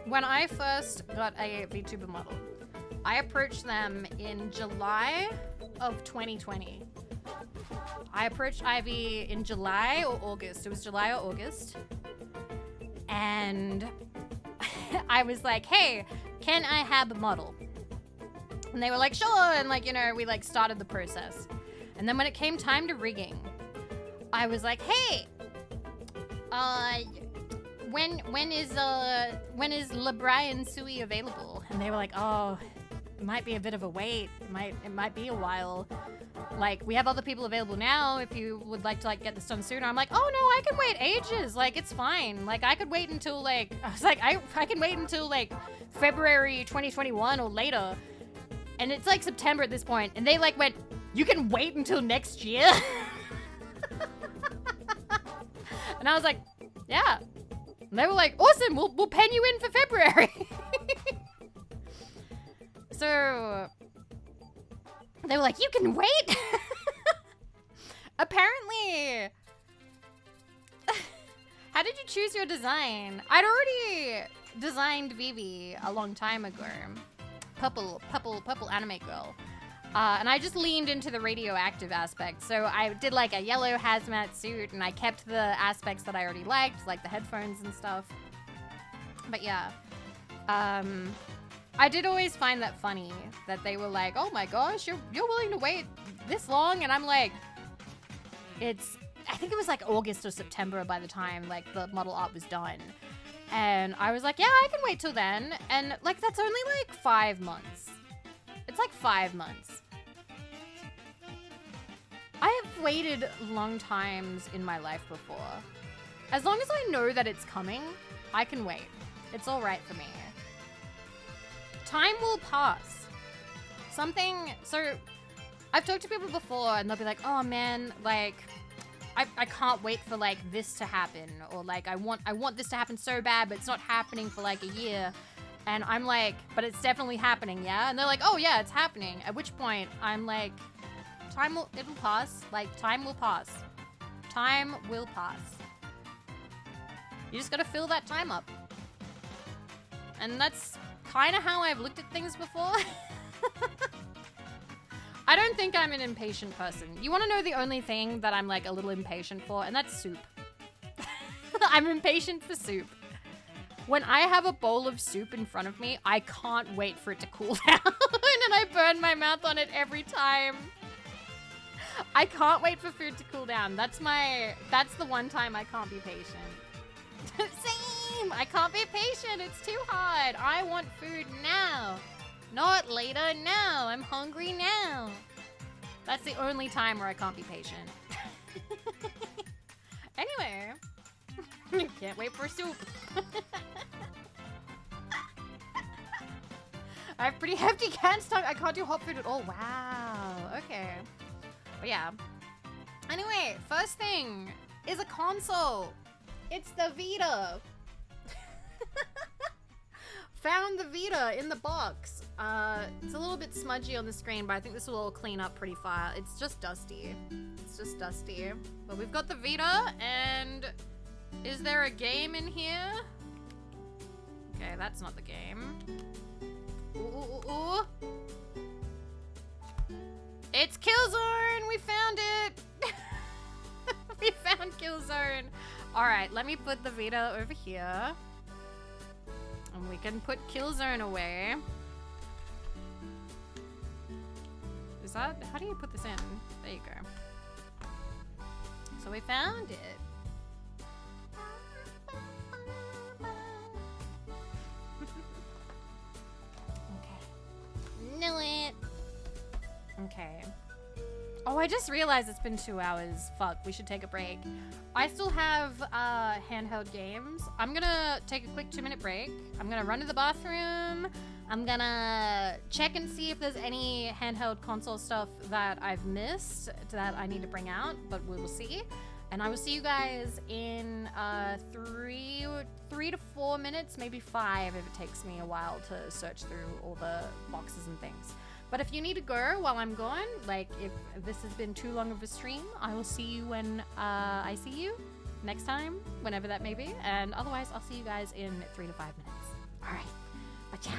When I first got a VTuber model, I approached them in July of 2020. I approached Ivy in July or August. It was July or August. And I was like, hey, can I have a model? And they were like, sure. And like, you know, we like started the process. And then when it came time to rigging, I was like, hey, when is LeBrian Sui available? And they were like, oh, it might be a bit of a wait. It might be a while. Like, we have other people available now if you would like to like get this done sooner. I'm like, oh no, I can wait ages. Like, it's fine. Like, I could wait until like, I was like, I can wait until like February 2021 or later. And it's like September at this point. And they like went, you can wait until next year? And I was like, yeah. And they were like, awesome, we'll pen you in for February. So they were like, you can wait? Apparently. How did you choose your design? I'd already designed Vivi a long time ago. Purple anime girl. And I just leaned into the radioactive aspect. So I did like a yellow hazmat suit and I kept the aspects that I already liked, like the headphones and stuff. But yeah. I did always find that funny that they were like, oh my gosh, you're willing to wait this long? And I'm like, I think it was like August or September by the time like the model art was done. And I was like, yeah, I can wait till then. And like, that's only like 5 months. It's like 5 months. I have waited long times in my life before. As long as I know that it's coming, I can wait. It's all right for me. Time will pass. So I've talked to people before and they'll be like, oh man, like, I can't wait for like this to happen. Or like, I want this to happen so bad, but it's not happening for like a year. And I'm like, but it's definitely happening, yeah? And they're like, oh yeah, it's happening. At which point, I'm like, it'll pass. Like, time will pass. Time will pass. You just gotta fill that time up. And that's kind of how I've looked at things before. I don't think I'm an impatient person. You wanna know the only thing that I'm like a little impatient for? And that's soup. I'm impatient for soup. When I have a bowl of soup in front of me, I can't wait for it to cool down. And I burn my mouth on it every time. I can't wait for food to cool down. That's the one time I can't be patient. Same! I can't be patient. It's too hard. I want food now. Not later, now. I'm hungry now. That's the only time where I can't be patient. Anyway. Can't wait for soup. I have pretty hefty cat stomach. I can't do hot food at all. Wow. Okay. But yeah. Anyway, first thing is a console. It's the Vita. Found the Vita in the box. It's a little bit smudgy on the screen, but I think this will all clean up pretty fast. It's just dusty. It's just dusty. But we've got the Vita, and is there a game in here? Okay, that's not the game. Ooh, ooh, ooh, ooh. It's Killzone! We found it! We found Killzone. Alright, let me put the Vita over here. And we can put Killzone away. Is that... How do you put this in? There you go. So we found it. Okay. Knew it. Okay. Oh, I just realized it's been 2 hours. Fuck, we should take a break. I still have handheld games. I'm gonna take a quick 2-minute break. I'm gonna run to the bathroom. I'm gonna check and see if there's any handheld console stuff that I've missed that I need to bring out, but we will see. And I will see you guys in 3 to 4 minutes, maybe 5 if it takes me a while to search through all the boxes and things. But if you need to go while I'm gone, like if this has been too long of a stream, I will see you when I see you next time, whenever that may be. And otherwise, I'll see you guys in 3 to 5 minutes. All right. Bacha.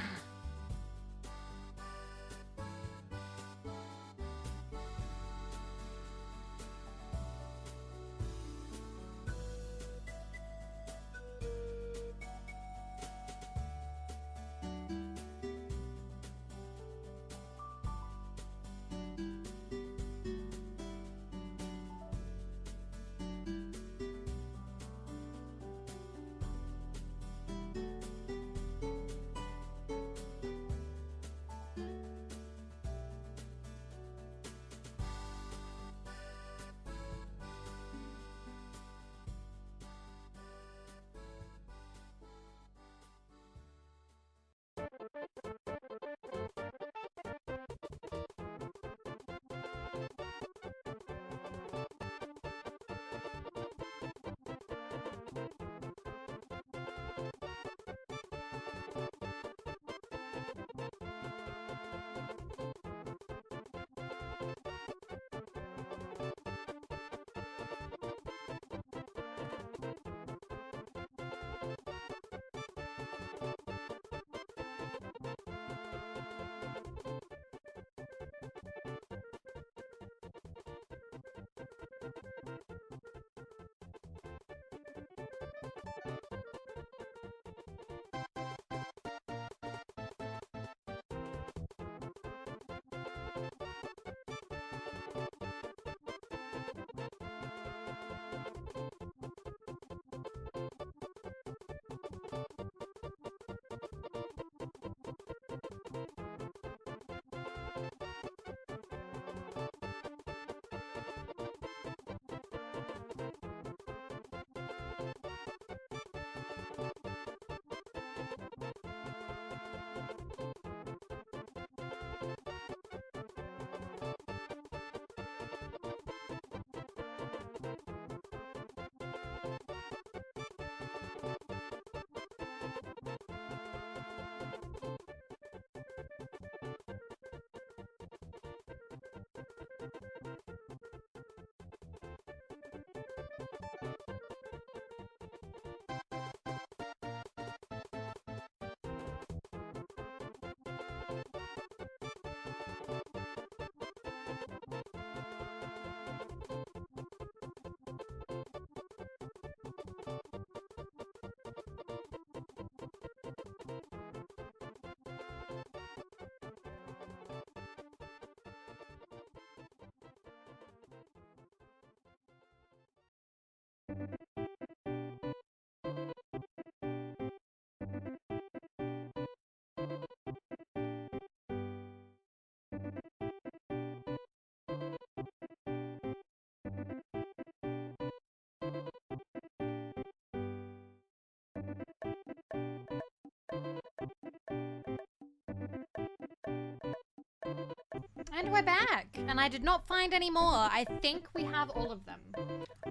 into my bag, and I did not find any more. I think we have all of them.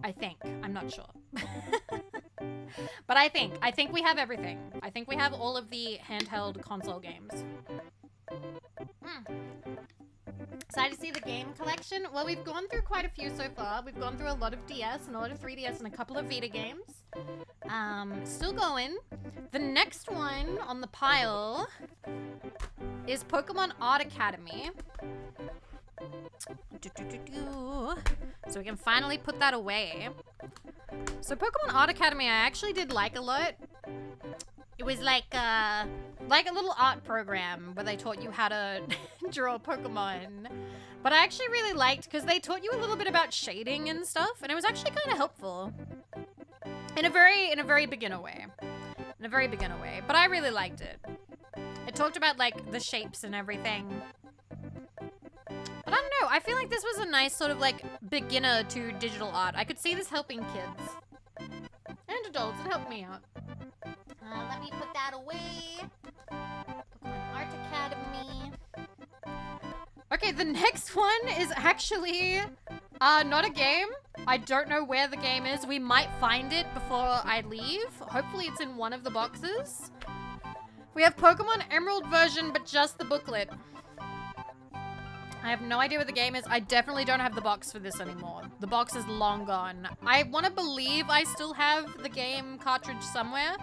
I think. I'm not sure. But I think we have everything. I think we have all of the handheld console games. Excited to see the game collection. Well, we've gone through quite a few so far. We've gone through a lot of DS and a lot of 3DS and a couple of Vita games. Still going. The next one on the pile is Pokemon Art Academy. So we can finally put that away. So Pokemon Art Academy I actually did like a lot. It was like a little art program where they taught you how to draw Pokemon. But I actually really liked because they taught you a little bit about shading and stuff, and it was actually kind of helpful. In a very beginner way. In a very beginner way. But I really liked it. It talked about like the shapes and everything. But I don't know, I feel like this was a nice sort of like beginner to digital art. I could see this helping kids. And adults, it helped me out. Let me put that away. Pokemon Art Academy. Okay, the next one is actually not a game. I don't know where the game is. We might find it before I leave. Hopefully it's in one of the boxes. We have Pokemon Emerald version, but just the booklet. I have no idea what the game is. I definitely don't have the box for this anymore. The box is long gone. I want to believe I still have the game cartridge somewhere,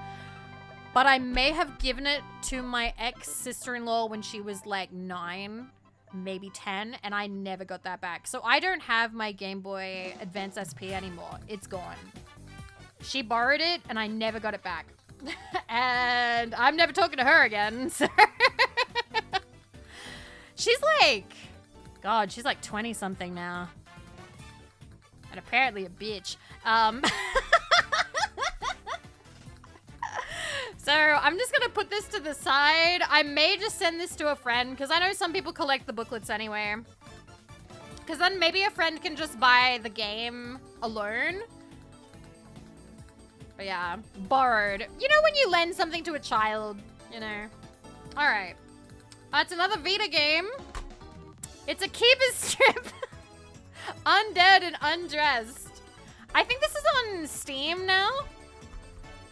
but I may have given it to my ex-sister-in-law when she was like 9, maybe 10, and I never got that back. So I don't have my Game Boy Advance SP anymore. It's gone. She borrowed it, and I never got it back. And I'm never talking to her again, so... She's like... God, she's like 20-something now. And apparently a bitch. So I'm just gonna put this to the side. I may just send this to a friend, because I know some people collect the booklets anyway. Because then maybe a friend can just buy the game alone. But yeah, borrowed. You know when you lend something to a child, you know. Alright. It's another Vita game. It's a Keeper's Strip. Undead and Undressed. I think this is on Steam now.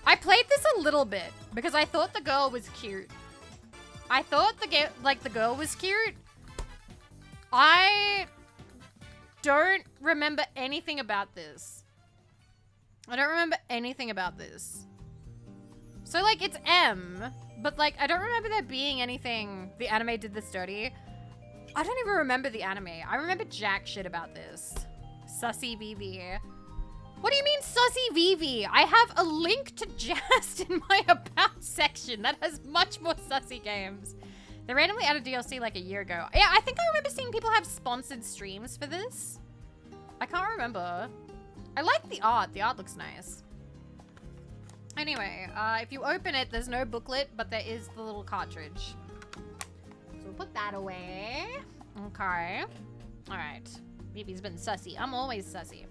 I played this a little bit because I thought the girl was cute. I thought the game, like the girl was cute. I don't remember anything about this. I don't remember anything about this. So like it's M, but like I don't remember there being anything. The anime did this dirty. I don't even remember the anime. I remember jack shit about this. Sussy Vivi. What do you mean Sussy Vivi? I have a link to Just in my About section that has much more sussy games. They randomly added DLC like a year ago. Yeah, I think I remember seeing people have sponsored streams for this. I can't remember. I like the art. The art looks nice. Anyway, if you open it, there's no booklet, but there is the little cartridge. So we'll put that away. Okay. All right. Vivi's been sussy. I'm always sussy.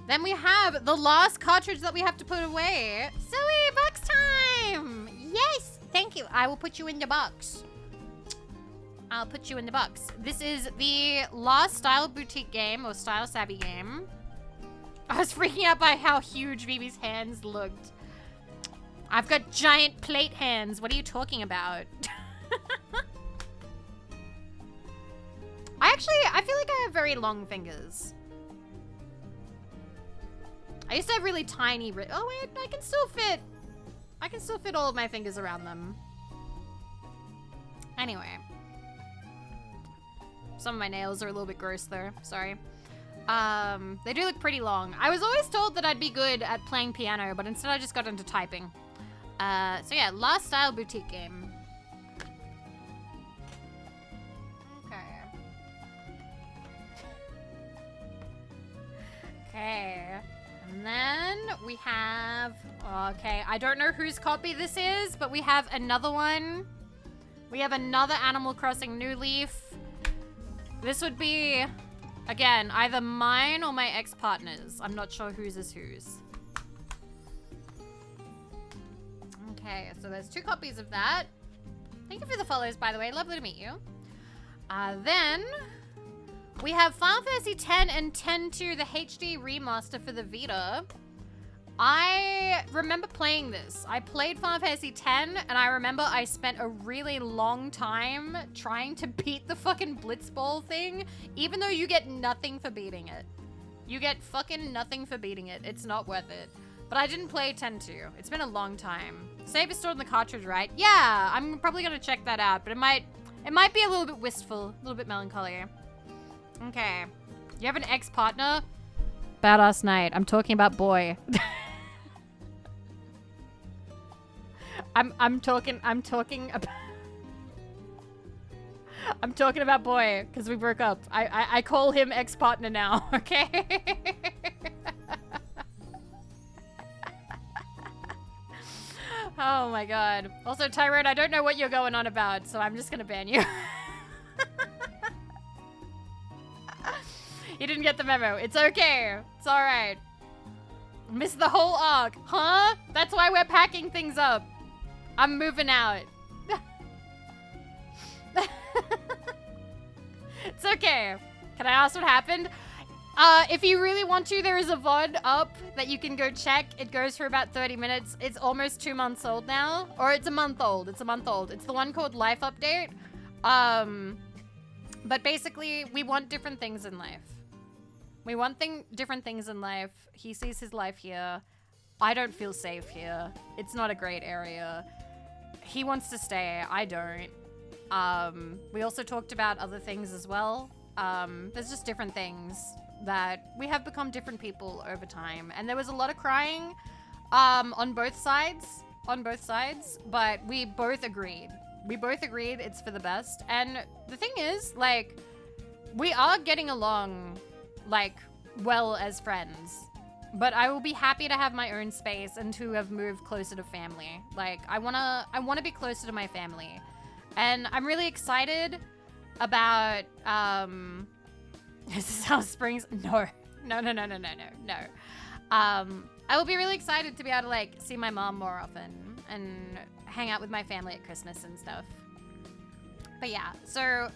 Then we have the last cartridge that we have to put away. Zoe, box time! Yes, thank you. I will put you in the box. I'll put you in the box. This is the last Style Boutique game, or Style Savvy game. I was freaking out by how huge Vivi's hands looked. I've got giant plate hands. What are you talking about? I feel like I have very long fingers. I used to have really tiny oh wait, I can still fit all of my fingers around them. Anyway. Some of my nails are a little bit gross though, sorry. They do look pretty long. I was always told that I'd be good at playing piano, but instead I just got into typing. So yeah, last Style Boutique game. Okay. And then we have, okay, I don't know whose copy this is, but we have another one. We have another Animal Crossing New Leaf. This would be, again, either mine or my ex-partner's. I'm not sure whose is whose. Okay, so there's 2 copies of that. Thank you for the follows, by the way. Lovely to meet you. Then we have Final Fantasy X and 10-2, the HD remaster for the Vita. I remember playing this. I played Final Fantasy X, and I remember I spent a really long time trying to beat the fucking Blitzball thing, even though you get nothing for beating it. You get fucking nothing for beating it. It's not worth it. But I didn't play 10-2. It's been a long time. Save is stored in the cartridge, right? Yeah, I'm probably gonna check that out, but it might be a little bit wistful, a little bit melancholy. Okay. You have an ex-partner? Badass night. I'm talking about boy. I'm talking about boy because we broke up. I call him ex-partner now, okay? Oh my god. Also, Tyrone, I don't know what you're going on about, so I'm just gonna ban you. You didn't get the memo. It's okay. It's alright. Missed the whole arc. Huh? That's why we're packing things up. I'm moving out. It's okay. Can I ask what happened? If you really want to, there is a VOD up that you can go check. It goes for about 30 minutes. It's almost 2 months old now. Or it's a month old. It's a month old. It's the one called Life Update. But basically, we want different things in life. We want different things in life. He sees his life here. I don't feel safe here. It's not a great area. He wants to stay. I don't. We also talked about other things as well. There's just different things that we have become different people over time. And there was a lot of crying on both sides. But we both agreed. It's for the best. And the thing is, like, we are getting along, like, well as friends. But I will be happy to have my own space and to have moved closer to family. Like, I wanna be closer to my family. And I'm really excited about, this is how springs, no. I will be really excited to be able to, like, see my mom more often and hang out with my family at Christmas and stuff. But yeah, so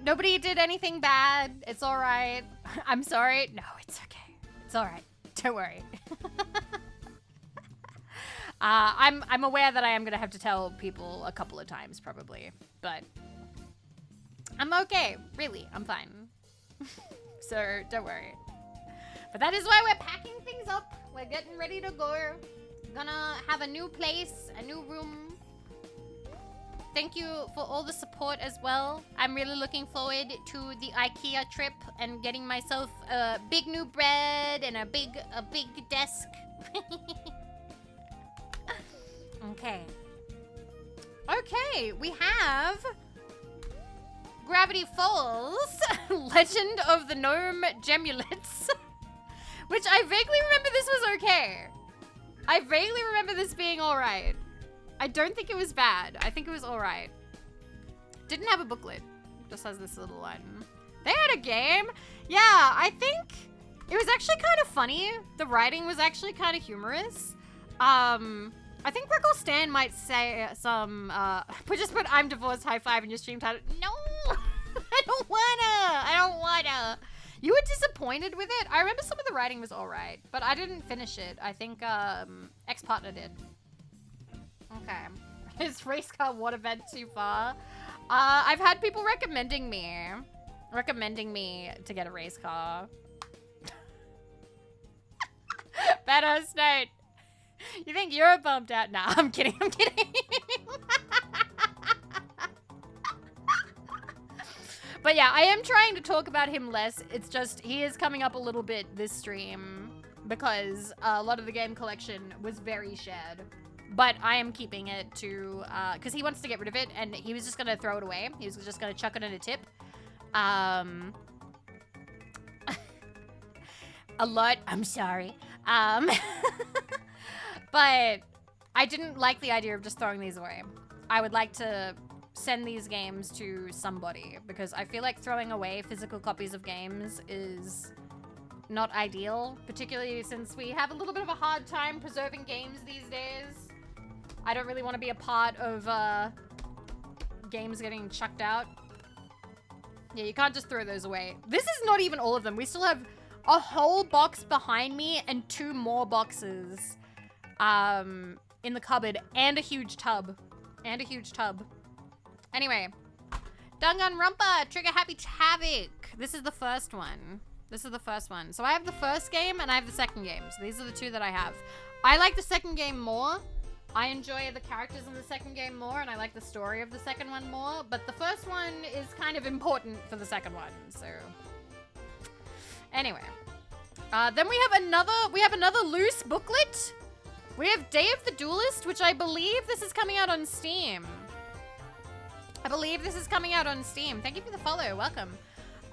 nobody did anything bad. It's all right. I'm sorry. No, it's okay. It's all right. Don't worry. I'm aware that I am gonna have to tell people a couple of times probably, but I'm okay. Really, I'm fine. So don't worry. But that is why we're packing things up. We're getting ready to go. Gonna have a new place, a new room. Thank you for all the support as well. I'm really looking forward to the IKEA trip and getting myself a big new bed and a big desk. Okay, we have Gravity Falls, Legend of the Gnome Gemulets, which I vaguely remember this was okay. I vaguely remember this being alright. I don't think it was bad. I think it was alright. Didn't have a booklet. Just has this little line. They had a game. Yeah, I think it was actually kind of funny. The writing was actually kind of humorous. I think Rickle Stan might say some, just put I'm divorced high five in your stream title. No! I don't wanna. You were disappointed with it? I remember some of the writing was alright, but I didn't finish it. I think, ex-partner did. Okay. Is race car water vent too far? I've had people recommending me to get a race car. Badass night. You think you're bumped out? Nah, I'm kidding. But yeah, I am trying to talk about him less. It's just, he is coming up a little bit this stream because a lot of the game collection was very shared. But I am keeping it to, because he wants to get rid of it and he was just going to throw it away. He was just going to chuck it in a tip. A lot, I'm sorry. But I didn't like the idea of just throwing these away. I would like to send these games to somebody because I feel like throwing away physical copies of games is not ideal, particularly since we have a little bit of a hard time preserving games these days. I don't really want to be a part of games getting chucked out. Yeah, you can't just throw those away. This is not even all of them. We still have a whole box behind me and 2 more boxes in the cupboard and a huge tub. Anyway. Danganronpa, Trigger Happy Havoc. This is the first one. So I have the first game and I have the second game. So these are the 2 that I have. I like the second game more. I enjoy the characters in the second game more, and I like the story of the second one more, but the first one is kind of important for the second one, so. Anyway. Then we have another loose booklet. We have Day of the Duelist, which I believe this is coming out on Steam. Thank you for the follow, welcome.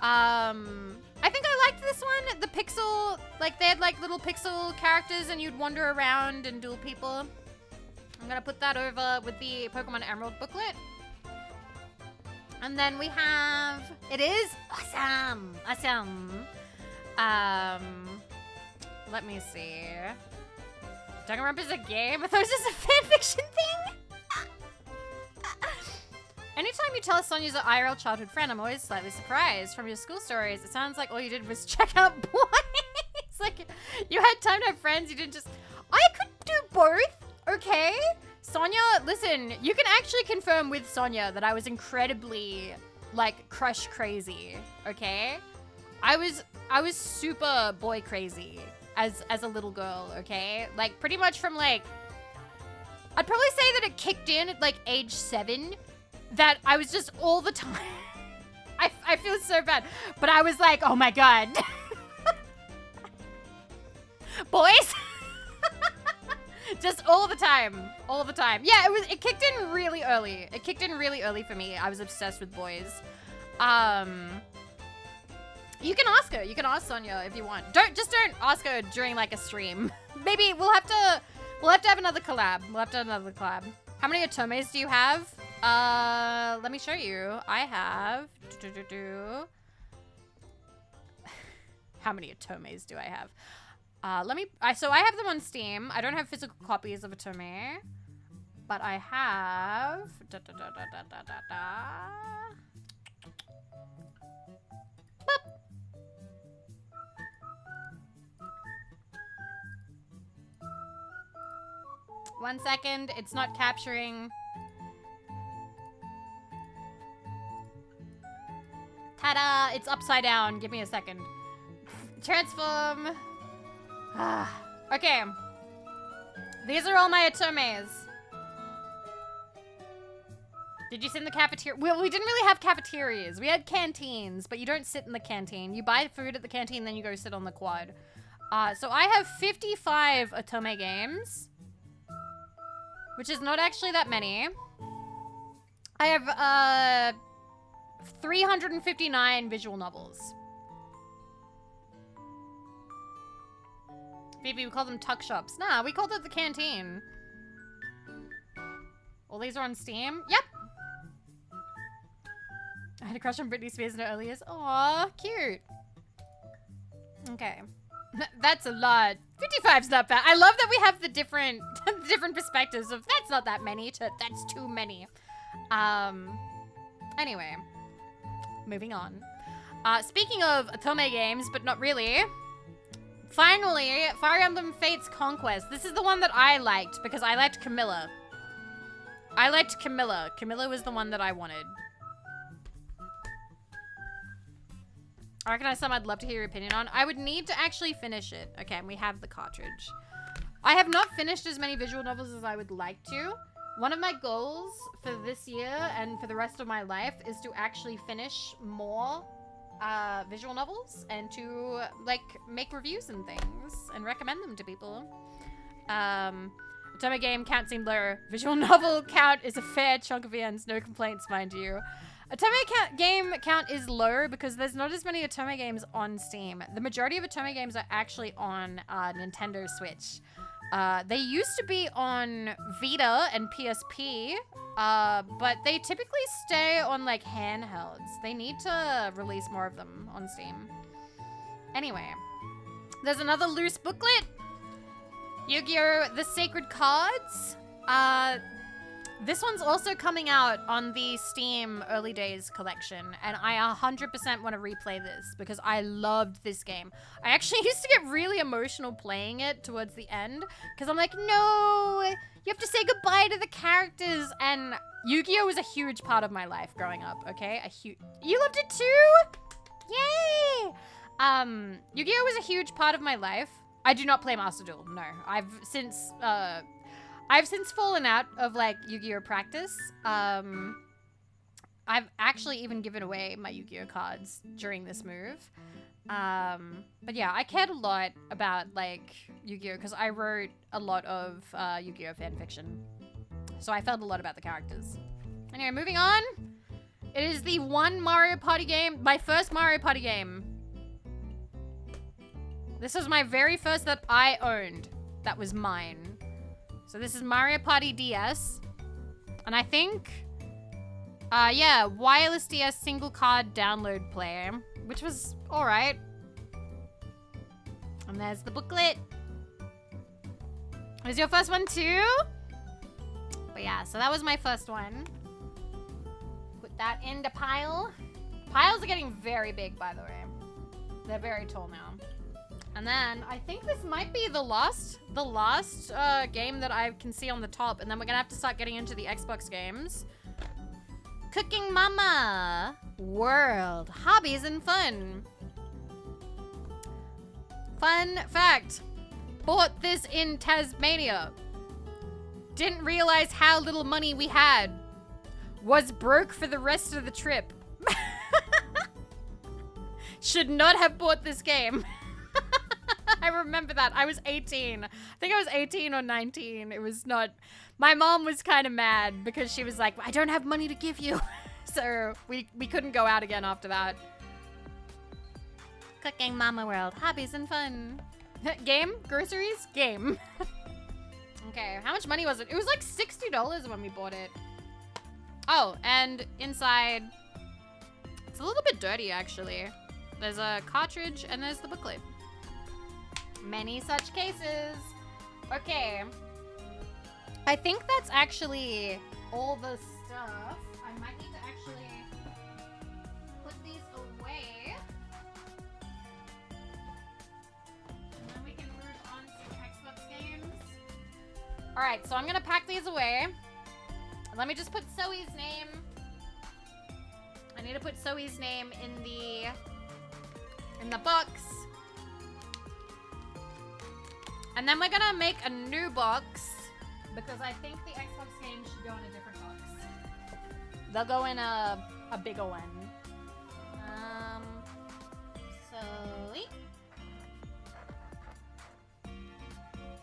I think I liked this one. The pixel, like they had like little pixel characters and you'd wander around and duel people. I'm gonna put that over with the Pokemon Emerald booklet. And then we have, it is awesome. Let me see. Danganronpa is a game? I thought it was just a fanfiction thing. Anytime you tell us Sonia's an IRL childhood friend, I'm always slightly surprised. From your school stories, it sounds like all you did was check out boys. Like, you had time to have friends, you didn't just... I could do both, okay? Sonia, listen, you can actually confirm with Sonia that I was incredibly, like, crush crazy, okay? I was super boy crazy as a little girl, okay? Like, pretty much from, like... I'd probably say that it kicked in at, like, age 7. That I was just all the time. I feel so bad. But I was like, oh my god. Boys? Just all the time. Yeah, it kicked in really early. For me. I was obsessed with boys. You can ask her. You can ask Sonia if you want. Don't ask her during like a stream. Maybe we'll have to have another collab. How many Otomes do you have? Let me show you. I have... How many Otomes do I have? So I have them on Steam. I don't have physical copies of Otome. But I have... Boop. One second. It's not capturing... Ta-da! It's upside down. Give me a second. Transform. Okay. These are all my Otomes. Did you sit in the cafeteria? Well, we didn't really have cafeterias. We had canteens, but you don't sit in the canteen. You buy food at the canteen, then you go sit on the quad. So I have 55 Otome games, which is not actually that many. I have, 359 visual novels. Vivi, we call them tuck shops. Nah, we called it the canteen. All these are on Steam? Yep. I had a crush on Britney Spears in her early years. Aw, cute. Okay. That's a lot. 55's not bad. I love that we have the different perspectives of that's not that many to that's too many. Anyway. Moving on. Speaking of Otome games, but not really. Finally, Fire Emblem Fates Conquest. This is the one that I liked because I liked Camilla. Camilla was the one that I wanted. I recognize some I'd love to hear your opinion on. I would need to actually finish it. Okay, and we have the cartridge. I have not finished as many visual novels as I would like to. One of my goals for this year and for the rest of my life is to actually finish more visual novels and to like make reviews and things and recommend them to people. Otome game count seemed low. Visual novel count is a fair chunk of ends. No complaints, mind you. Otome game count is low because there's not as many Otome games on Steam. The majority of Otome games are actually on Nintendo Switch. They used to be on Vita and PSP, but they typically stay on like handhelds. They need to release more of them on Steam. Anyway, there's another loose booklet. Yu-Gi-Oh! The Sacred Cards. This one's also coming out on the Steam Early Days collection, and I 100% want to replay this because I loved this game. I actually used to get really emotional playing it towards the end because I'm like, no, you have to say goodbye to the characters. And Yu-Gi-Oh was a huge part of my life growing up, okay? You loved it too? Yay! Yu-Gi-Oh was a huge part of my life. I do not play Master Duel, no. I've since fallen out of like Yu-Gi-Oh practice. I've actually even given away my Yu-Gi-Oh cards during this move. But yeah, I cared a lot about like Yu-Gi-Oh because I wrote a lot of Yu-Gi-Oh fanfiction. So I felt a lot about the characters. Anyway, moving on. It is the one Mario Party game, my first Mario Party game. This was my very first that I owned. That was mine. So this is Mario Party DS. And I think, yeah, wireless DS single card download player, which was all right. And there's the booklet. Was your first one too? But yeah, so that was my first one. Put that in the pile. Piles are getting very big, by the way. They're very tall now. And then I think this might be the last game that I can see on the top. And then we're gonna have to start getting into the Xbox games. Cooking Mama World, hobbies and fun. Fun fact, bought this in Tasmania. Didn't realize how little money we had. Was broke for the rest of the trip. Should not have bought this game. I remember that. I was 18. I think I was 18 or 19. It was not... My mom was kind of mad because she was like, I don't have money to give you. So we couldn't go out again after that. Cooking Mama World. Hobbies and fun. Game? Groceries? Game. Okay, how much money was it? It was like $60 when we bought it. Oh, and inside... It's a little bit dirty, actually. There's a cartridge and there's the booklet. Many such cases. Okay. I think that's actually all the stuff. I might need to actually put these away. And then we can move on to Xbox games. Alright, so I'm gonna pack these away. Let me just put Zoe's name. I need to put Zoe's name in the box. And then we're gonna make a new box because I think the Xbox games should go in a different box. They'll go in a bigger one. So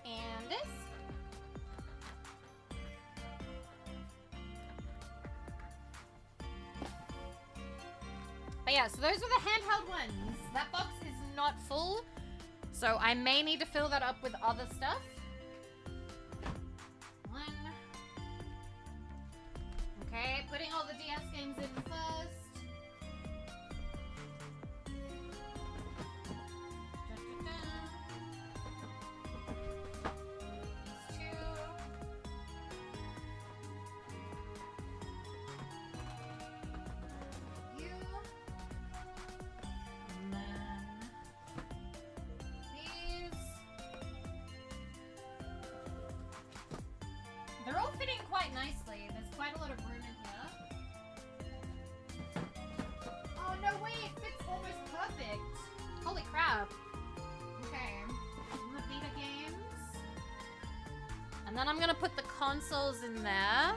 and this. But yeah, so those are the handheld ones. That box is not full. So I may need to fill that up with other stuff. One. Okay, putting all the DS games in first. These two. You. And then these. They're all fitting quite nicely. There's quite a lot of room in here. Oh no, wait, it fits almost perfect. Holy crap. Okay. The Vita games. And then I'm gonna put the consoles in there.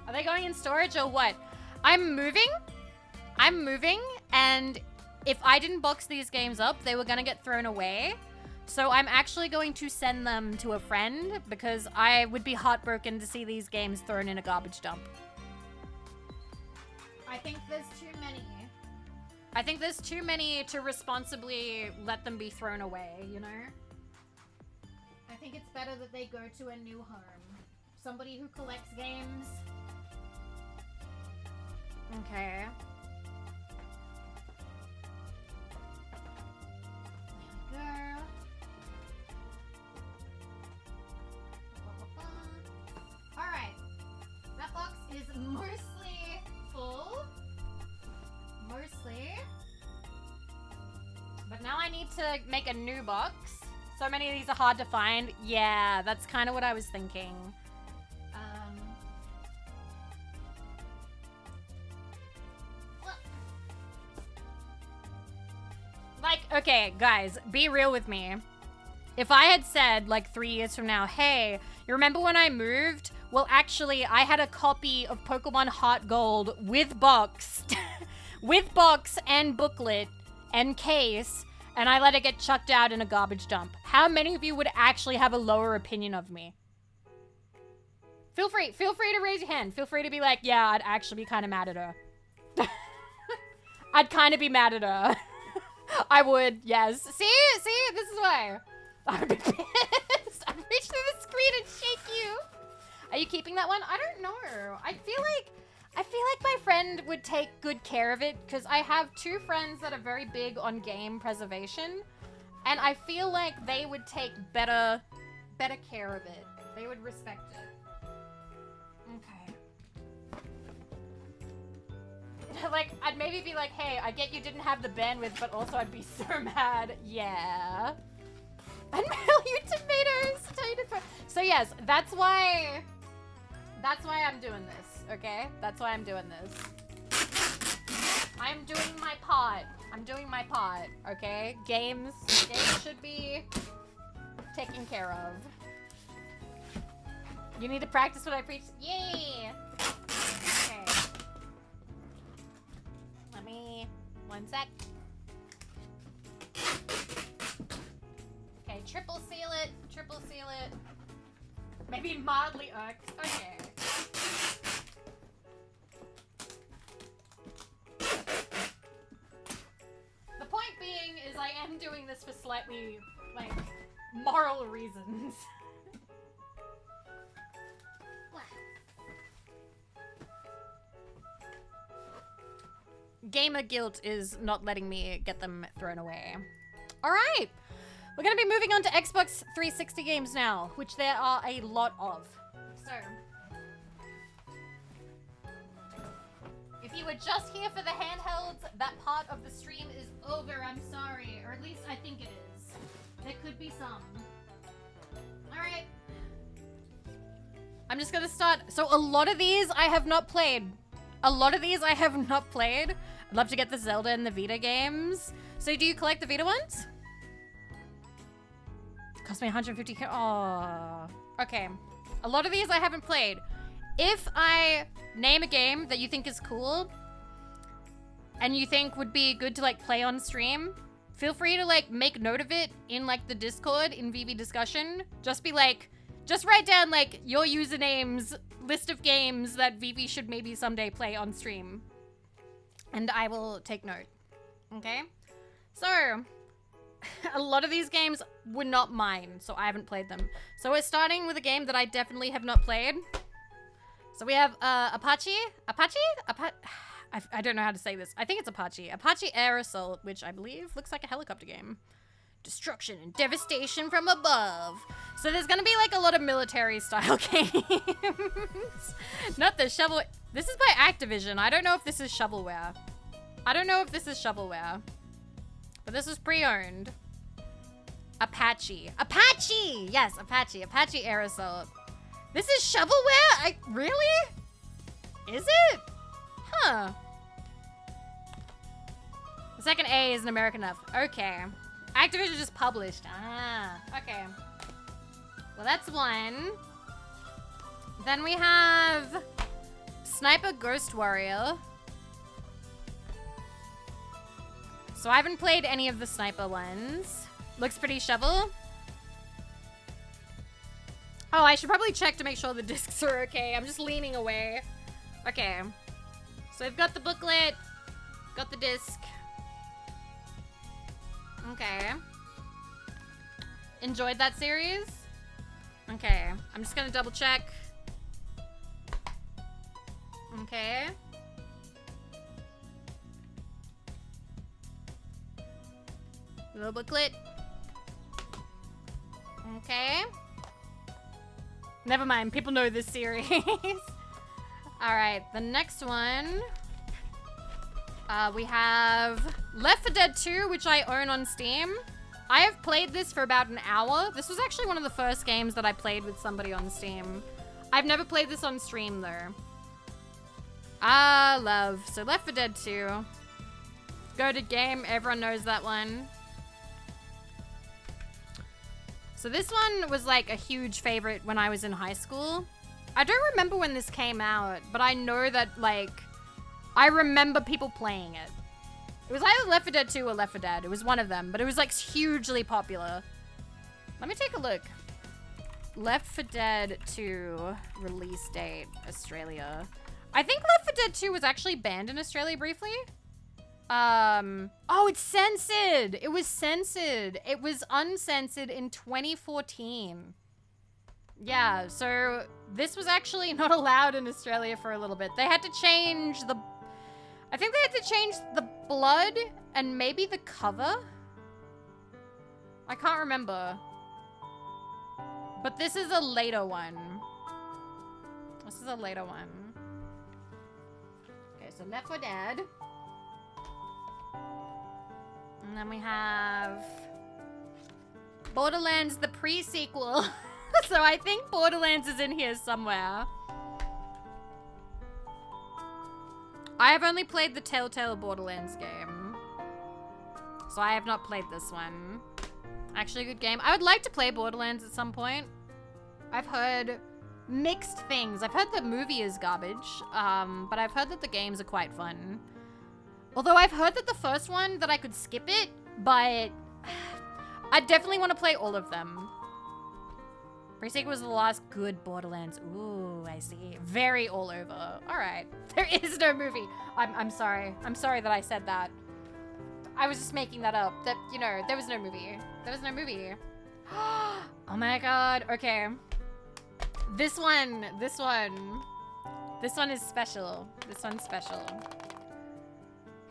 Are they going in storage or what? I'm moving, and if I didn't box these games up, they were gonna get thrown away. So I'm actually going to send them to a friend because I would be heartbroken to see these games thrown in a garbage dump. I think there's too many. I think there's too many to responsibly let them be thrown away, you know? I think it's better that they go to a new home. Somebody who collects games. Okay. There we go. need to make a new box. So many of these are hard to find. Yeah, that's kind of what I was thinking. Like, okay, guys, be real with me. If I had said, like, 3 years from now, hey, you remember when I moved? Well, actually, I had a copy of Pokemon Heart Gold with box, with box and booklet and case, and I let it get chucked out in a garbage dump. How many of you would actually have a lower opinion of me? Feel free to raise your hand. Feel free to be like, yeah, I'd actually be kind of mad at her. I'd kind of be mad at her. I would, yes. See, this is why. I would be pissed. I'd reach through the screen and shake you. Are you keeping that one? I don't know. I feel like my friend would take good care of it because I have 2 friends that are very big on game preservation, and I feel like they would take better care of it. They would respect it. Okay. Like, I'd maybe be like, hey, I get you didn't have the bandwidth, but also I'd be so mad. Yeah. I'd mail you tomatoes. So yes, that's why I'm doing this, okay? That's why I'm doing this. I'm doing my part, okay? Games should be taken care of. You need to practice what I preach. Yay! Okay. Let me, 1 sec. Okay, triple seal it. Maybe mildly irked. Okay. The point being is I am doing this for slightly, like, moral reasons. Gamer guilt is not letting me get them thrown away. All right. We're going to be moving on to Xbox 360 games now, which there are a lot of. So, if you were just here for the handhelds, that part of the stream is over. I'm sorry. Or at least I think it is. There could be some. All right. I'm just going to start. So a lot of these I have not played. I'd love to get the Zelda and the Vita games. So do you collect the Vita ones? Cost me 150. Oh, okay. A lot of these I haven't played. If I name a game that you think is cool and you think would be good to like play on stream, feel free to like make note of it in like the Discord in Vivi discussion. Just be like, just write down like your usernames, list of games that Vivi should maybe someday play on stream. And I will take note. Okay? So, a lot of these games were not mine, so I haven't played them. So we're starting with a game that I definitely have not played. So we have Apache? I don't know how to say this. I think it's Apache. Apache Air Assault, which I believe looks like a helicopter game. Destruction and devastation from above. So there's gonna be like a lot of military style games. Not the shovel. This is by Activision. I don't know if this is shovelware. But this is pre-owned. Apache. Yes, Apache. Apache Air Assault. This is shovelware? Really? Is it? Huh. The second A isn't American enough. Okay. Activision just published. Ah, okay. Well, that's one. Then we have Sniper Ghost Warrior. So I haven't played any of the sniper ones. Looks pretty shovel. Oh, I should probably check to make sure the discs are okay. I'm just leaning away. Okay. So I've got the booklet, got the disc. Okay. Enjoyed that series? Okay. I'm just gonna double check. Okay. Little booklet. Okay. Never mind, people know this series. Alright, the next one. We have Left 4 Dead 2, which I own on Steam. I have played this for about an hour. This was actually one of the first games that I played with somebody on Steam. I've never played this on stream, though. Ah, love. So Left 4 Dead 2. Goated game. Everyone knows that one. So this one was like a huge favorite when I was in high school. I don't remember when this came out, but I know that, like, I remember people playing it. It was either Left 4 Dead 2 or Left 4 Dead. It was one of them, but it was, like, hugely popular. Let me take a look. Left 4 Dead 2 release date, Australia. I think Left 4 Dead 2 was actually banned in Australia briefly. Oh, it's censored. It was censored. It was uncensored in 2014. Yeah, so this was actually not allowed in Australia for a little bit. They had to change the... I think they had to change the blood and maybe the cover. I can't remember. But this is a later one. This is a later one. Okay, so Left 4 Dead. And then we have Borderlands, the pre-sequel. So I think Borderlands is in here somewhere. I have only played the Telltale Borderlands game. So I have not played this one. Actually a good game. I would like to play Borderlands at some point. I've heard mixed things. I've heard the movie is garbage, but I've heard that the games are quite fun. Although I've heard that the first one, that I could skip it, but I definitely want to play all of them. Pre-sequel was the last good Borderlands. Ooh, I see. Very all over. All right. There is no movie. I'm sorry. I'm sorry that I said that. I was just making that up. That, you know, there was no movie. There was no movie. Oh my god. Okay. This one is special. This one's special.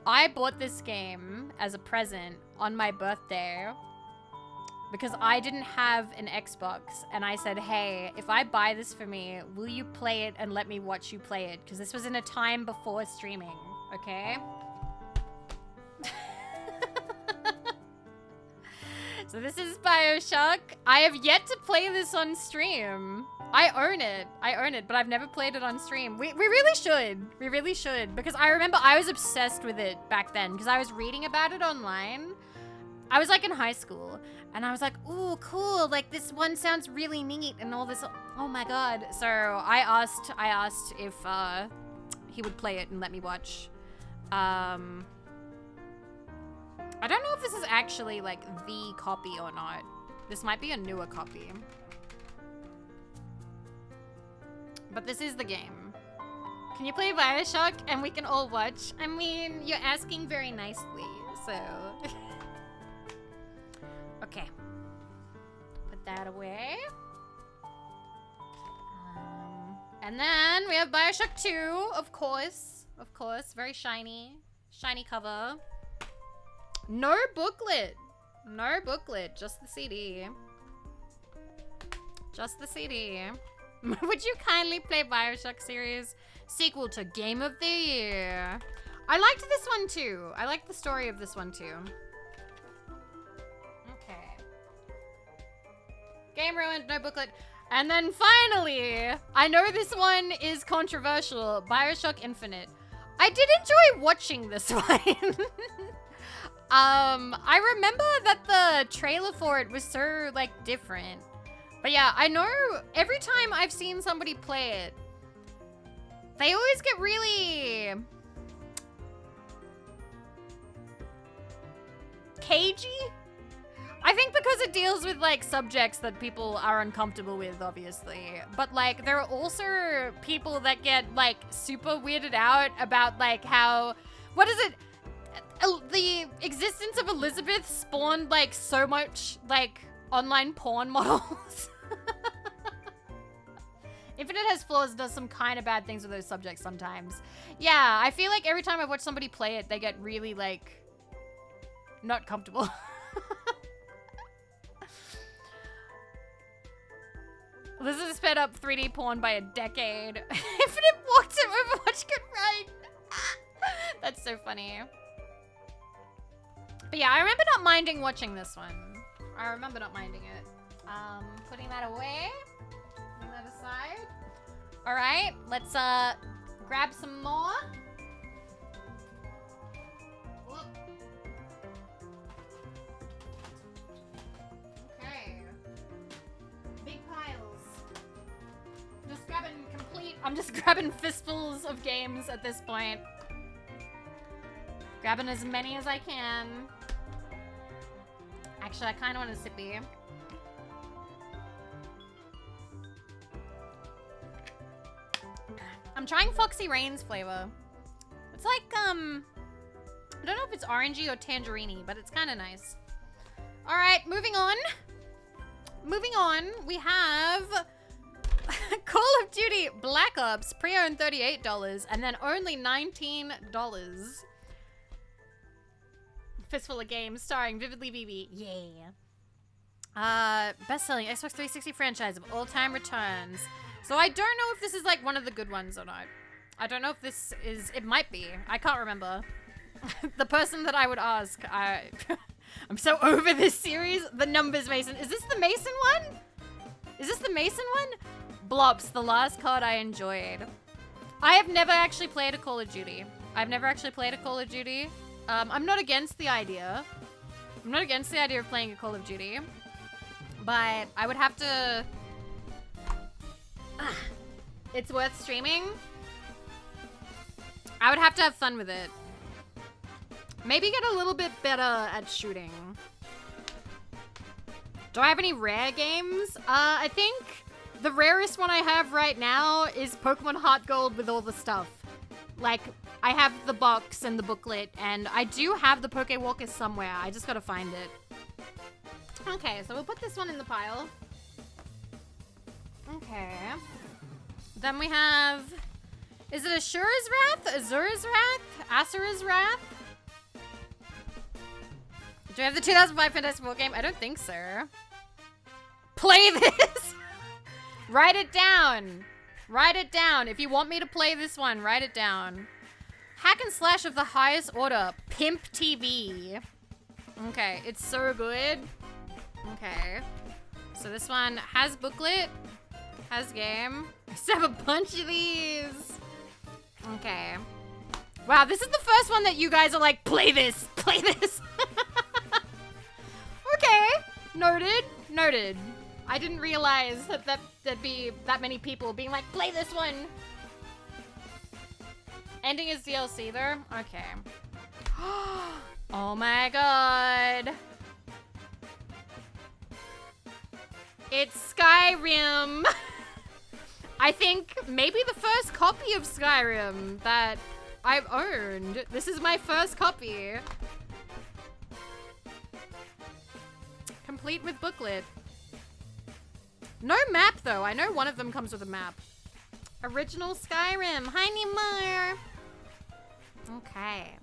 I bought this game as a present on my birthday because I didn't have an Xbox, and I said, hey, if I buy this for me, will you play it and let me watch you play it? Because this was in a time before streaming, okay? So this is BioShock. I have yet to play this on stream. I own it, but I've never played it on stream. We really should. We really should. Because I remember I was obsessed with it back then because I was reading about it online. I was like in high school and I was like, ooh, cool. Like this one sounds really neat and all this. Oh my God. So I asked if he would play it and let me watch. I don't know if this is actually like the copy or not. This might be a newer copy. But this is the game. Can you play BioShock and we can all watch? I mean, you're asking very nicely, so... Okay. Put that away. And then we have BioShock 2, of course. Of course, very shiny. Shiny cover. No booklet. No booklet, just the CD. Just the CD. Would you kindly play BioShock series? Sequel to Game of the Year. I liked this one too. I liked the story of this one too. Okay. Game ruined, no booklet. And then finally, I know this one is controversial, BioShock Infinite. I did enjoy watching this one. I remember that the trailer for it was so, like, different. But yeah, I know every time I've seen somebody play it, they always get really cagey. I think because it deals with, like, subjects that people are uncomfortable with, obviously. But, like, there are also people that get, like, super weirded out about, like, how... What is it? The existence of Elizabeth spawned, like, so much, like, online porn models. Infinite has flaws, does some kind of bad things with those subjects sometimes. Yeah, I feel like every time I watch somebody play it, they get really, like, not comfortable. Elizabeth sped up 3D porn by a decade. Infinite walked him, Overwatch could run. That's so funny. But yeah, I remember not minding watching this one. I remember not minding it. Putting that away. Putting that aside. Alright, let's grab some more. Whoop. Okay. Big piles. I'm just grabbing fistfuls of games at this point. Grabbing as many as I can. Actually, I kind of want a sippy. I'm trying Foxy Rain's flavor. It's like, I don't know if it's orangey or tangerine-y, but it's kind of nice. All right, moving on. Moving on, we have Call of Duty Black Ops, pre-owned $38, and then only $19. Fistful of Games, starring Vividly Vivi. Yeah. Best-selling Xbox 360 franchise of all-time returns. So I don't know if this is like one of the good ones or not. I don't know if this is, it might be. I can't remember. The person that I would ask, I'm so over this series. The Numbers Mason. Is this the Mason one? Is this the Mason one? Blops, the last card I enjoyed. I have never actually played a Call of Duty. I'm not against the idea. I'm not against the idea of playing a Call of Duty. But I would have to... It's worth streaming. I would have to have fun with it. Maybe get a little bit better at shooting. Do I have any rare games? I think the rarest one I have right now is Pokemon Heart Gold with all the stuff. Like, I have the box and the booklet, and I do have the Poke Walker somewhere. I just gotta find it. Okay, so we'll put this one in the pile. Okay. Then we have... Is it Ashura's Wrath? Azura's Wrath? Asura's Wrath? Do we have the 2005 Fantastic Four game? I don't think so. Play this! Write it down. Write it down. If you want me to play this one, write it down. Hack and slash of the highest order. Pimp TV. Okay, it's so good. Okay. So this one has booklet. Has game. I still have a bunch of these. Okay. Wow, this is the first one that you guys are like, play this. Play this. Okay. Noted. Noted. I didn't realize that there'd be that many people being like, play this one. Ending is DLC though? Okay. Oh my god. It's Skyrim. I think maybe the first copy of Skyrim that I've owned. This is my first copy. Complete with booklet. No map, though. I know one of them comes with a map. Original Skyrim. Hi, Nimar. Okay.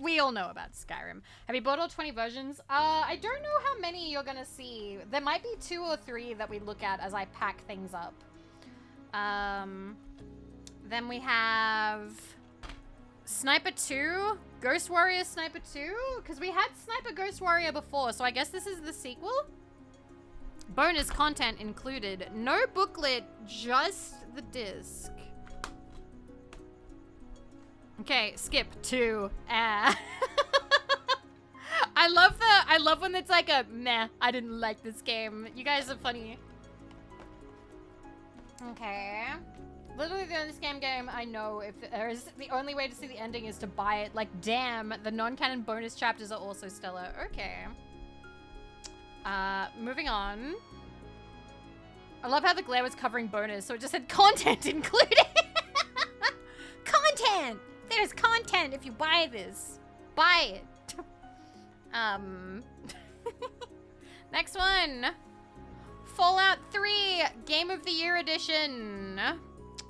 We all know about Skyrim. Have you bought all 20 versions? I don't know how many you're gonna see. There might be 2 or 3 that we look at as I pack things up. Then we have Sniper 2. Ghost Warrior Sniper 2? Because we had Sniper Ghost Warrior before, so I guess this is the sequel? Bonus content included. No booklet, just the disc. Okay, skip 2. I love when it's like a meh, I didn't like this game. You guys are funny. Okay. Literally the only scam game I know, if there is the only way to see the ending is to buy it. Like, damn, the non-canon bonus chapters are also stellar. Okay. Moving on. I love how the glare was covering bonus, so it just said content included. Content! There's content if you buy this. Buy it. Next one. Fallout 3 Game of the Year Edition.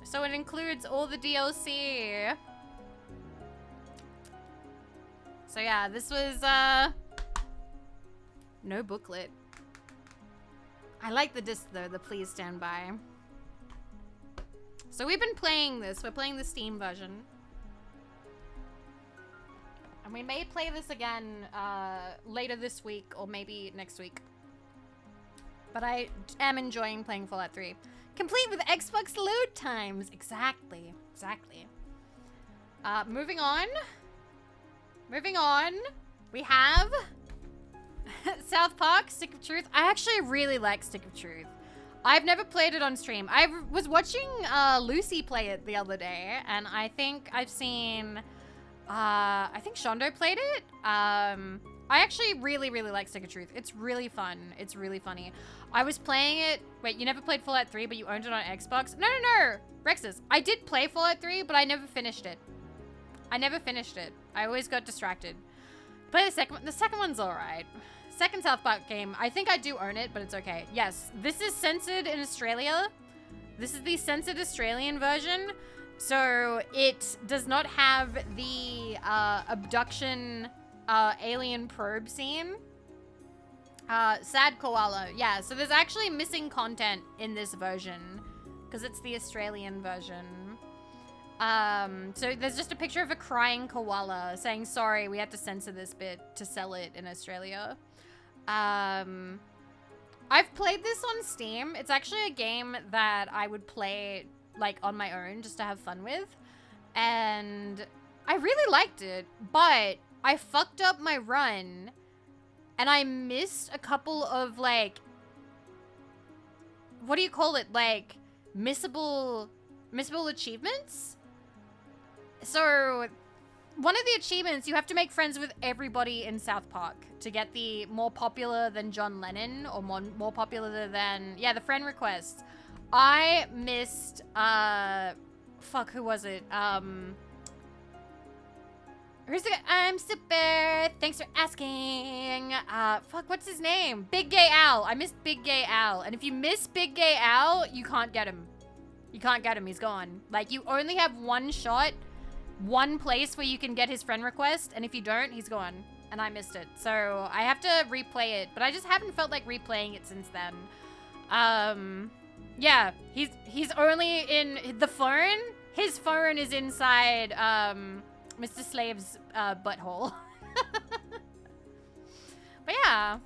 So it includes all the DLC. So yeah, this was, no booklet. I like the disc though, the please stand by. So we've been playing this. We're playing the Steam version. And we may play this again later this week or maybe next week. But I am enjoying playing Fallout 3. Complete with Xbox load times. Exactly. Exactly. Moving on. Moving on. We have South Park, Stick of Truth. I actually really like Stick of Truth. I've never played it on stream. I was watching Lucy play it the other day, and I think I've seen... I think Shondo played it. I actually really, really like Stick of Truth. It's really fun. It's really funny. I was playing it... Wait, you never played Fallout 3, but you owned it on Xbox? No, no, no! Rexus, I did play Fallout 3, but I never finished it. I never finished it. I always got distracted. Play the second one. The second one's alright. Second South Park game. I think I do own it, but it's okay. Yes, this is censored in Australia. This is the censored Australian version. So it does not have the abduction alien probe scene. Sad koala. Yeah, so there's actually missing content in this version because it's the Australian version. So there's just a picture of a crying koala saying, sorry, we had to censor this bit to sell it in Australia. I've played this on Steam. It's actually a game that I would play like on my own just to have fun with. And I really liked it, but I fucked up my run and I missed a couple of like, what do you call it? Like missable achievements? So one of the achievements, you have to make friends with everybody in South Park to get the more popular than John Lennon or more popular than, yeah, the friend request. I missed, fuck, who was it? Who's the guy? I'm super, thanks for asking. Fuck, what's his name? Big Gay Al. I missed Big Gay Al. And if you miss Big Gay Al, you can't get him. You can't get him, he's gone. Like, you only have one shot, one place where you can get his friend request, and if you don't, he's gone. And I missed it. So I have to replay it, but I just haven't felt like replaying it since then. Yeah, he's only in the phone. His phone is inside Mr. Slave's butthole. But yeah.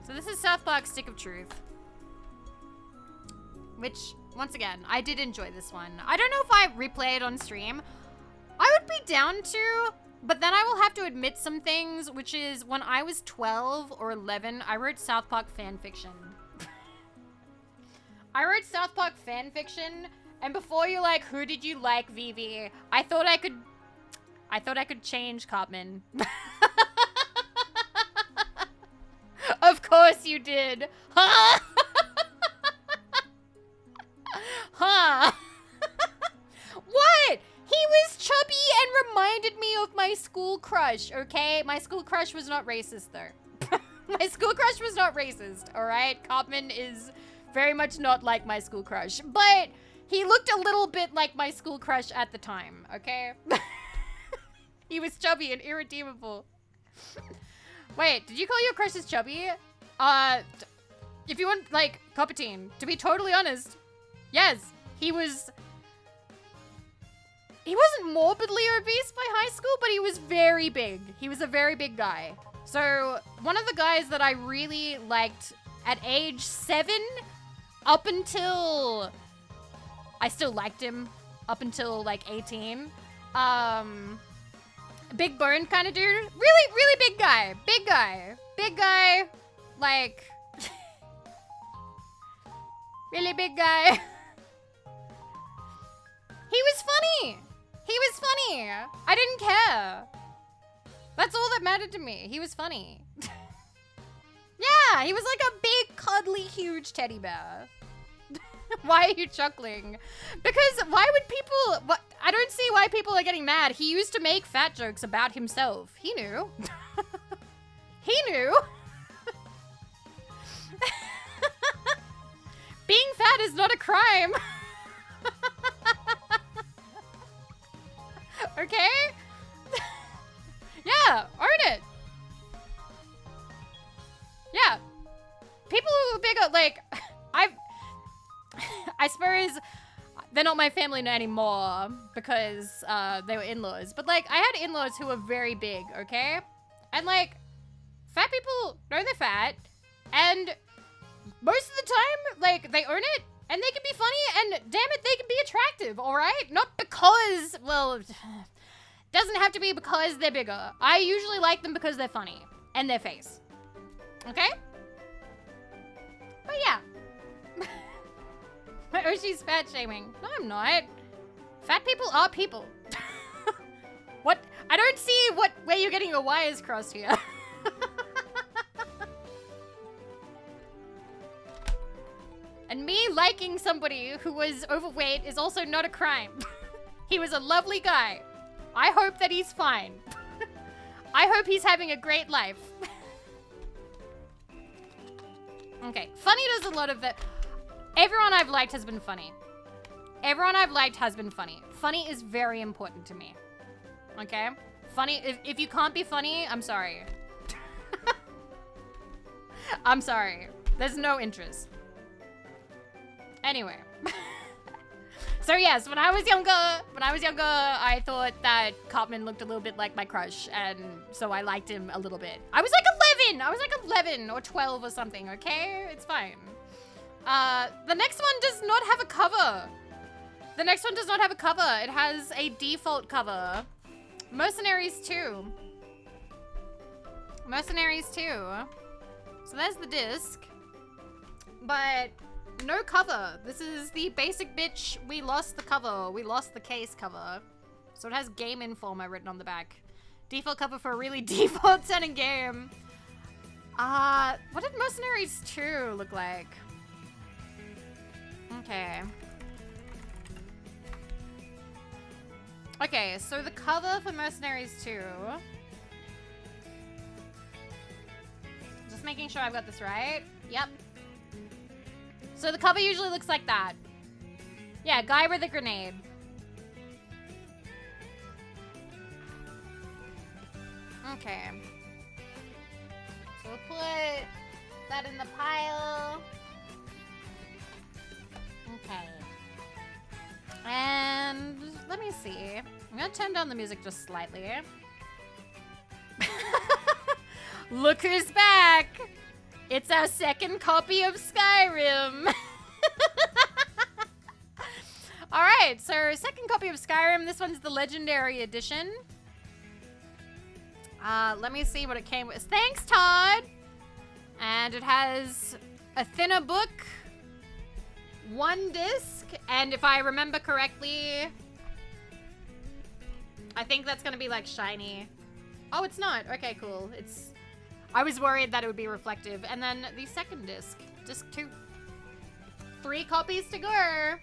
So this is South Park Stick of Truth. Which, once again, I did enjoy this one. I don't know if I replay it on stream. I would be down to, but then I will have to admit some things, which is when I was 12 or 11, I wrote South Park fanfiction. I wrote South Park fanfiction, and before you're like, who did you like, Vivi? I thought I could change Cartman. Of course you did. Huh? Huh? What? He was chubby and reminded me of my school crush, okay? My school crush was not racist, though. My school crush was not racist, alright? Cartman is very much not like my school crush, but he looked a little bit like my school crush at the time, okay? He was chubby and irredeemable. Wait, did you call your crushes chubby? If you want, like, Palpatine, to be totally honest, yes, he wasn't morbidly obese by high school, but he was very big. He was a very big guy. So one of the guys that I really liked at age 7, up until, I still liked him up until like 18. Big bone kind of dude. Really, really big guy. Big guy. Big guy. Like, really big guy. He was funny. He was funny. I didn't care. That's all that mattered to me. He was funny. Yeah, he was like a big, cuddly, huge teddy bear. Why are you chuckling? Because why would people... I don't see why people are getting mad. He used to make fat jokes about himself. He knew. He knew. Being fat is not a crime. Okay? Yeah, own it. Yeah. People who are bigger, like, I suppose they're not my family anymore because they were in-laws. But like, I had in-laws who were very big, okay? And like, fat people know they're fat, and most of the time, like, they own it, and they can be funny, and damn it, they can be attractive, all right? Not because, well, doesn't have to be because they're bigger. I usually like them because they're funny, and their face, okay? But yeah. My Oshi's fat shaming. No, I'm not. Fat people are people. What? I don't see where you're getting your wires crossed here. And me liking somebody who was overweight is also not a crime. He was a lovely guy. I hope that he's fine. I hope he's having a great life. Okay, funny does a lot of the... Everyone I've liked has been funny. Everyone I've liked has been funny. Funny is very important to me. Okay? Funny, if you can't be funny, I'm sorry. I'm sorry. There's no interest. Anyway. So yes, when I was younger, I thought that Cartman looked a little bit like my crush, and so I liked him a little bit. I was like 11! I was like 11 or 12 or something, okay? It's fine. The next one does not have a cover. The next one does not have a cover. It has a default cover. Mercenaries 2. Mercenaries 2. So there's the disc. But no cover. This is the basic bitch. We lost the cover. We lost the case cover. So it has Game Informer written on the back. Default cover for a really default sounding game. What did Mercenaries 2 look like? Okay. Okay, so the cover for Mercenaries 2. Just making sure I've got this right. Yep. So the cover usually looks like that. Yeah, guy with a grenade. Okay. So we'll put that in the pile. Okay. And let me see. I'm gonna turn down the music just slightly. Look who's back! It's our second copy of Skyrim. Alright, so second copy of Skyrim. This one's the Legendary Edition. Let me see what it came with. Thanks, Todd! And it has a thinner book, one disc, and if I remember correctly, I think that's gonna be like shiny. Oh, it's not. Okay, cool. I was worried that it would be reflective. And then the second disc, disc 2. 3 copies to go.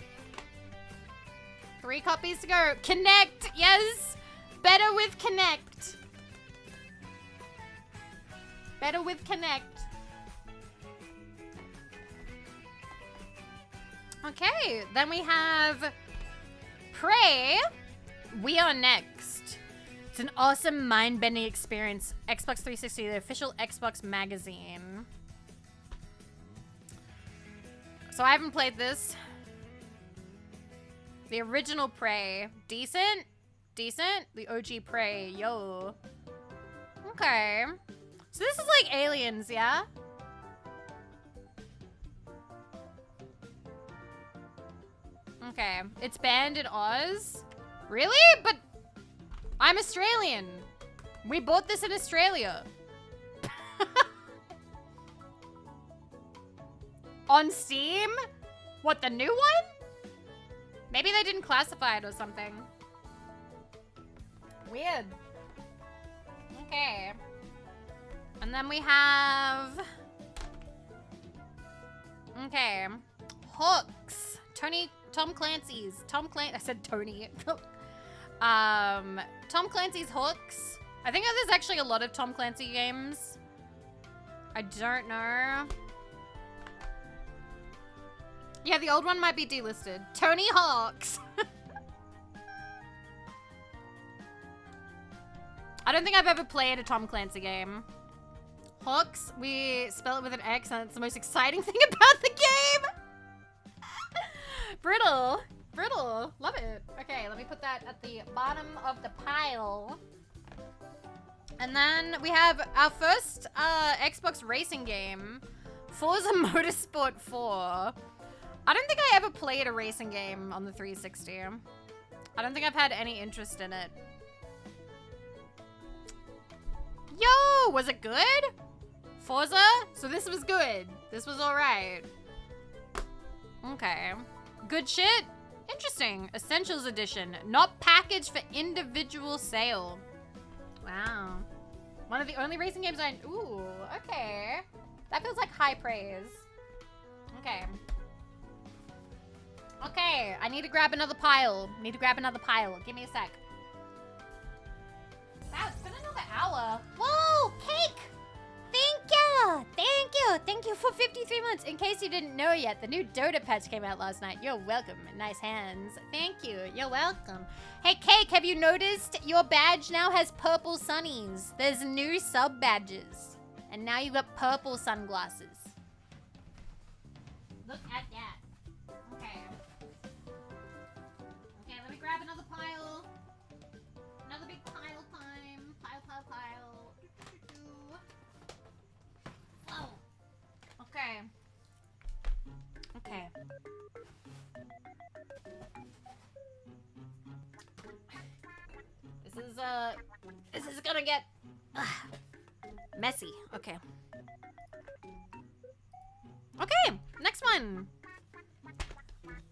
3 copies to go. Connect, yes. Better with Connect. Better with Connect. Okay, then we have Prey. We Are Next. It's an awesome mind-bending experience. Xbox 360, the official Xbox magazine. So I haven't played this. The original Prey. Decent? Decent? The OG Prey. Yo. Okay. So this is like Aliens, yeah? Okay. It's banned in Oz? Really? But I'm Australian. We bought this in Australia. On Steam? What, the new one? Maybe they didn't classify it or something. Weird. Okay. And then we have... Okay. Hooks. Tom Clancy's. I said Tony. Tom Clancy's Hooks. I think there's actually a lot of Tom Clancy games. I don't know. Yeah, the old one might be delisted. Tony Hawk's. I don't think I've ever played a Tom Clancy game. Hawks, we spell it with an X, and it's the most exciting thing about the game. Brittle. cool. Love it. Okay, let me put that at the bottom of the pile. And then we have our first Xbox racing game, Forza Motorsport 4. I don't think I ever played a racing game on the 360. I don't think I've had any interest in it. Yo, was it good? Forza? So this was good. This was alright. Okay. Good shit? Interesting. Essentials edition. Not packaged for individual sale. Wow. One of the only racing games I... Ooh, okay. That feels like high praise. Okay. Okay, I need to grab another pile. Give me a sec. Wow, it's been another hour. Whoa, cake! Thank you for 53 months. In case you didn't know yet, the new Dota patch came out last night. You're welcome. Nice hands. Thank you. You're welcome. Hey, Cake, have you noticed your badge now has purple sunnies? There's new sub badges. And now you got purple sunglasses. Look at that. Okay. Okay, let me grab another pile. Another big pile time. Pile. Oh. Okay. Okay. This is gonna get messy. Okay. Okay, next one.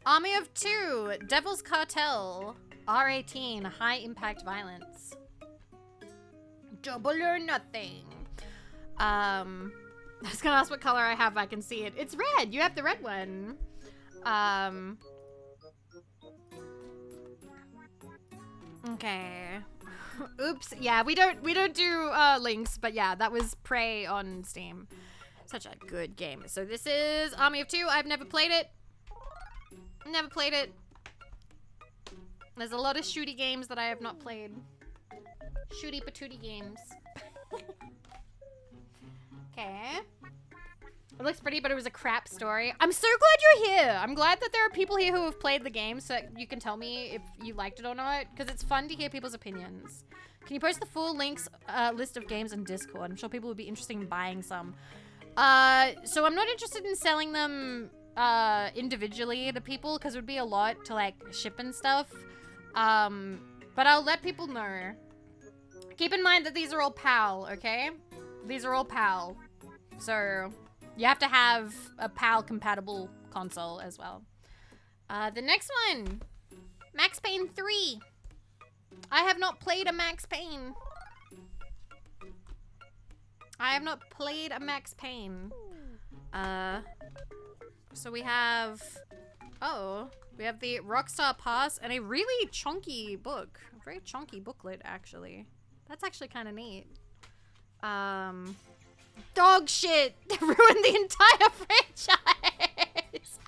Army of Two, Devil's Cartel, R18, High Impact Violence. Double or nothing. I was gonna ask what color I have. I can see it. It's red. You have the red one. Okay. Oops. Yeah, we don't do links, but yeah, that was Prey on Steam. Such a good game. So this is Army of Two. I've never played it. There's a lot of shooty games that I have not played. Shooty patooty games. Okay. It looks pretty, but it was a crap story. I'm so glad you're here. I'm glad that there are people here who have played the game so that you can tell me if you liked it or not, because it's fun to hear people's opinions. Can you post the full links list of games on Discord? I'm sure people would be interested in buying some. So I'm not interested in selling them individually to people because it would be a lot to like ship and stuff. But I'll let people know. Keep in mind that these are all PAL, okay? These are all PAL. So you have to have a PAL compatible console as well. The next one, Max Payne 3. I have not played a Max Payne. So we have, we have the Rockstar Pass and a really chunky book. A very chunky booklet, actually. That's actually kind of neat. Dog shit! Ruined the entire franchise!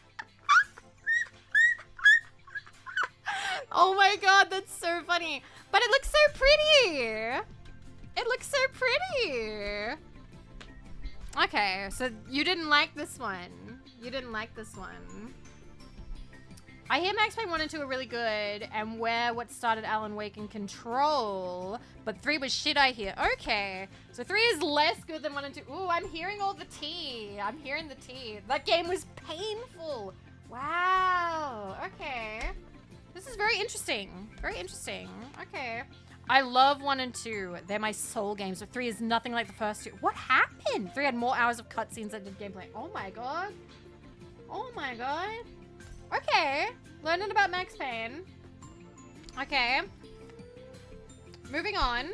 Oh my god, that's so funny. But it looks so pretty! Okay, so you didn't like this one. I hear Max Payne 1 and 2 are really good, and where what started Alan Wake and Control, but 3 was shit, I hear. Okay, so 3 is less good than 1 and 2. Ooh, I'm hearing all the tea. That game was painful. Wow, okay. This is very interesting. Okay. I love 1 and 2. They're my soul games, but 3 is nothing like the first 2. What happened? 3 had more hours of cutscenes than did gameplay. Oh my god. Okay, learning about Max Payne. Okay. Moving on.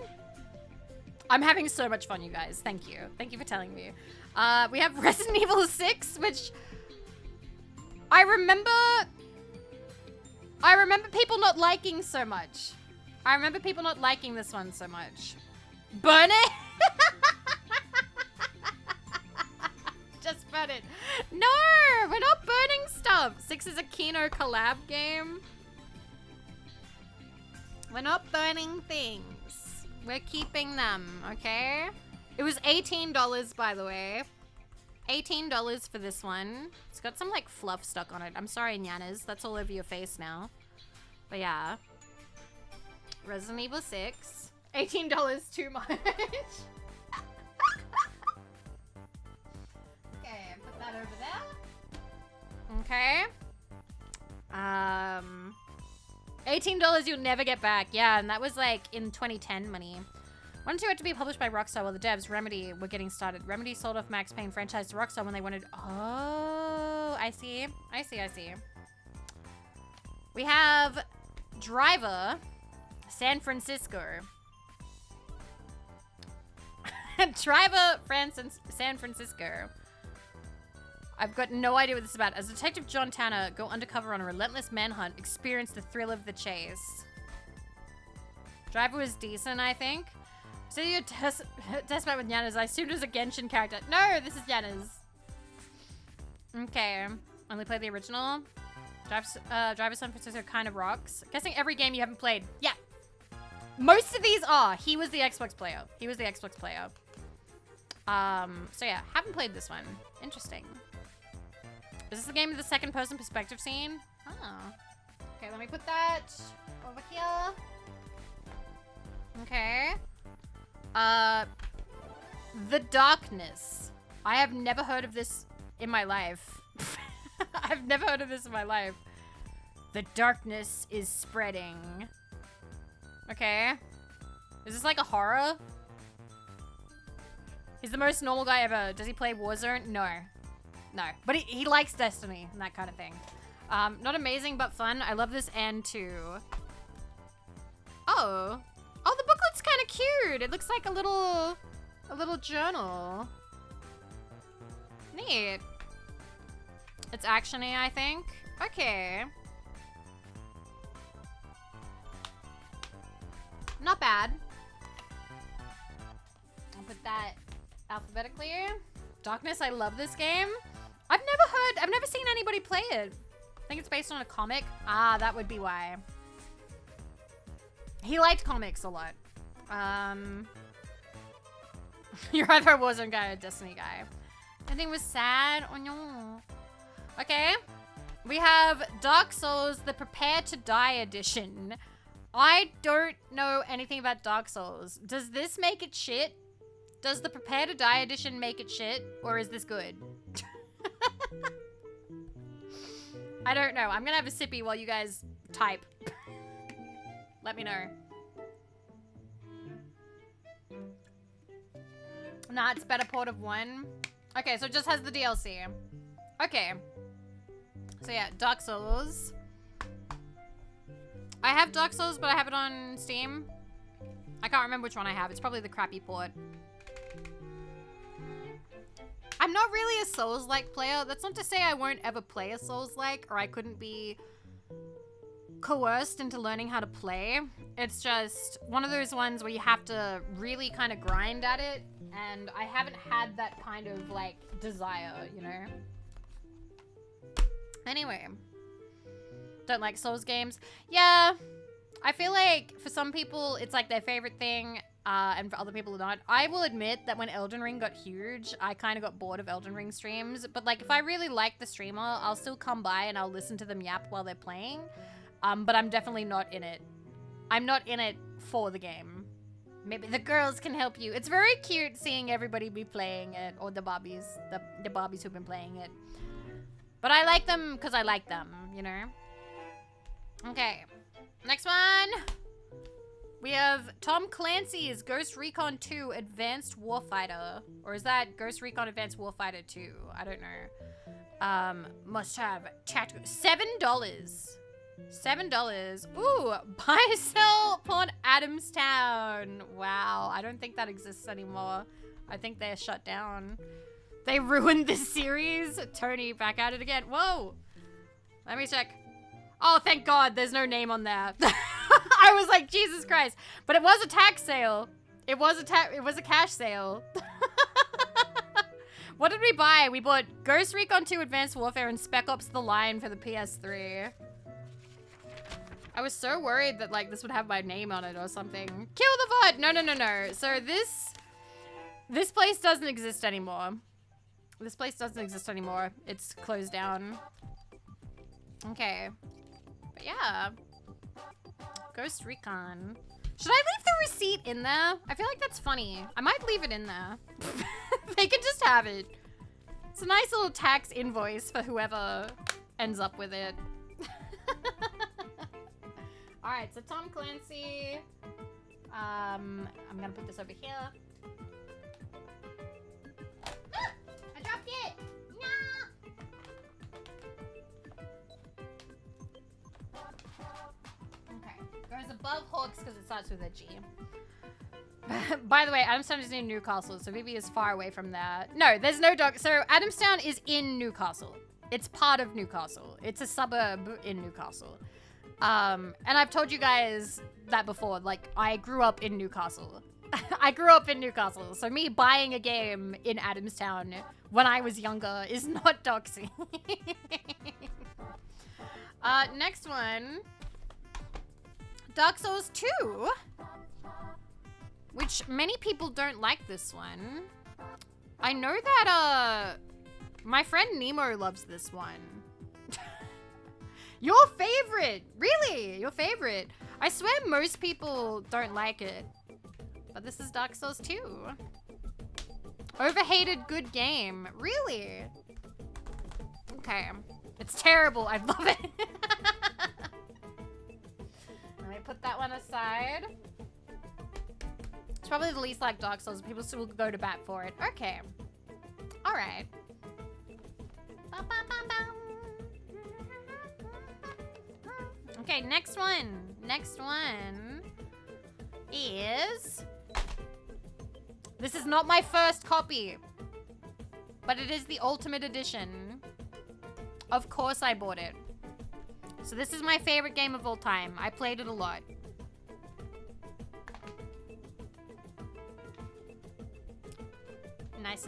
I'm having so much fun, you guys. Thank you. Thank you for telling me. We have Resident Evil 6, which I remember people not liking so much. I remember people not liking this one so much. Burn it? Just burn it. No, we're not burning stuff. 6 is a Kino collab game. We're not burning things. We're keeping them, okay? It was $18, by the way. $18 for this one. It's got some, like, fluff stuck on it. I'm sorry, Nyanas. That's all over your face now. But yeah. Resident Evil 6. $18 too much. Okay, put that over there. Okay. $18 you'll never get back. Yeah, and that was like in 2010 money. 1 and 2 had to be published by Rockstar while the devs, Remedy, were getting started. Remedy sold off Max Payne franchise to Rockstar when they wanted... Oh, I see. I see. We have Driver, San Francisco. Driver, San Francisco. I've got no idea what this is about. As Detective John Tanner go undercover on a relentless manhunt, experience the thrill of the chase. Driver was decent, I think. So you're test match with Yana's. I assumed it was a Genshin character. No, this is Yana's. Okay. Only played the original. Driver San Francisco kind of rocks. Guessing every game you haven't played. Yeah. Most of these are. He was the Xbox player. So yeah, haven't played this one. Interesting. Is this the game of the second person perspective scene? Oh. Okay, let me put that over here. Okay. The Darkness. I have never heard of this in my life. I've never heard of this in my life. The darkness is spreading. Okay. Is this like a horror? He's the most normal guy ever. Does he play Warzone? No. No. But he likes Destiny and that kind of thing. Not amazing, but fun. I love this end too. Oh. Oh, the booklet's kind of cute. It looks like a little journal. Neat. It's actiony, I think. Okay. Not bad. I'll put that alphabetically. Darkness, I love this game. I've never seen anybody play it. I think it's based on a comic. Ah, that would be why. He liked comics a lot. You're either a Warzone guy or a Destiny guy. Everything was sad. Oh no. Okay. We have Dark Souls, the Prepare to Die edition. I don't know anything about Dark Souls. Does this make it shit? Does the Prepare to Die edition make it shit? Or is this good? I don't know. I'm gonna have a sippy while you guys type. Let me know. Nah, it's better port of 1. Okay, so it just has the DLC. Okay. So yeah, Dark Souls. I have Dark Souls, but I have it on Steam. I can't remember which one I have. It's probably the crappy port. I'm not really a Souls-like player. That's not to say I won't ever play a Souls-like, or I couldn't be coerced into learning how to play. It's just one of those ones where you have to really kind of grind at it, and I haven't had that kind of, like, desire, you know? Anyway. Don't like Souls games. Yeah, I feel like for some people, it's like their favorite thing, and for other people not. I will admit that when Elden Ring got huge, I kind of got bored of Elden Ring streams, but like if I really like the streamer, I'll still come by and I'll listen to them yap while they're playing, but I'm definitely not in it. I'm not in it for the game. Maybe the girls can help you. It's very cute seeing everybody be playing it, or the Barbies, the Barbies who've been playing it. But I like them because I like them, you know? Okay, next one. We have Tom Clancy's Ghost Recon 2 Advanced Warfighter. Or is that Ghost Recon Advanced Warfighter 2? I don't know. Must have tactical. $7. $7. Ooh, buy, sell, pawn Adamstown. Wow, I don't think that exists anymore. I think they're shut down. They ruined this series. Tony, back at it again. Whoa. Let me check. Oh, thank God, there's no name on there. I was like, Jesus Christ. But it was a tax sale. It was a cash sale. What did we buy? We bought Ghost Recon 2 Advanced Warfare and Spec Ops The Line for the PS3. I was so worried that like this would have my name on it or something. Kill the VOD! No, no, no, no. So this place doesn't exist anymore. This place doesn't exist anymore. It's closed down. Okay. But yeah. Ghost Recon. Should I leave the receipt in there? I feel like that's funny. I might leave it in there. They can just have it. It's a nice little tax invoice for whoever ends up with it. Alright, so Tom Clancy. I'm gonna put this over here. Ah, I dropped it! No! Okay, goes above Hawks because it starts with a G. By the way, Adamstown is in Newcastle, so Vivi is far away from there. No, there's no dog. So Adamstown is in Newcastle. It's part of Newcastle. It's a suburb in Newcastle. And I've told you guys that before. Like, I grew up in Newcastle. I grew up in Newcastle. So me buying a game in Adamstown when I was younger is not doxing. Next one. Dark Souls 2. Which many people don't like this one. I know that, my friend Nemo loves this one. Your favorite! Really? Your favorite. I swear most people don't like it. But this is Dark Souls 2. Overhated good game. Really? Okay. It's terrible. I love it. Let me put that one aside. It's probably the least like Dark Souls. People still go to bat for it. Okay. Alright. Okay, next one. Next one is... This is not my first copy, but it is the Ultimate Edition. Of course I bought it. So this is my favorite game of all time. I played it a lot. Nice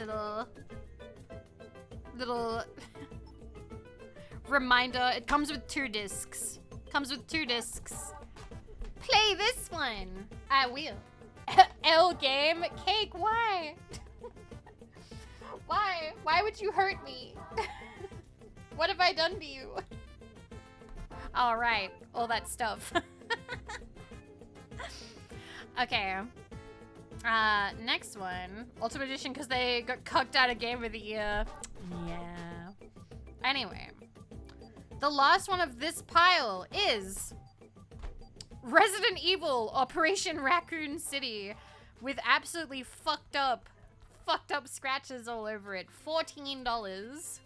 little reminder. It comes with 2 discs. Comes with 2 discs. Play this one. I will. L game cake. Why? Why? Why would you hurt me? What have I done to you? All right, all that stuff. Okay. Next one. Ultimate Edition because they got cucked out of Game of the Year. Yeah. Anyway. The last one of this pile is Resident Evil Operation Raccoon City with absolutely fucked up scratches all over it. $14.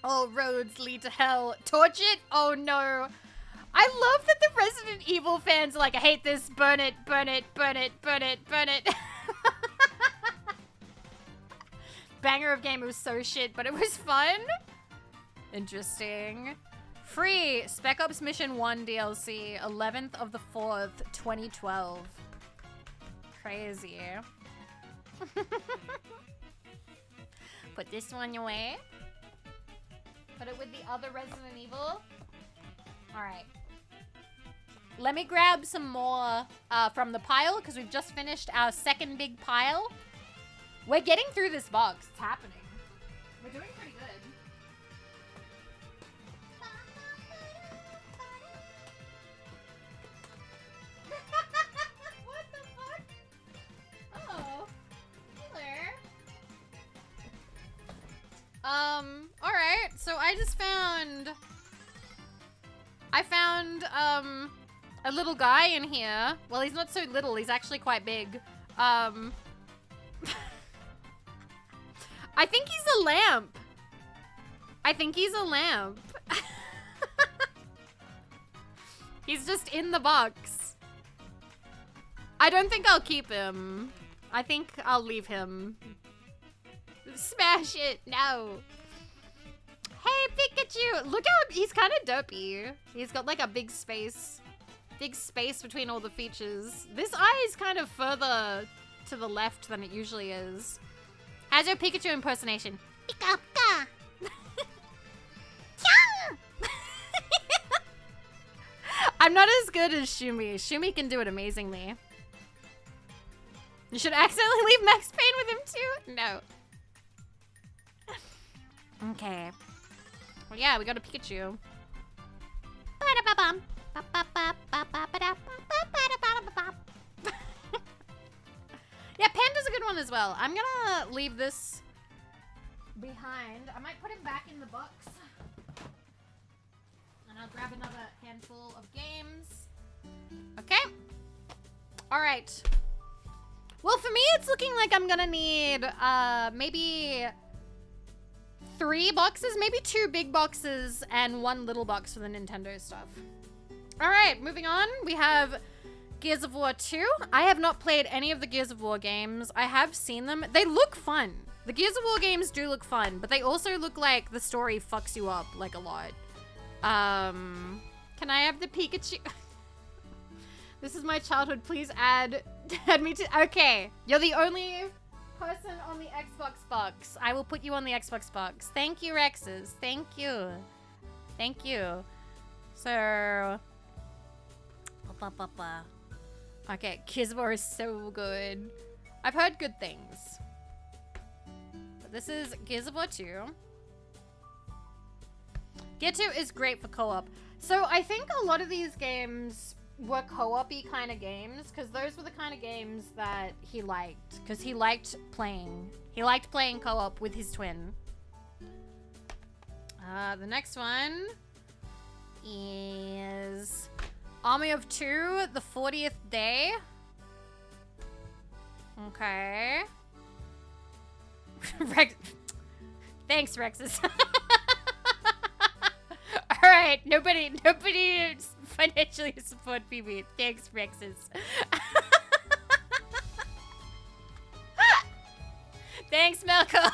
All roads lead to hell. Torch it? Oh no. I love that the Resident Evil fans are like, I hate this, burn it, burn it, burn it, burn it, burn it. Banger of game, it was so shit, but it was fun. Interesting. Free Spec Ops Mission 1 DLC, 11th of the 4th, 2012. Crazy. Put this one away. Put it with the other Resident Evil. Alright. Let me grab some more from the pile, because we've just finished our second big pile. We're getting through this box. It's happening. We're doing pretty good. What the fuck? Oh. Hello. Alright. So I just found... a little guy in here. Well, he's not so little. He's actually quite big. I think he's a lamp. I think he's a lamp. He's just in the box. I don't think I'll keep him. I think I'll leave him. Smash it. No. Hey, Pikachu! Look how he's kind of dopey. He's got like a big space between all the features. This eye is kind of further to the left than it usually is. How's your Pikachu impersonation? Pika pika! I'm not as good as Shumi. Shumi can do it amazingly. You should accidentally leave Max Payne with him too? No. Okay. Well, yeah, we got a Pikachu. one as well. I'm gonna leave this behind. I might put him back in the box. And I'll grab another handful of games. Okay. All right. Well, for me, it's looking like I'm gonna need maybe 3 boxes, maybe 2 big boxes and 1 little box for the Nintendo stuff. All right, moving on. We have Gears of War 2. I have not played any of the Gears of War games. I have seen them. They look fun. The Gears of War games do look fun, but they also look like the story fucks you up like a lot. Can I have the Pikachu? This is my childhood. Please add me to. Okay, you're the only person on the Xbox box. I will put you on the Xbox box. Thank you, Rexes. Thank you. Thank you. So, okay, Gears of War is so good. I've heard good things. But this is Gears of War 2. Gear 2 is great for co-op. So I think a lot of these games were co-op-y kind of games, because those were the kind of games that he liked. Because he liked playing. He liked playing co-op with his twin. The next one is Army of Two, the 40th Day. Okay. Rex. Thanks, Rexes. All right, nobody financially support Vivi. Thanks, Rexes. Thanks, Melkor.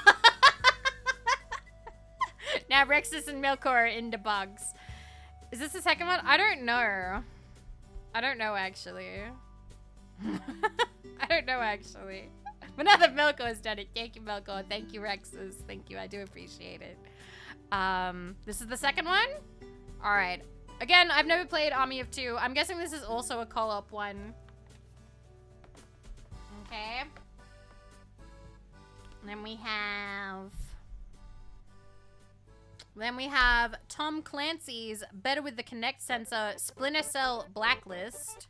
Now Rexes and Melkor are in the bugs. Is this the second one? I don't know. I don't know, actually. I don't know, actually. But now that Melkor has done it, thank you, Melkor. Thank you, Rexes. Thank you. I do appreciate it. This is the second one? All right. Again, I've never played Army of Two. I'm guessing this is also a co-op one. Okay. Then we have Tom Clancy's Better with the Kinect Sensor Splinter Cell Blacklist.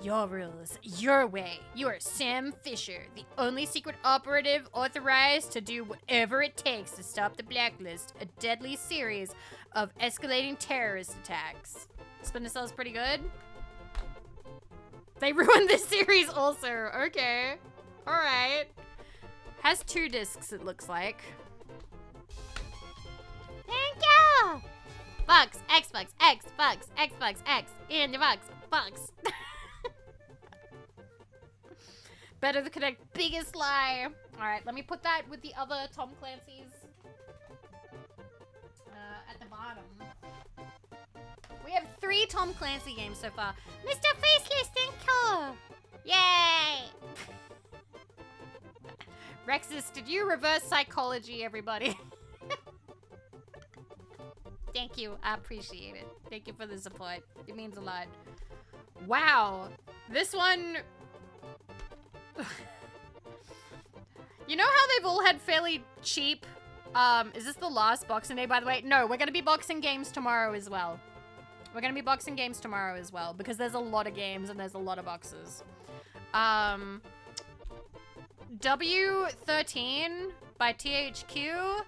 Your rules, your way. You are Sam Fisher, the only secret operative authorized to do whatever it takes to stop the Blacklist, a deadly series of escalating terrorist attacks. Splinter Cell's pretty good. They ruined this series also. Okay. All right. Has 2 discs, it looks like. Thank you! Box, Xbox, Xbox, Xbox, X, in the box, box. Better the Connect, biggest lie. All right, let me put that with the other Tom Clancy's at the bottom. We have 3 Tom Clancy games so far. Mr. Faceless, thank you! Yay! Rexus, did you reverse psychology, everybody? Thank you. I appreciate it. Thank you for the support. It means a lot. Wow. This one... You know how they've all had fairly cheap... is this the last Boxing Day, by the way? No, we're going to be boxing games tomorrow as well. We're going to be boxing games tomorrow as well, because there's a lot of games and there's a lot of boxes. W13 by THQ...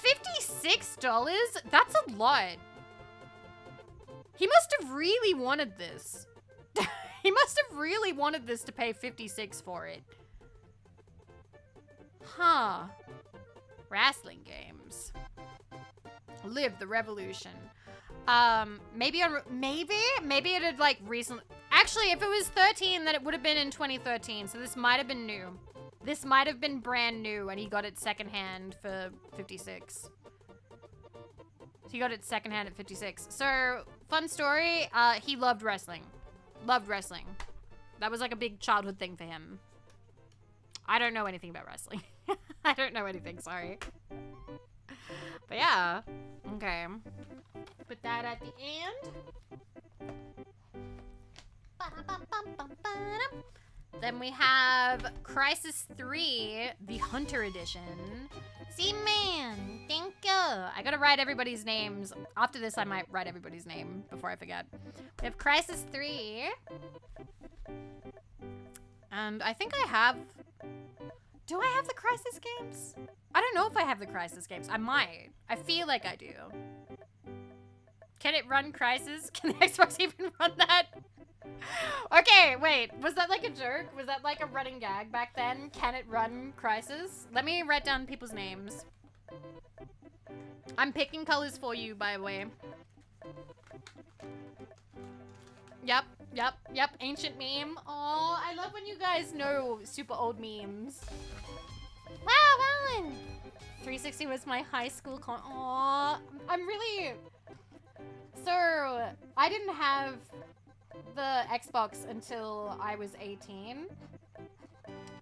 $56? That's a lot. He must have really wanted this. He must have really wanted this to pay $56 for it. Huh. Wrestling games. Live the revolution. Maybe it had like recently. Actually, if it was 13, then it would have been in 2013. So this might have been new. This might have been brand new and he got it secondhand for $56. He got it secondhand at $56. So, fun story, he loved wrestling. Loved wrestling. That was like a big childhood thing for him. I don't know anything about wrestling. I don't know anything, sorry. But yeah, okay. Put that at the end. Ba-da-bum-bum-bum-ba-dum. Then we have Crisis 3, the Hunter Edition. Z-Man, thank you. I gotta write everybody's names. After this, I might write everybody's name before I forget. We have Crisis 3. And I think I have Do I have the Crisis games? I don't know if I have the Crisis games. I might. I feel like I do. Can it run Crisis? Can the Xbox even run that? Okay, wait. Was that like a joke? Was that like a running gag back then? Can it run Crisis? Let me write down people's names. I'm picking colors for you, by the way. Yep. Ancient meme. Oh, I love when you guys know super old memes. Wow, Alan! 360 was my high school Aw, I'm really... So, I didn't have the Xbox until I was 18.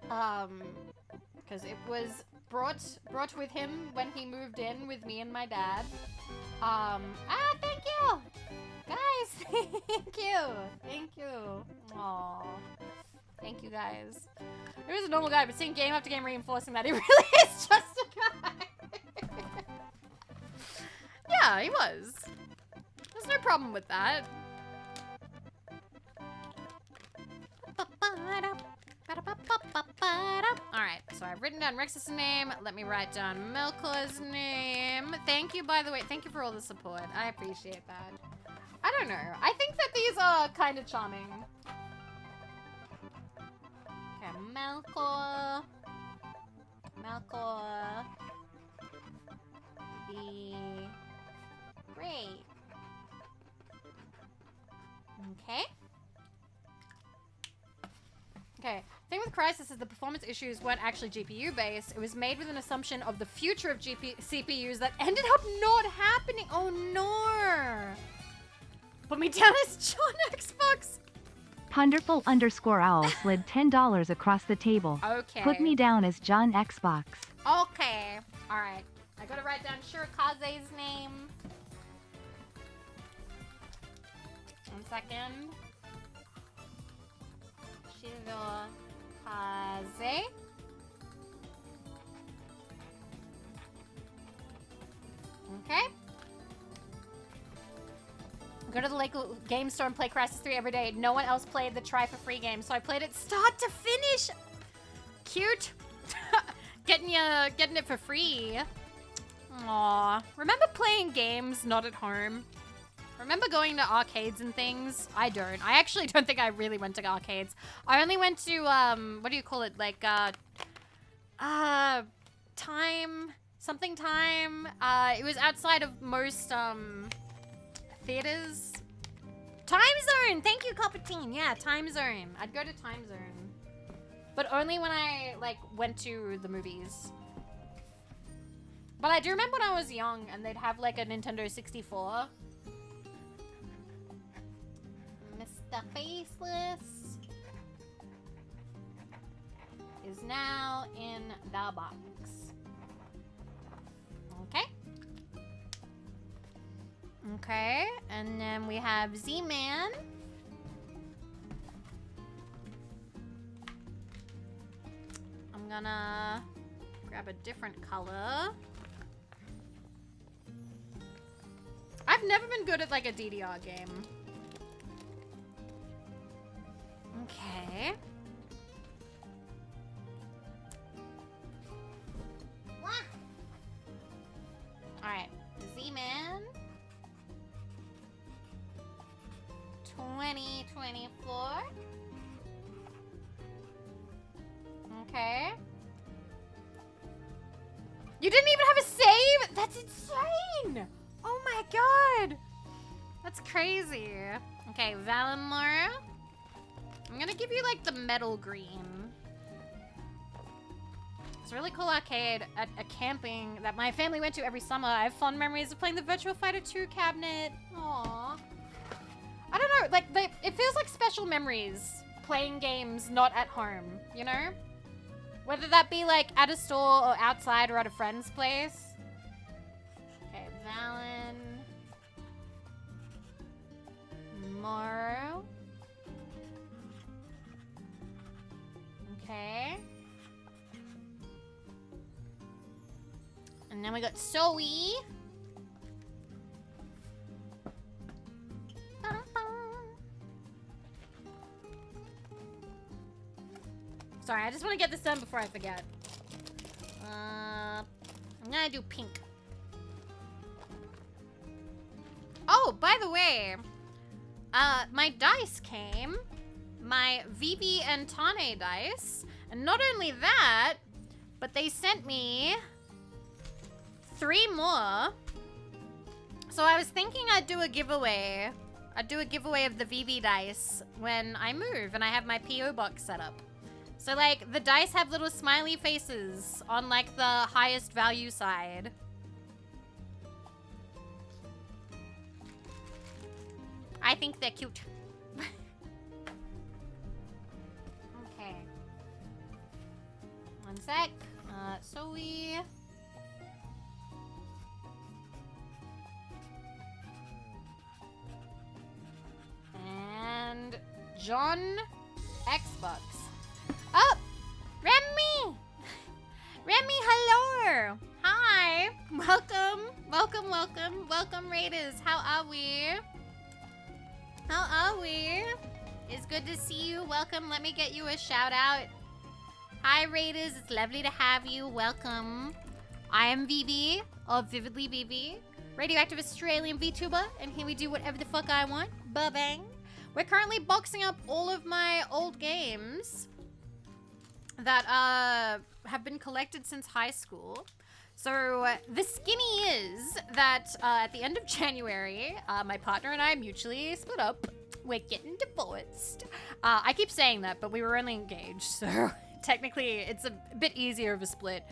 Because it was brought with him when he moved in with me and my dad. Thank you! Guys, thank you. Aww. Thank you, guys. He was a normal guy, but seeing game after game reinforcing that he really is just a guy. Yeah, he was. There's no problem with that. Alright, so I've written down Rex's name. Let me write down Melkor's name. Thank you, by the way. Thank you for all the support. I appreciate that. I don't know. I think that these are kind of charming. Okay, Melkor. Be great. Okay. Okay. Thing with Crysis is the performance issues weren't actually GPU based. It was made with an assumption of the future of CPUs that ended up not happening. Oh no. Put me down as John Xbox. Ponderful_owl slid $10 across the table. Okay. Put me down as John Xbox. Okay. Alright. I gotta write down Shirakaze's name. 1 second. Shirakaze. Okay. Go to the local game store and play Crysis 3 every day. No one else played the try for free game, so I played it start to finish. Cute. getting it for free. Aww. Remember playing games not at home? Remember going to arcades and things? I don't. I actually don't think I really went to arcades. I only went to, what do you call it? Like, time. It was outside of most, theaters. Time Zone! Thank you, Coppertine. Yeah, Time Zone. I'd go to Time Zone. But only when I, like, went to the movies. But I do remember when I was young and they'd have, like, a Nintendo 64. Mr. Faceless is now in the box. Okay. Okay, and then we have Z-Man. I'm gonna grab a different color. I've never been good at like a DDR game. Okay. Alright, Z-Man. 2024. Okay. You didn't even have a save? That's insane! Oh my god! That's crazy. Okay, Valinor. I'm gonna give you like the metal green. It's a really cool arcade at a camping that my family went to every summer. I have fond memories of playing the Virtua Fighter 2 cabinet. Aww. I don't know, like, it feels like special memories playing games not at home, you know? Whether that be, like, at a store or outside or at a friend's place. Okay, Valen. Morrow. Okay. And then we got Zoe. Sorry, I just want to get this done before I forget. I'm gonna do pink. Oh, by the way, my dice came. My Vivi and Tane dice. And not only that, but they sent me 3 more. So I was thinking I'd do a giveaway. I'd do a giveaway of the Vivi dice when I move and I have my PO box set up. So like the dice have little smiley faces on like the highest value side. I think they're cute. Okay. One sec. Zoe. And John Xbox. Oh! Remy! Remy, hello! Hi! Welcome, welcome, welcome, welcome, Raiders. How are we? How are we? It's good to see you. Welcome. Let me get you a shout out. Hi, Raiders. It's lovely to have you. Welcome. I am Vivi of Vividly Vivi, radioactive Australian VTuber, and here we do whatever the fuck I want. Ba-bang. We're currently boxing up all of my old games that have been collected since high school. So the skinny is that at the end of January, my partner and I mutually split up. We're getting divorced. I keep saying that, but we were only engaged, so technically it's a bit easier of a split.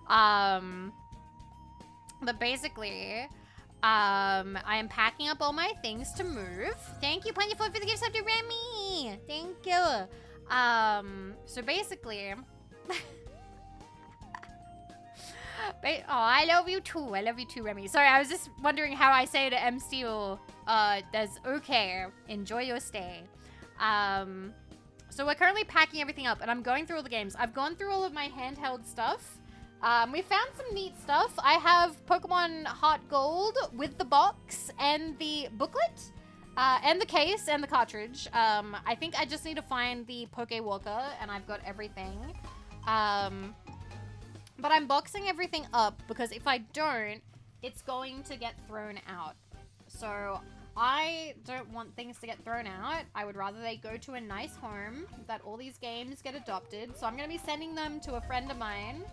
But basically, I am packing up all my things to move. Thank you, Plentiful, for the gift sub to Remy. Thank you. So basically, oh, I love you too. I love you too, Remy. Sorry, I was just wondering how I say to M Steel. That's okay. Enjoy your stay. So we're currently packing everything up, and I'm going through all the games. I've gone through all of my handheld stuff. We found some neat stuff. I have Pokemon Heart Gold with the box and the booklet, and the case and the cartridge. I think I just need to find the Poke Walker, and I've got everything. But I'm boxing everything up because if I don't, it's going to get thrown out. So I don't want things to get thrown out. I would rather they go to a nice home, that all these games get adopted. So I'm going to be sending them to a friend of mine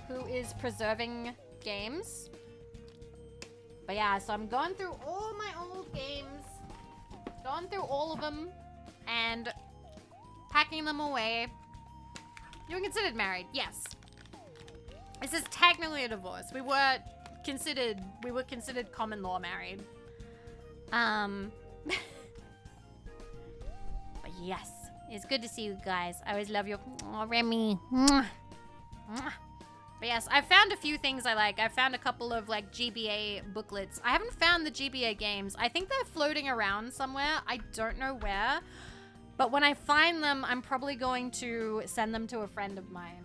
who is preserving games. But yeah, so I'm going through all my old games, going through all of them, and packing them away. You were considered married, yes. This is technically a divorce. We were considered common law married. But yes, it's good to see you guys. I always love you. Oh, Remy. Mwah. Mwah. But yes, I found a few things I like. I found a couple of like GBA booklets. I haven't found the GBA games. I think they're floating around somewhere. I don't know where. But when I find them, I'm probably going to send them to a friend of mine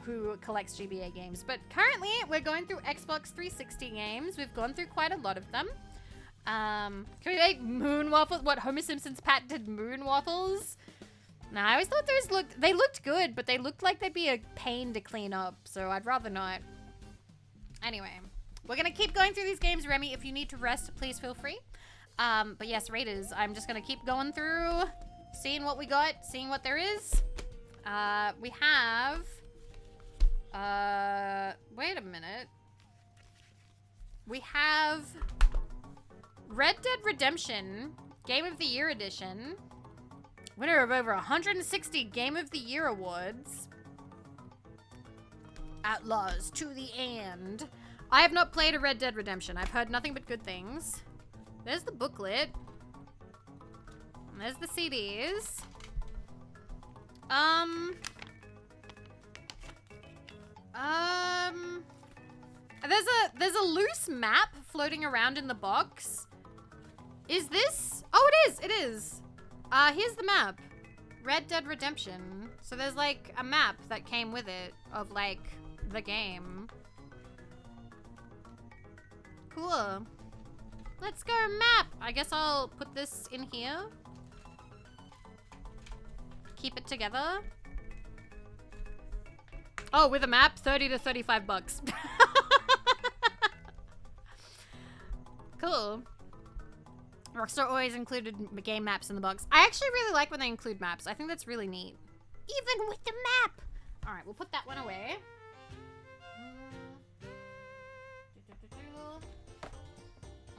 who collects GBA games. But currently, we're going through Xbox 360 games. We've gone through quite a lot of them. Can we make moon waffles? What, Homer Simpson's patented moon waffles? Nah, I always thought they looked good, but they looked like they'd be a pain to clean up, so I'd rather not. Anyway, we're gonna keep going through these games. Remy, if you need to rest, please feel free. But yes, Raiders, I'm just gonna keep going through, seeing what we got, seeing what there is. We have, wait a minute. We have Red Dead Redemption, Game of the Year Edition. Winner of over 160 Game of the Year awards. Outlaws to the end. I have not played a Red Dead Redemption. I've heard nothing but good things. There's the booklet. And there's the CDs. There's a loose map floating around in the box. Is this? Oh, it is. It is. Here's the map. Red Dead Redemption. So there's like a map that came with it of like the game. Cool. Let's go map. I guess I'll put this in here. Keep it together. Oh, with a map, 30 to 35 bucks. Cool. Rockstar always included game maps in the box. I actually really like when they include maps. I think that's really neat. Even with the map. All right, we'll put that one away.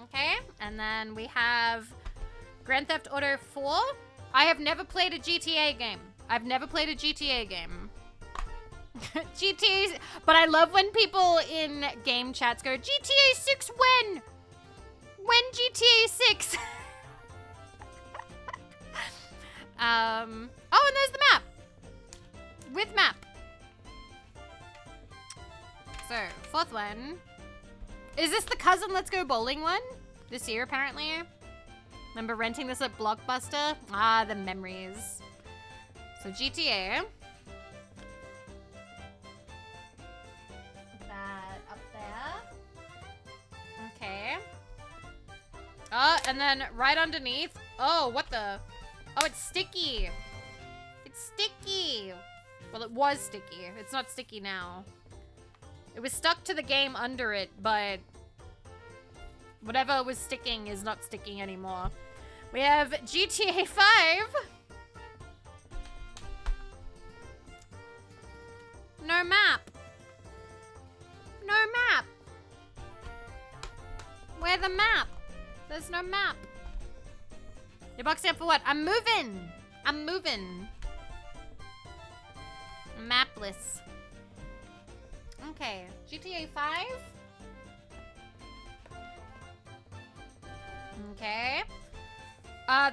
Okay, and then we have Grand Theft Auto 4. I have never played a GTA game. I've never played a GTA game. GTA, but I love when people in game chats go, GTA 6 when? When GTA 6? Oh, and there's the map. With map. So, fourth one. Is this the cousin Let's Go Bowling one? This year, apparently. Remember renting this at Blockbuster? Ah, the memories. So, GTA. Put that up there. Okay. Oh, and then right underneath. Oh, what the? Oh, it's sticky. It's sticky. Well, it was sticky. It's not sticky now. It was stuck to the game under it, but whatever was sticking is not sticking anymore. We have GTA 5. No map. No map. Where the map? There's no map. You're boxing up for what? I'm moving. I'm moving. Mapless. Okay, GTA 5. Okay.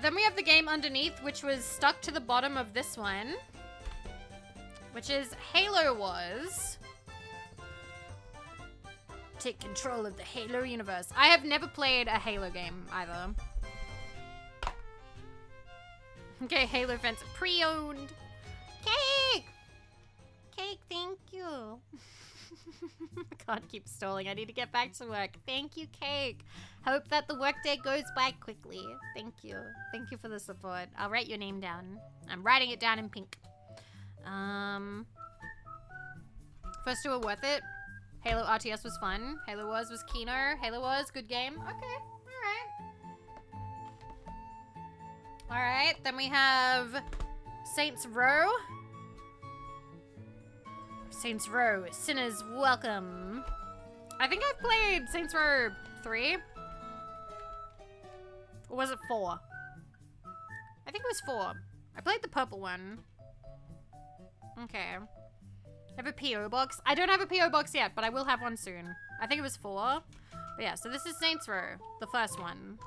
Then we have the game underneath, which was stuck to the bottom of this one, which is Halo Wars. Take control of the Halo universe. I have never played a Halo game either. Okay, Halo fans pre-owned. Cake! Cake, thank you. I can't keep stalling. I need to get back to work. Thank you, Cake. Hope that the workday goes by quickly. Thank you. Thank you for the support. I'll write your name down. I'm writing it down in pink. First two were worth it. Halo RTS was fun. Halo Wars was Kino. Halo Wars, good game. Okay, alright. Alright, then we have Saints Row. Saints Row, Sinners Welcome. I think I've played Saints Row 3. Or was it 4? I think it was 4. I played the purple one. Okay. I have a P.O. box. I don't have a P.O. box yet, but I will have one soon. I think it was 4. But yeah, so this is Saints Row, the first one.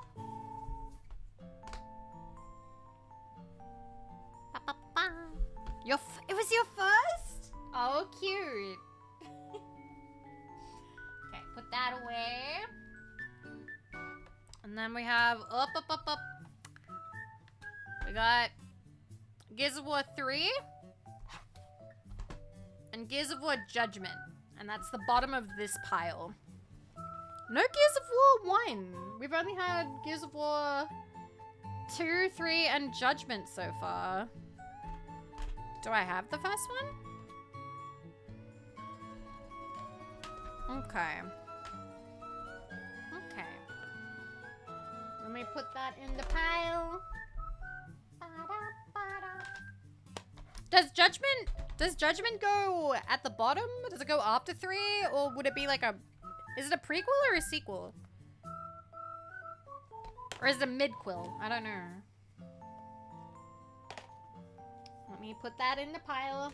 It was your first? Oh, cute. Okay, put that away. And then we have up. We got Gears of War 3 and Gears of War Judgment. And that's the bottom of this pile. No Gears of War 1. We've only had Gears of War 2, 3, and Judgment so far. Do I have the first one? Okay. Okay. Let me put that in the pile. Does Judgment go at the bottom? Does it go after 3? Or would it be like a... Is it a prequel or a sequel? Or is it a mid-quill? I don't know. Let me put that in the pile.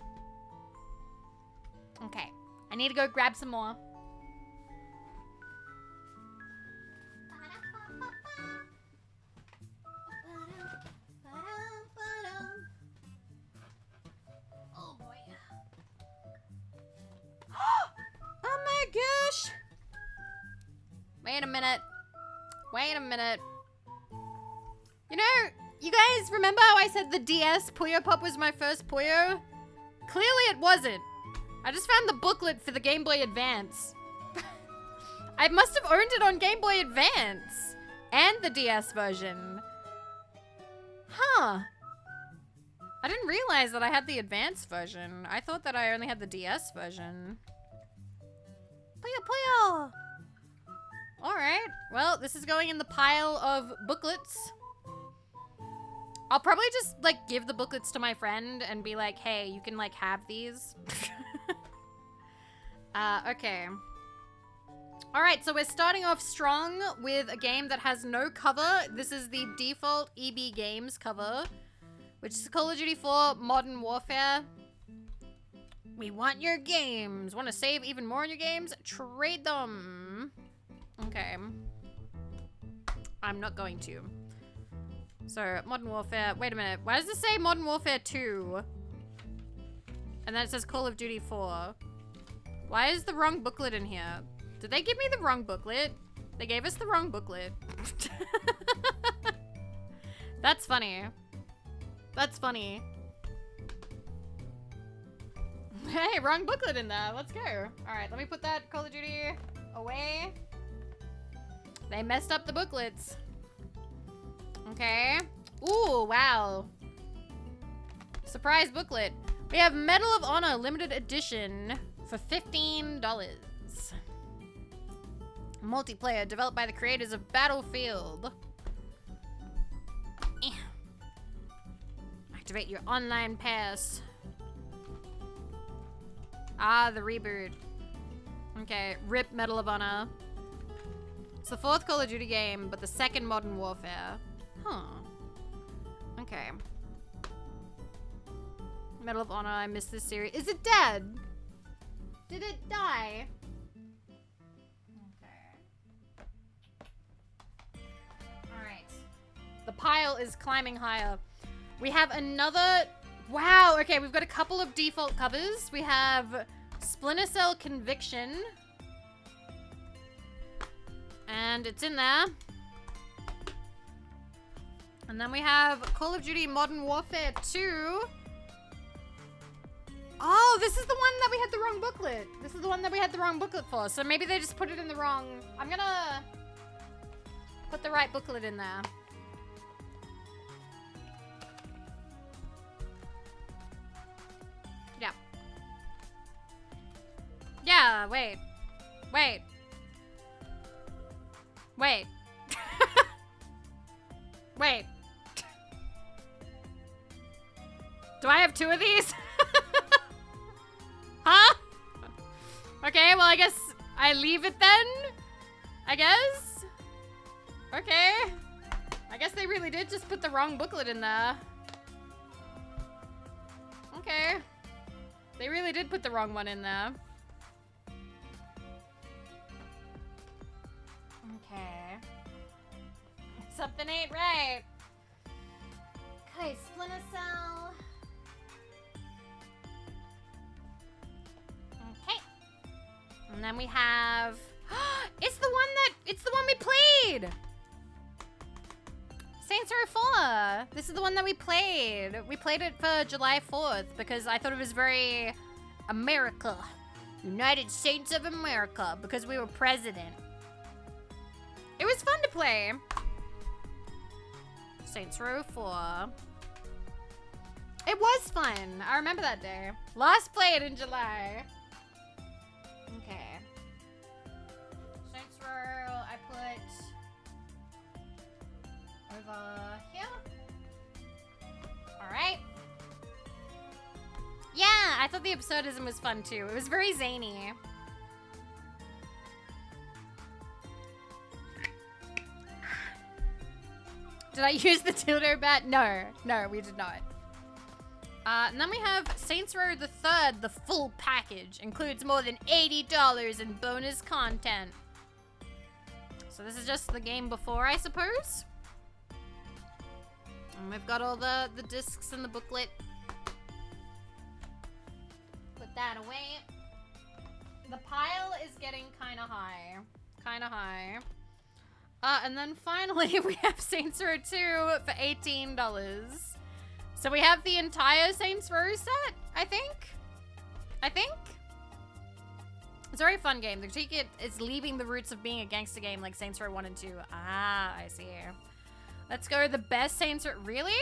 Okay. I need to go grab some more. Oh boy. Oh my gosh. Wait a minute. Wait a minute. You know, you guys remember how I said the DS Puyo Pop was my first Puyo? Clearly it wasn't. I just found the booklet for the Game Boy Advance. I must have owned it on Game Boy Advance and the DS version. Huh. I didn't realize that I had the Advance version. I thought that I only had the DS version. Puyo Puyo! Alright. Well, this is going in the pile of booklets. I'll probably just, like, give the booklets to my friend and be like, hey, you can, like, have these. Okay. Alright, so we're starting off strong with a game that has no cover. This is the default EB Games cover, which is Call of Duty 4 Modern Warfare. We want your games. Want to save even more on your games? Trade them. Okay. I'm not going to. So, Modern Warfare. Wait a minute. Why does this say Modern Warfare 2? And then it says Call of Duty 4. Why is the wrong booklet in here? Did they give me the wrong booklet? They gave us the wrong booklet. That's funny. That's funny. Hey, wrong booklet in there. Let's go. Alright, let me put that Call of Duty away. They messed up the booklets. Okay. Ooh, wow. Surprise booklet. We have Medal of Honor limited edition for $15. Multiplayer developed by the creators of Battlefield. Activate your online pass. Ah, the reboot. Okay, RIP Medal of Honor. It's the 4th Call of Duty game, but the 2nd Modern Warfare. Huh. Okay. Medal of Honor, I missed this series. Is it dead? Did it die? Okay. Alright. The pile is climbing higher. We have another... Wow, okay, we've got a couple of default covers. We have Splinter Cell Conviction. And it's in there. And then we have Call of Duty Modern Warfare 2. Oh, this is the one that we had the wrong booklet. This is the one that we had the wrong booklet for. So maybe they just put it in the wrong... I'm gonna put the right booklet in there. Yeah. Yeah, wait. Wait. Wait. Wait. Do I have 2 of these? Huh? Okay, well, I guess I leave it then? I guess? Okay. I guess they really did just put the wrong booklet in there. Okay. They really did put the wrong one in there. Okay. Something ain't right. Okay, Splinter Cell. Okay. And then we have... It's the one we played! Saints Row 4. This is the one that we played. We played it for July 4th because I thought it was very America. United States of America, because we were president. It was fun to play. Saints Row 4. It was fun. I remember that day. Last played in July. Okay. Saints Row, I put over here. Alright. Yeah, I thought the absurdism was fun too. It was very zany. Did I use the dildo bat? No, we did not. And then we have Saints Row the 3rd, the full package. Includes more than $80 in bonus content. So this is just the game before, I suppose. And we've got all the discs and the booklet. Put that away. The pile is getting kind of high. And then finally, we have Saints Row 2 for $18. So we have the entire Saints Row set, I think. It's a very fun game. The critique is leaving the roots of being a gangster game like Saints Row 1 and 2. Ah, I see. Let's go the best Saints Row. Really?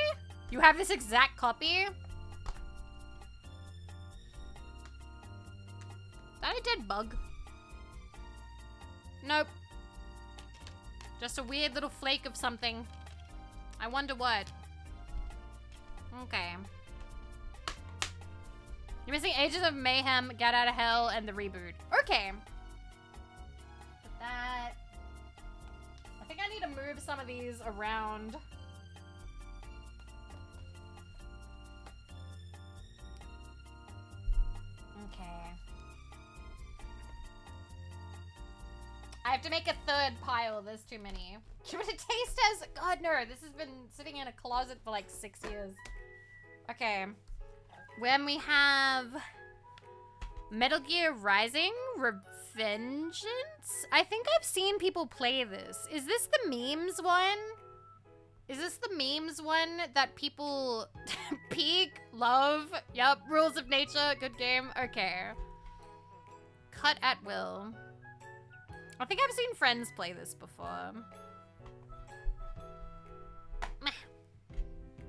You have this exact copy? That a dead bug? Nope. Just a weird little flake of something. I wonder what. Okay. You're missing Ages of Mayhem, Get Out of Hell, and the reboot. Okay. Put that. I think I need to move some of these around. Okay. I have to make a third pile. There's too many. Should it taste as... God, no. This has been sitting in a closet for like 6 years. Okay. When we have Metal Gear Rising Revengeance? I think I've seen people play this. Is this the memes one? Is this the memes one that people peak, love? Yup, Rules of Nature, good game. Okay. Cut at will. I think I've seen friends play this before. Meh.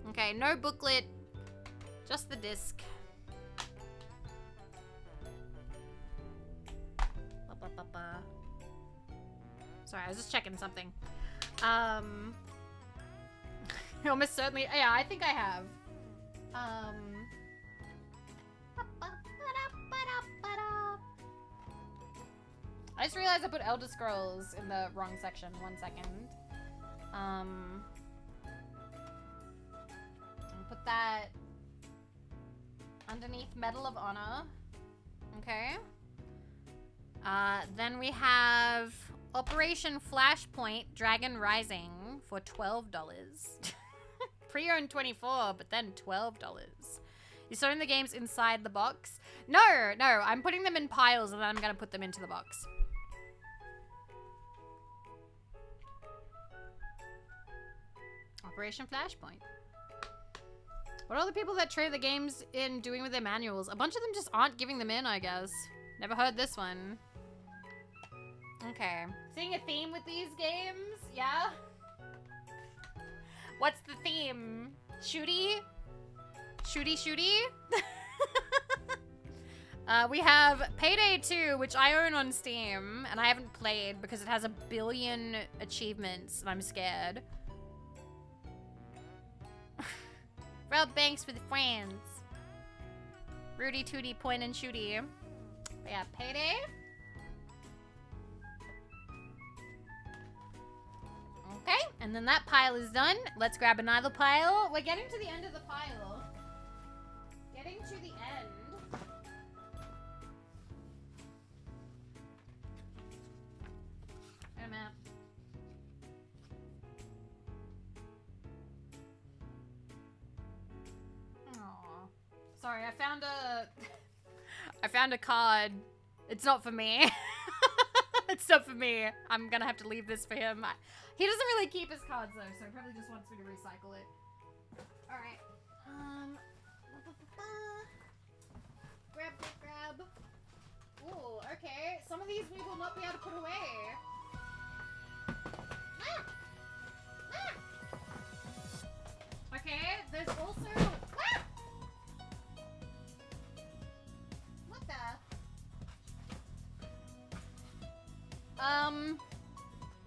Okay, no booklet. Just the disc. Sorry, I was just checking something. Almost certainly. Yeah, I think I have. I just realized I put Elder Scrolls in the wrong section. 1 second. I'll put that underneath Medal of Honor. Okay. Then we have Operation Flashpoint Dragon Rising for $12. Pre-owned $24, but then $12. You're storing the games inside the box? No, I'm putting them in piles and then I'm gonna put them into the box. Operation Flashpoint. What are the people that trade the games in doing with their manuals? A bunch of them just aren't giving them in, I guess. Never heard this one. Okay. Seeing a theme with these games? Yeah? What's the theme? Shooty? Shooty? We have Payday 2, which I own on Steam, and I haven't played because it has 1 billion achievements, and I'm scared. Rob Banks with friends. Rudy Tooty Point and Shooty. But yeah, Payday. Okay, and then that pile is done. Let's grab another pile. We're getting to the end of the pile. Getting to the end. Wait a minute. Aww. Sorry, I found a card. It's not for me. It's not for me. I'm gonna have to leave this for him. He doesn't really keep his cards though, so he probably just wants me to recycle it. Alright. Grab. Ooh, okay. Some of these we will not be able to put away. Okay, there's also... What the?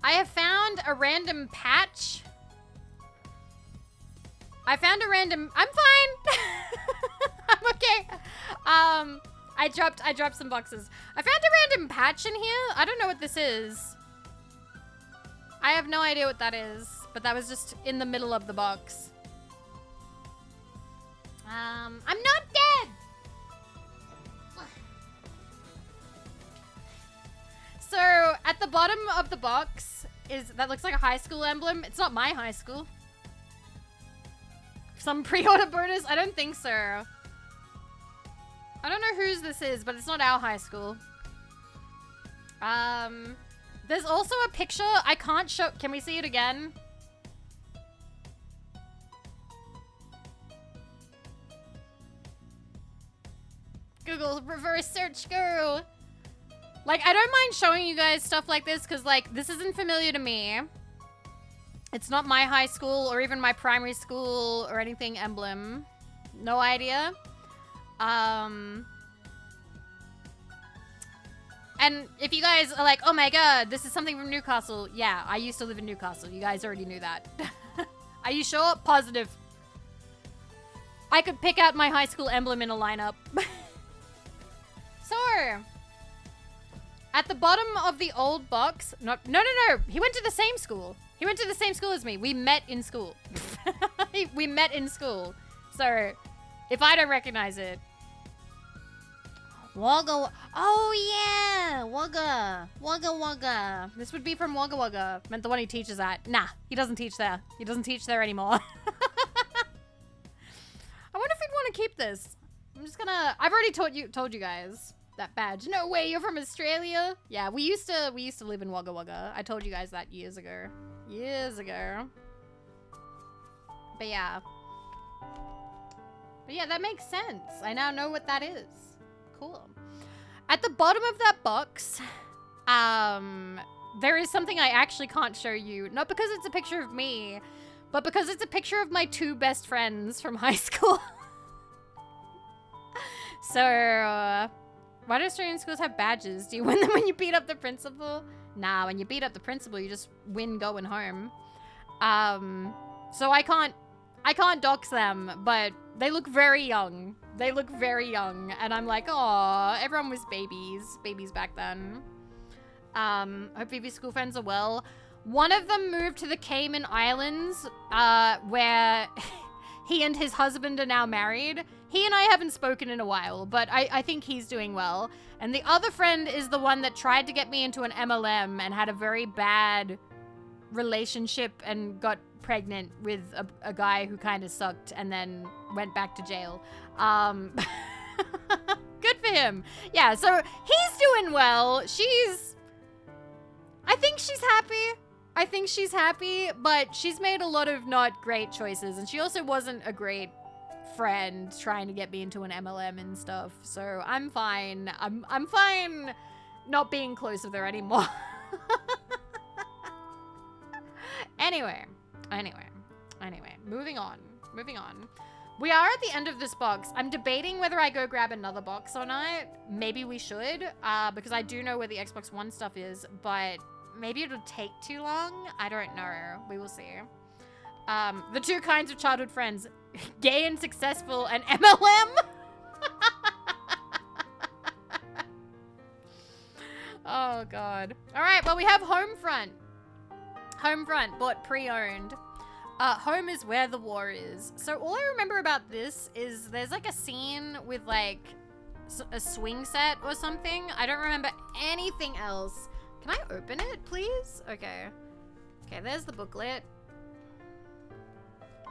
I have found a random patch. I'm fine. I'm okay. I dropped some boxes. I found a random patch in here. I don't know what this is. I have no idea what that is, but that was just in the middle of the box. I'm not dead. So at the bottom of the box that looks like a high school emblem. It's not my high school. Some pre-order bonus? I don't think so. I don't know whose this is, but it's not our high school. There's also a picture. I can't show. Can we see it again? Google reverse search, go. Like, I don't mind showing you guys stuff like this because, like, this isn't familiar to me. It's not my high school or even my primary school or anything emblem. No idea. And if you guys are like, oh my god, this is something from Newcastle. Yeah, I used to live in Newcastle. You guys already knew that. Are you sure? Positive. I could pick out my high school emblem in a lineup. So, at the bottom of the old box, no. He went to the same school. He went to the same school as me. We met in school. We met in school. So, if I don't recognize it. Wagga. Oh, yeah. Wagga. Wagga Wagga. This would be from Wagga Wagga. Meant the one he teaches at. Nah, he doesn't teach there. He doesn't teach there anymore. I wonder if he'd want to keep this. I'm just gonna... I've already told you guys that badge. No way, you're from Australia? Yeah, we used to live in Wagga Wagga. I told you guys that years ago. Years ago. But yeah. But yeah, that makes sense. I now know what that is. Cool. At the bottom of that box, there is something I actually can't show you. Not because it's a picture of me, but because it's a picture of my 2 best friends from high school. So, why do Australian schools have badges? Do you win them when you beat up the principal? Nah, when you beat up the principal, you just win going home. So I can't dox them, but they look very young. They look very young, and I'm like, oh, everyone was babies back then. Hope Vivi's school friends are well. One of them moved to the Cayman Islands, where he and his husband are now married. He and I haven't spoken in a while, but I think he's doing well. And the other friend is the one that tried to get me into an MLM and had a very bad relationship and got pregnant with a guy who kind of sucked and then went back to jail. Good for him. Yeah, so he's doing well. I think she's happy, but she's made a lot of not great choices, and she also wasn't a great friend trying to get me into an MLM and stuff. So I'm fine. I'm fine not being close with her anymore. Anyway, moving on. We are at the end of this box. I'm debating whether I go grab another box or not. Maybe we should, because I do know where the Xbox One stuff is, but maybe it'll take too long. I don't know. We will see. The 2 kinds of childhood friends, gay and successful, and MLM. Oh, God. All right, well, we have Homefront. Homefront, bought pre-owned. Home is where the war is. So all I remember about this is there's like a scene with like a swing set or something. I don't remember anything else. Can I open it, please? Okay. Okay, there's the booklet.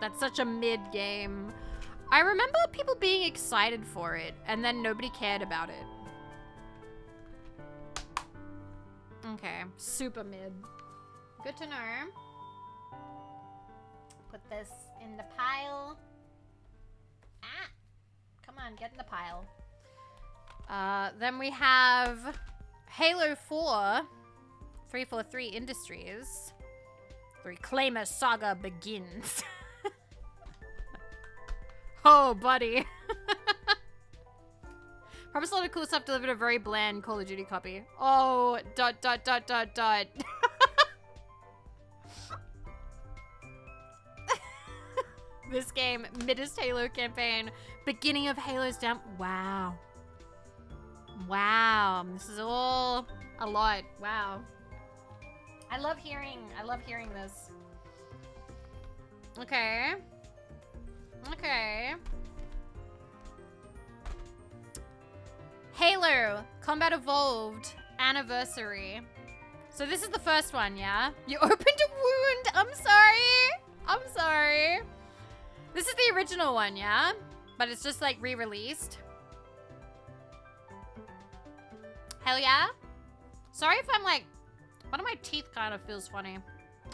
That's such a mid-game. I remember people being excited for it, and then nobody cared about it. Okay, super mid. Good to know. Put this in the pile. Ah! Come on, get in the pile. Then we have Halo 4, 343 Industries. The Reclaimer saga begins. Oh, buddy. Promised a lot of cool stuff, delivered a very bland Call of Duty copy. Oh, ... This game, middest Halo campaign, beginning of Halo's down. Wow. Wow, this is all a lot. Wow. I love hearing this. Okay. Okay. Halo, Combat Evolved, Anniversary. So this is the first one, yeah? You opened a wound. I'm sorry. This is the original one, yeah? But it's just like re-released. Hell yeah. Sorry if I'm like, one of my teeth kind of feels funny.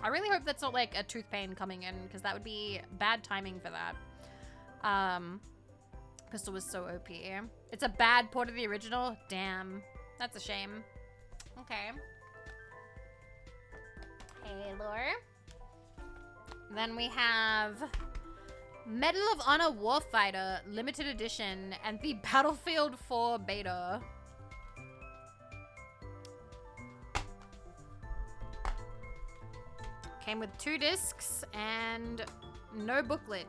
I really hope that's not like a tooth pain coming in, because that would be bad timing for that. Pistol was so OP. It's a bad port of the original? Damn. That's a shame. Okay. Halo. Then we have Medal of Honor Warfighter Limited Edition and the Battlefield 4 Beta. Came with 2 discs and no booklet.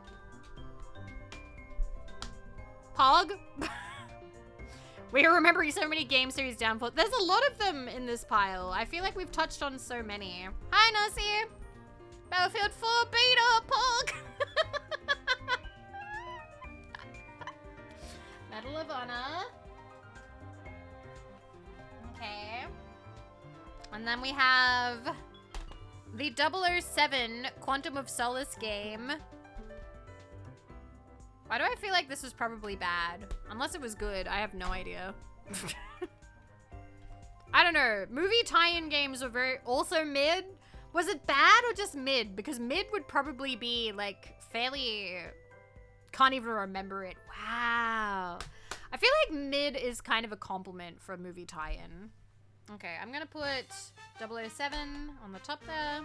Pog? We're remembering so many game series downfall. There's a lot of them in this pile. I feel like we've touched on so many. Hi, Nasi. Battlefield 4 beta, Pog. Medal of Honor. Okay. And then we have the 007 Quantum of Solace game. Why do I feel like this was probably bad? Unless it was good, I have no idea. I don't know. Movie tie-in games were also mid. Was it bad or just mid? Because mid would probably be like fairly... Can't even remember it. Wow. I feel like mid is kind of a compliment for a movie tie-in. Okay, I'm gonna put 007 on the top there.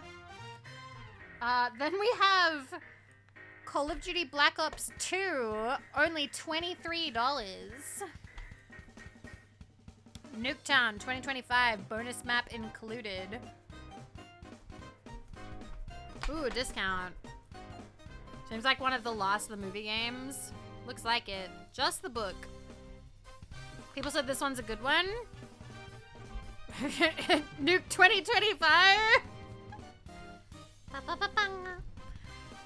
Then we have Call of Duty Black Ops 2, only $23. Nuketown 2025, bonus map included. Ooh, a discount. Seems like one of the last of the movie games. Looks like it. Just the book. People said this one's a good one. Nuke 2025.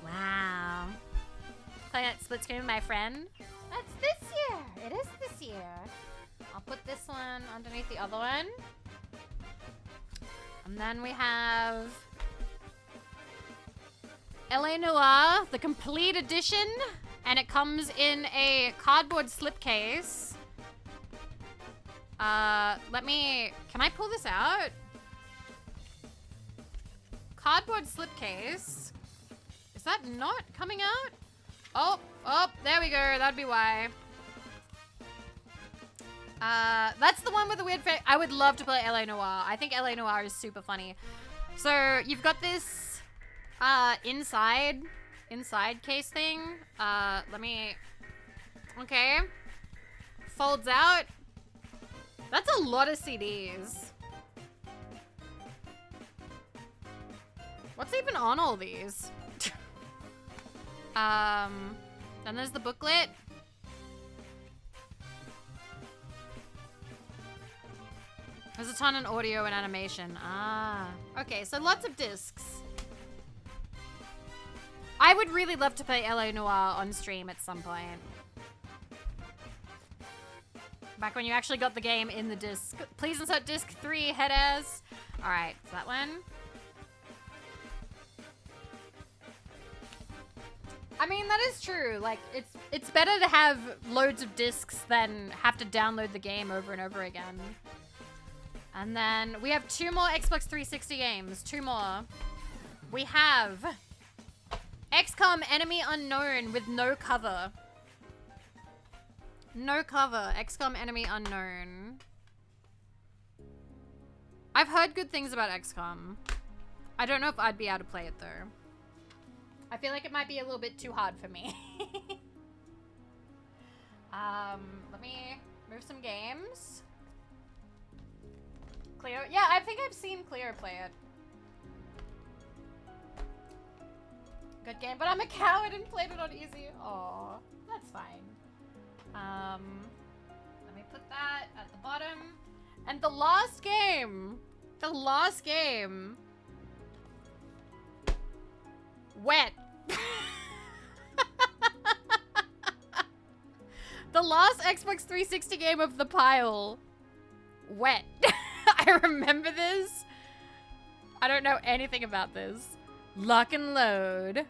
Wow. Playing at split screen with my friend. That's this year. It is this year. I'll put this one underneath the other one. And then we have LA Noire, the complete edition. And it comes in a cardboard slipcase. Can I pull this out? Cardboard slipcase. Is that not coming out? Oh, there we go. That'd be why. That's the one with the weird face. I would love to play LA Noire. I think LA Noire is super funny. So you've got this, inside case thing. Okay. Folds out. That's a lot of CDs. What's even on all these? Then there's the booklet. There's a ton in audio and animation. Okay, so lots of discs. I would really love to play LA Noire on stream at some point. Back when you actually got the game in the disc. Please insert disc 3, head ass. Alright, so that one. I mean, that is true. Like, it's better to have loads of discs than have to download the game over and over again. And then we have 2 more Xbox 360 games. 2 more. We have XCOM Enemy Unknown with no cover. No cover. XCOM Enemy Unknown. I've heard good things about XCOM. I don't know if I'd be able to play it though. I feel like it might be a little bit too hard for me. Let me move some games. Cleo? Yeah, I think I've seen Cleo play it. Good game, but I'm a coward and played it on easy. Aw, that's fine. Let me put that at the bottom. And the last game. The last game. Wet. The last Xbox 360 game of the pile. Wet. I remember this. I don't know anything about this. Lock and load.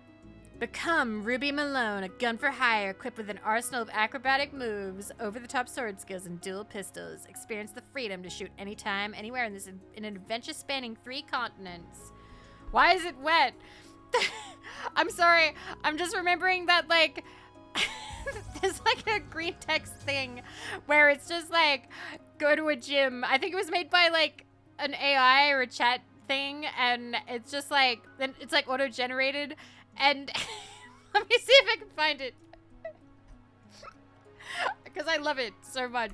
Become Ruby Malone, a gun for hire equipped with an arsenal of acrobatic moves, over-the-top sword skills, and dual pistols. Experience the freedom to shoot anytime, anywhere in an adventure spanning 3 continents. Why is it wet? I'm sorry. I'm just remembering that, like, there's like a green text thing where it's just like, go to a gym. I think it was made by like an AI or a chat thing, and it's just like, then it's like auto-generated. And let me see if I can find it. Because I love it so much.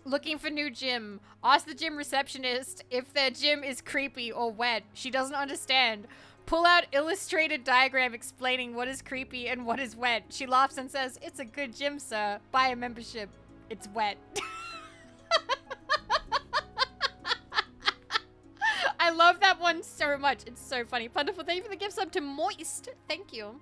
looking for new gym. Ask the gym receptionist if their gym is creepy or wet. She doesn't understand. Pull out illustrated diagram explaining what is creepy and what is wet. She laughs and says, "It's a good gym, sir. Buy a membership. It's wet." I love that one so much. It's so funny. Wonderful. Thank you for the gift sub to Moist. Thank you.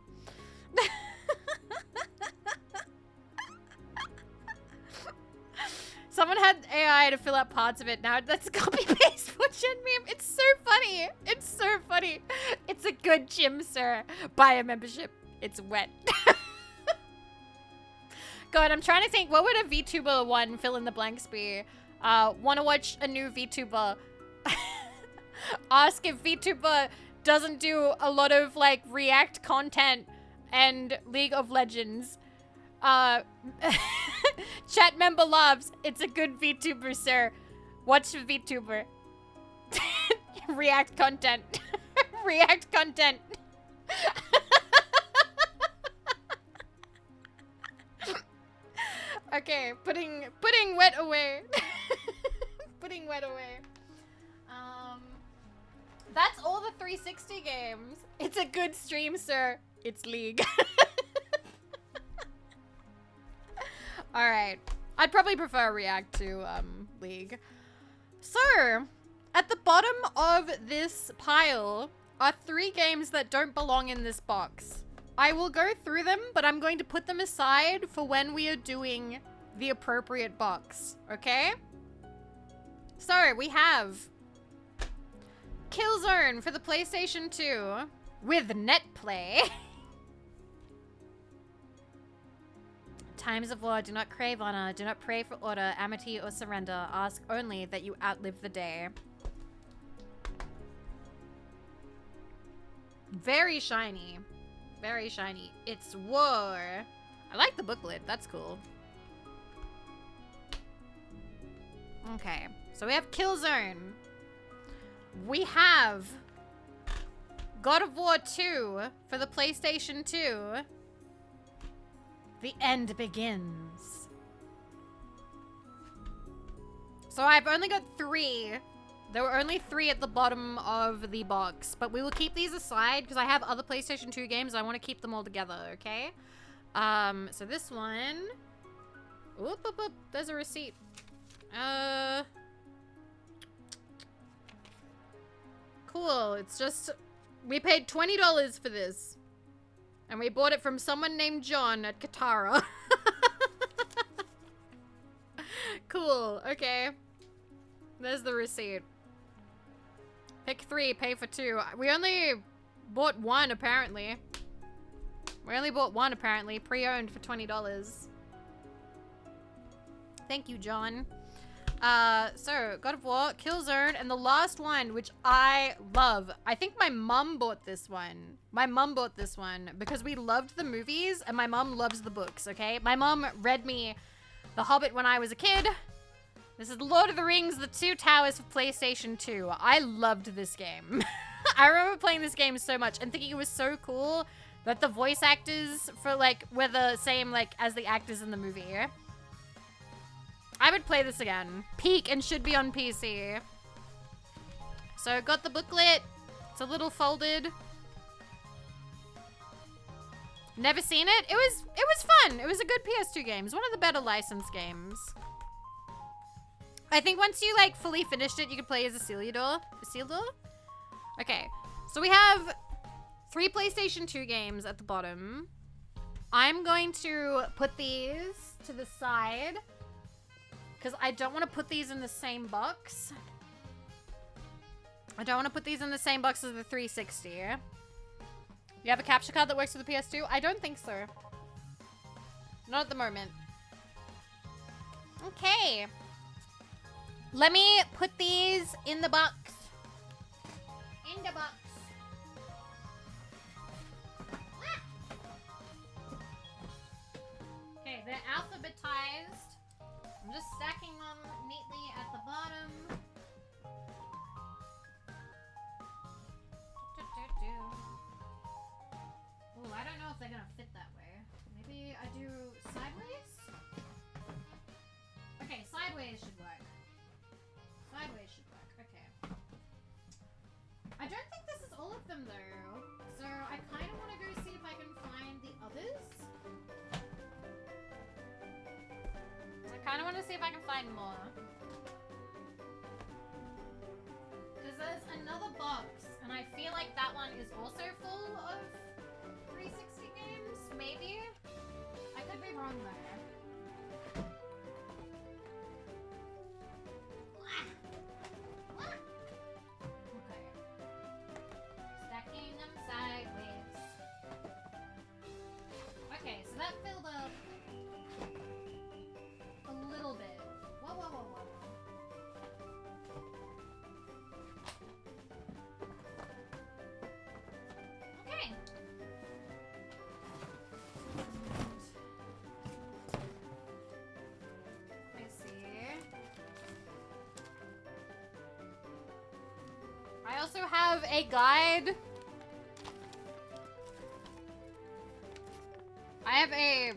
Someone had AI to fill out parts of it. Now that's copy paste for Gen meme. It's so funny. It's so funny. It's a good gym, sir. Buy a membership. It's wet. God, I'm trying to think. What would a VTuber one fill in the blanks be? Want to watch a new VTuber? Ask if VTuber doesn't do a lot of like React content and League of Legends. Chat member loves. It's a good VTuber, sir. Watch the VTuber. React content. React content. Okay, putting wet away. Putting wet away. That's all the 360 games. It's a good stream, sir. It's League. Alright. I'd probably prefer React to League. So, at the bottom of this pile are 3 games that don't belong in this box. I will go through them, but I'm going to put them aside for when we are doing the appropriate box. Okay? So, we have Killzone for the PlayStation 2 with NetPlay. Times of war, do not crave honor, do not pray for order, amity, or surrender. Ask only that you outlive the day. Very shiny. Very shiny. It's war. I like the booklet. That's cool. Okay. So we have Killzone. We have God of War 2 for the PlayStation 2. The end begins. So I've only got 3. There were only 3 at the bottom of the box, but we will keep these aside because I have other PlayStation 2 games. I want to keep them all together, okay? So this one. Oop, oop, oop. There's a receipt. Cool. It's just, we paid $20 for this. And we bought it from someone named John at Katara. Cool. Okay. There's the receipt. Pick 3, pay for 2. We only bought 1, apparently. We only bought 1, apparently. Pre-owned for $20. Thank you, John. So, God of War, Killzone, and the last one, which I love. I think my mum bought this one. My mum bought this one because we loved the movies, and my mum loves the books, okay? My mum read me The Hobbit when I was a kid. This is Lord of the Rings, The Two Towers for PlayStation 2. I loved this game. I remember playing this game so much and thinking it was so cool that the voice actors for, like, were the same, like, as the actors in the movie. I would play this again. Peak and should be on PC. So, got the booklet. It's a little folded. Never seen it. It was fun. It was a good PS2 game. It's one of the better licensed games. I think once you, like, fully finished it, you could play as Isildur. Isildur? Okay. So we have 3 PlayStation 2 games at the bottom. I'm going to put these to the side because I don't want to put these in the same box. I don't want to put these in the same box as the 360. You have a capture card that works with the PS2? I don't think so. Not at the moment. Okay. Let me put these in the box. In the box. Okay, they're alphabetized. I'm just stacking them neatly at the bottom. Ooh, I don't know if they're gonna fit that way. Maybe I do sideways? Okay, sideways. Sideways should work. Sideways should work. Okay. I don't think this is all of them though. So I kind of want to go see if I can find the others. I kind of want to see if I can find more. Because there's another box, and I feel like that one is also full of 360 games, maybe? I could be wrong there. Okay. Stacking them sideways. Okay, so that filled up a little bit. Whoa, whoa, whoa, whoa. Okay. Let me see. I also have a guide. I have a...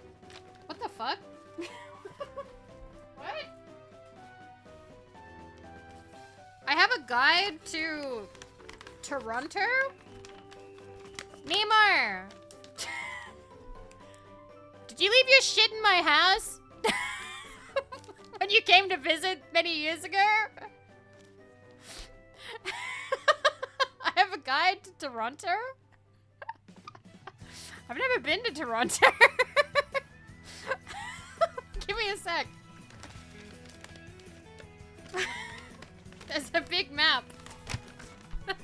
What the fuck? What? I have a guide to Toronto? Neymar! Did you leave your shit in my house? When you came to visit many years ago? I have a guide to Toronto? I've never been to Toronto. Give me a sec. There's a big map. What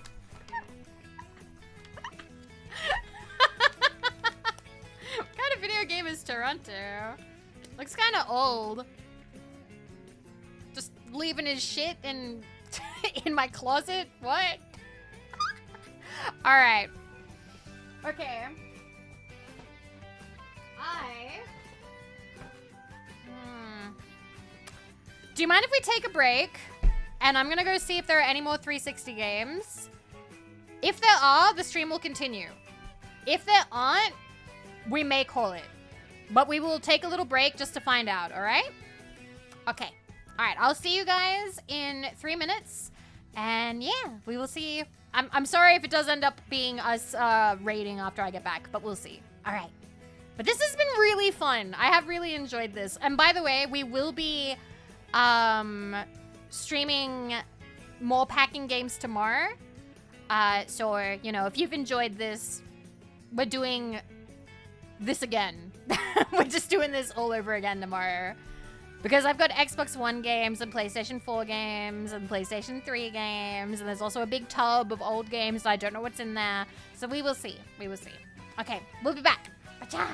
kind of video game is Toronto? Looks kind of old. Just leaving his shit in in my closet? What? All right. Okay. Do you mind if we take a break? And I'm gonna go see if there are any more 360 games. If there are, the stream will continue. If there aren't, we may call it. But we will take a little break just to find out, all right? Okay. All right, I'll see you guys in 3 minutes. And yeah, we will see. I'm sorry if it does end up being us raiding after I get back, but we'll see. All right. But this has been really fun. I have really enjoyed this. And by the way, we will be streaming more packing games tomorrow. So, you know, if you've enjoyed this, we're doing this again. We're just doing this all over again tomorrow. Because I've got Xbox One games and PlayStation 4 games and PlayStation 3 games. And there's also a big tub of old games. So I don't know what's in there. So we will see. We will see. Okay, we'll be back. Bacha!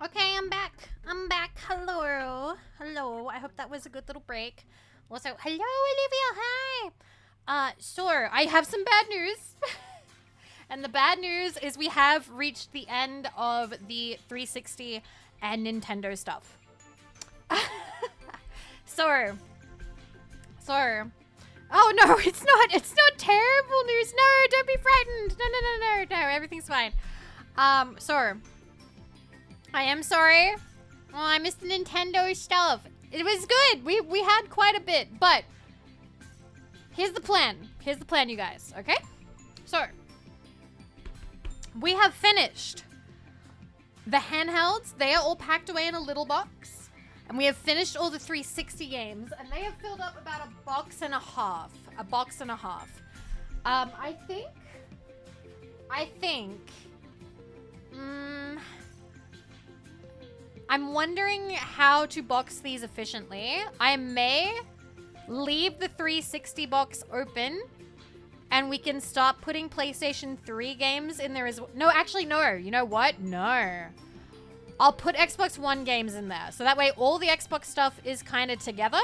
Okay, I'm back. I'm back. Hello. Hello. I hope that was a good little break. Also, hello, Olivia. Hi. Sure. I have some bad news. And the bad news is we have reached the end of the 360 and Nintendo stuff. So. Oh no, it's not terrible news. No, don't be frightened. No, everything's fine. So. I am sorry. Oh, I missed the Nintendo stuff. It was good. We had quite a bit, but here's the plan. Here's the plan, you guys, okay? So, we have finished the handhelds. They are all packed away in a little box. And we have finished all the 360 games, and they have filled up about a box and a half. A box and a half. I think, I'm wondering how to box these efficiently. I may leave the 360 box open and we can start putting PlayStation 3 games in there as well. No, actually, no. You know what? No. I'll put Xbox One games in there. So that way all the Xbox stuff is kind of together.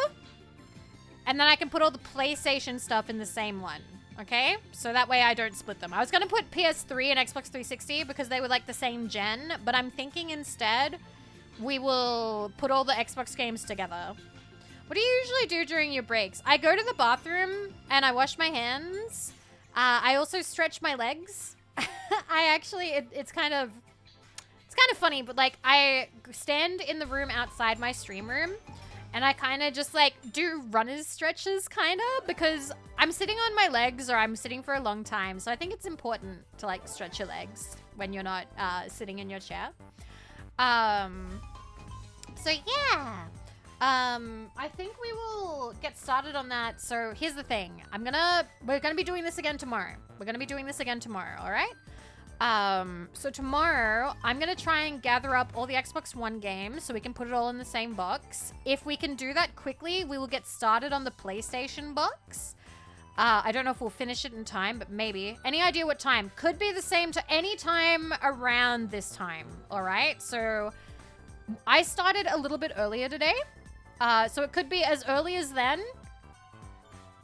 And then I can put all the PlayStation stuff in the same one. Okay? So that way I don't split them. I was going to put PS3 and Xbox 360 because they were like the same gen. But I'm thinking instead we will put all the Xbox games together. What do you usually do during your breaks? I go to the bathroom and I wash my hands. I also stretch my legs. I actually, it's kind of funny, but like I stand in the room outside my stream room and I kind of just like do runner's stretches kind of because I'm sitting on my legs or I'm sitting for a long time. So I think it's important to like stretch your legs when you're not sitting in your chair. So yeah. I think we will get started on that. So here's the thing. We're gonna be doing this again tomorrow. All right? So tomorrow I'm gonna try and gather up all the Xbox One games so we can put it all in the same box. If we can do that quickly, we will get started on the PlayStation box. I don't know if we'll finish it in time, but maybe. Any idea what time? Could be the same to any time around this time. All right? So I started a little bit earlier today. So it could be as early as then,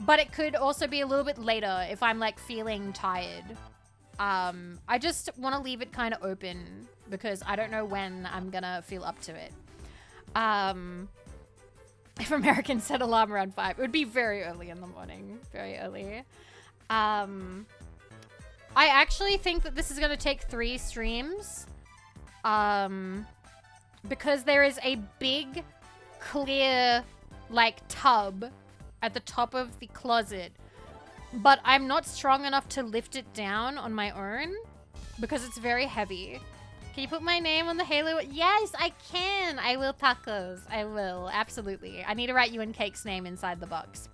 but it could also be a little bit later if I'm like feeling tired. I just want to leave it kind of open because I don't know when I'm gonna feel up to it. If Americans set alarm around 5, it would be very early in the morning, very early. I actually think that this is gonna take 3 streams, because there is a big clear like tub at the top of the closet, but I'm not strong enough to lift it down on my own because it's very heavy. Can you put my name on the Halo? Yes, I can. I will, tacos. I will, absolutely. I need to write you and Cake's name inside the box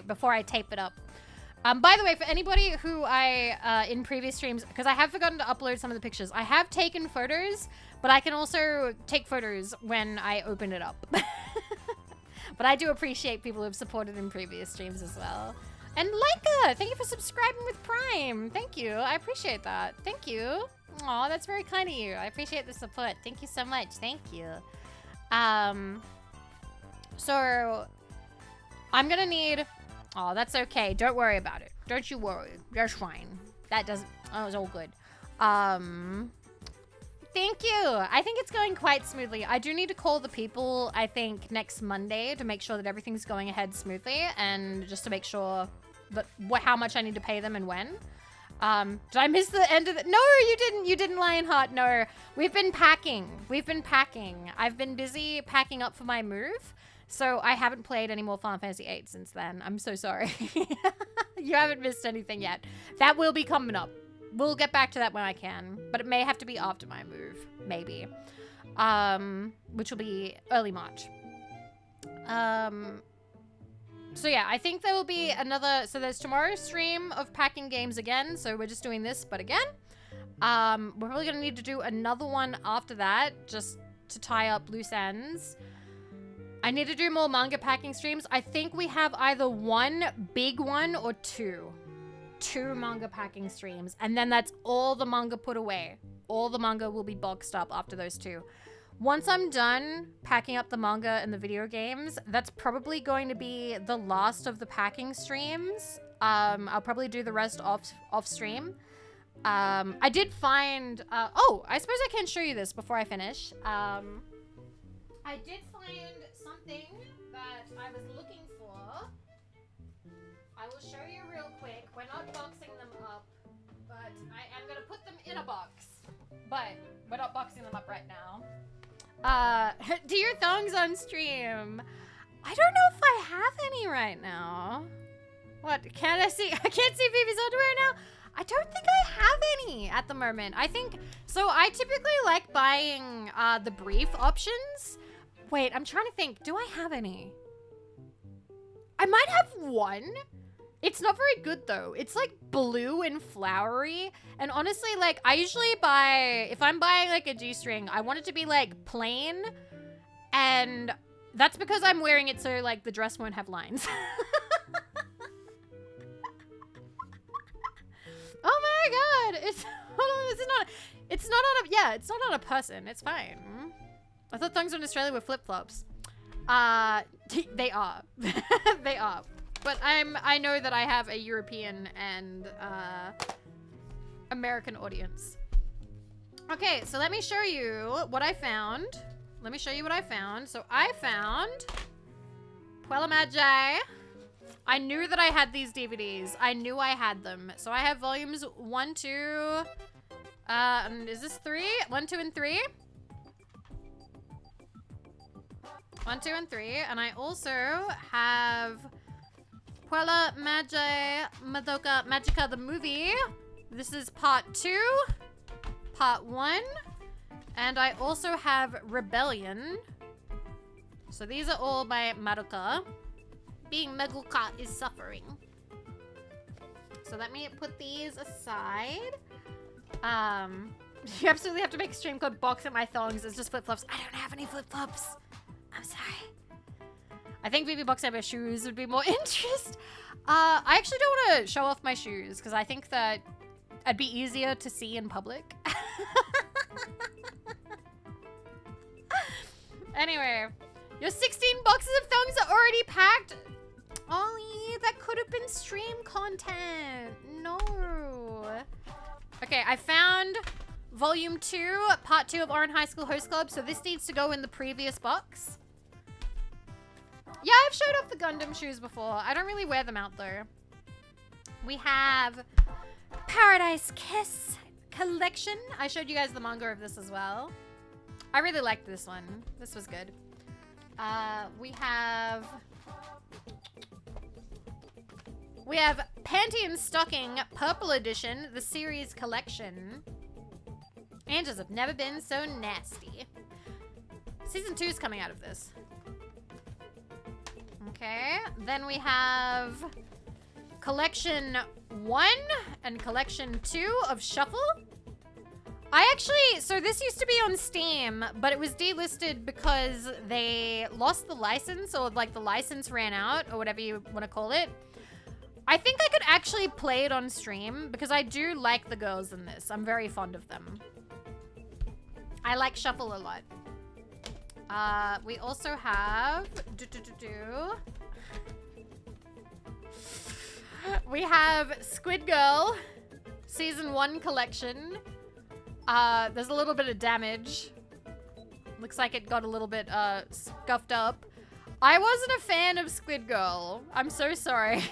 before I tape it up. By the way, for anybody who in previous streams, because I have forgotten to upload some of the pictures, I have taken photos, but I can also take photos when I open it up. But I do appreciate people who have supported in previous streams as well. And Leica, thank you for subscribing with Prime. Thank you. I appreciate that. Thank you. Aw, that's very kind of you. I appreciate the support. Thank you so much. Thank you. So I'm gonna need... Oh, that's okay. Don't worry about it. Don't you worry. That's fine. That doesn't... Oh, it's all good. Thank you. I think it's going quite smoothly. I do need to call the people, I think, next Monday to make sure that everything's going ahead smoothly and just to make sure that how much I need to pay them and when. Did I miss the end of it? No, you didn't. You didn't, Lionheart. No. We've been packing. I've been busy packing up for my move. So I haven't played any more Final Fantasy VIII since then. I'm so sorry. You haven't missed anything yet. That will be coming up. We'll get back to that when I can. But it may have to be after my move. Maybe. Which will be early March. So yeah, I think there will be another... So there's tomorrow's stream of packing games again. So we're just doing this, but again. We're probably going to need to do another one after that. Just to tie up loose ends. I need to do more manga packing streams. I think we have either one big one or two. 2 manga packing streams. And then that's all the manga put away. All the manga will be boxed up after those 2. Once I'm done packing up the manga and the video games, that's probably going to be the last of the packing streams. I'll probably do the rest off stream. I did find, oh, I suppose I can show you this before I finish. I did find something that I was looking for. I will show you real quick. We're not boxing them up, but I am gonna put them in a box. But we're not boxing them up right now. Do your thongs on stream. I don't know if I have any right now. What, can I see? I can't see Vivi's underwear now. I don't think I have any at the moment. I think, so I typically like buying the brief options. Wait, I'm trying to think. Do I have any? I might have one. It's not very good though. It's like blue and flowery. And honestly, like I usually buy, if I'm buying like a G-string, I want it to be like plain. And that's because I'm wearing it so like the dress won't have lines. Oh my god, it's not on a person. It's fine. I thought thongs in Australia were flip-flops. They are. They are. But I know that I have a European and American audience. Okay, so let me show you what I found. So I found Puella Magi. I knew that I had these DVDs. I knew I had them. So I have volumes 1, 2, is this 3? 1, 2, and 3. 1, 2, and 3. And I also have Puella Magi Madoka Magica the movie. This is part 2, part 1. And I also have Rebellion. So these are all by Madoka. Being Madoka is suffering. So let me put these aside. You absolutely have to make a stream called Box at My Thongs. It's just flip-flops. I don't have any flip-flops. I'm sorry. I think Vivi Box at My Shoes would be more interest. I actually don't want to show off my shoes because I think that I'd be easier to see in public. Anyway, your 16 boxes of thongs are already packed. Ollie, that could have been stream content. No. Okay, I found volume 2, part 2 of Oran High School Host Club. So this needs to go in the previous box. Yeah, I've showed off the Gundam shoes before. I don't really wear them out though. We have Paradise Kiss collection. I showed you guys the manga of this as well. I really liked this one. This was good. We have Panty and Stocking Purple Edition, the series collection. Angels have never been so nasty. Season 2 is coming out of this. Okay, then we have collection 1 and collection 2 of Shuffle. So this used to be on Steam, but it was delisted because they lost the license, or like the license ran out, or whatever you want to call it. I think I could actually play it on stream because I do like the girls in this. I'm very fond of them. I like Shuffle a lot. We also have we have Squid Girl Season 1 collection. There's a little bit of damage. Looks like it got a little bit scuffed up. I wasn't a fan of Squid Girl. I'm so sorry.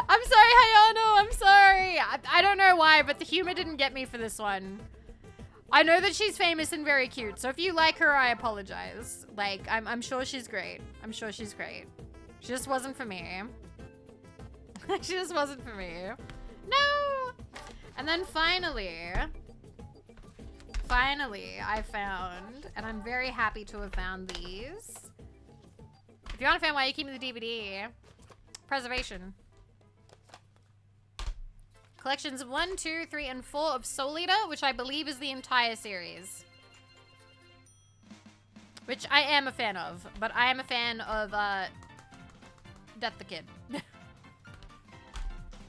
I'm sorry, Hayano. I'm sorry. I don't know why, but the humor didn't get me for this one. I know that she's famous and very cute, so if you like her, I apologize. Like, I'm sure she's great. I'm sure she's great. She just wasn't for me. She just wasn't for me. No! And then finally, I found, and I'm very happy to have found these. If you're not a fan, why are you keeping the DVD? Preservation. Collections 1, 2, 3, and 4 of Soul Eater, which I believe is the entire series. Which I am a fan of, but I am a fan of Death the Kid.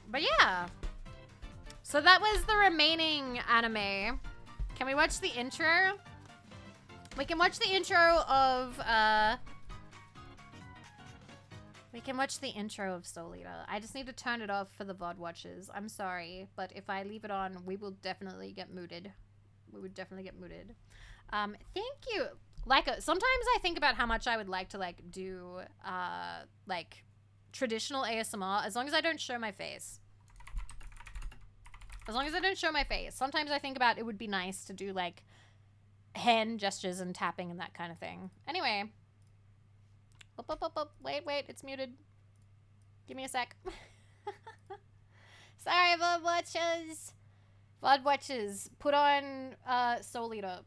But yeah. So that was the remaining anime. Can we watch the intro? We can watch the intro of, Soul Eater. I just need to turn it off for the VOD watchers. I'm sorry, but if I leave it on, we will definitely get mooted. We would definitely get mooted. Thank you. Like, sometimes I think about how much I would like to, like, do, like, traditional ASMR, as long as I don't show my face. As long as I don't show my face. Sometimes I think about it would be nice to do, like, hand gestures and tapping and that kind of thing. Anyway. Wait, it's muted. Give me a sec. Sorry, VOD watchers. VOD watchers, put on Soul Eater.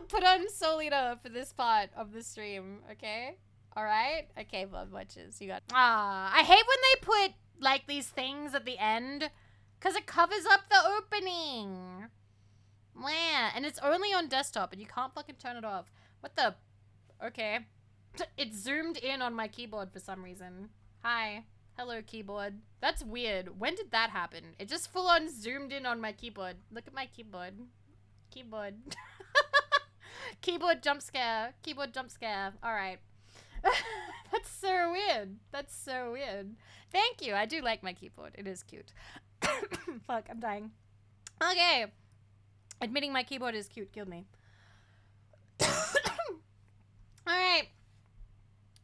Put on Soul Eater for this part of the stream, okay? Alright? Okay, VOD watchers, you got... I hate when they put, like, these things at the end, because it covers up the opening. Mwah. And it's only on desktop, and you can't fucking turn it off. What the... Okay. It zoomed in on my keyboard for some reason. Hi. Hello, keyboard. That's weird. When did that happen? It just full on zoomed in on my keyboard. Look at my keyboard. Keyboard. Keyboard jump scare. Keyboard jump scare. Alright. That's so weird. That's so weird. Thank you. I do like my keyboard. It is cute. Fuck, I'm dying. Okay. Admitting my keyboard is cute killed me. Alright.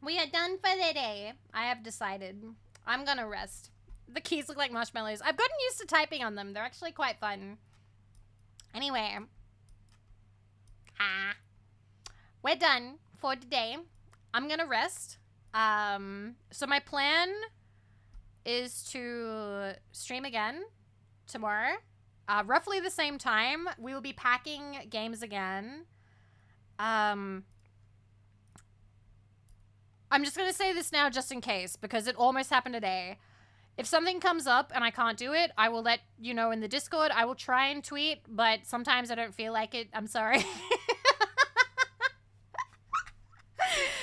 We are done for the day. I have decided. I'm gonna rest. The keys look like marshmallows. I've gotten used to typing on them. They're actually quite fun. Anyway. We're done for today. I'm gonna rest. So my plan is to stream again tomorrow. Roughly the same time. We will be packing games again. I'm just gonna say this now just in case, because it almost happened today. If something comes up and I can't do it, I will let you know in the Discord. I will try and tweet, but sometimes I don't feel like it. I'm sorry.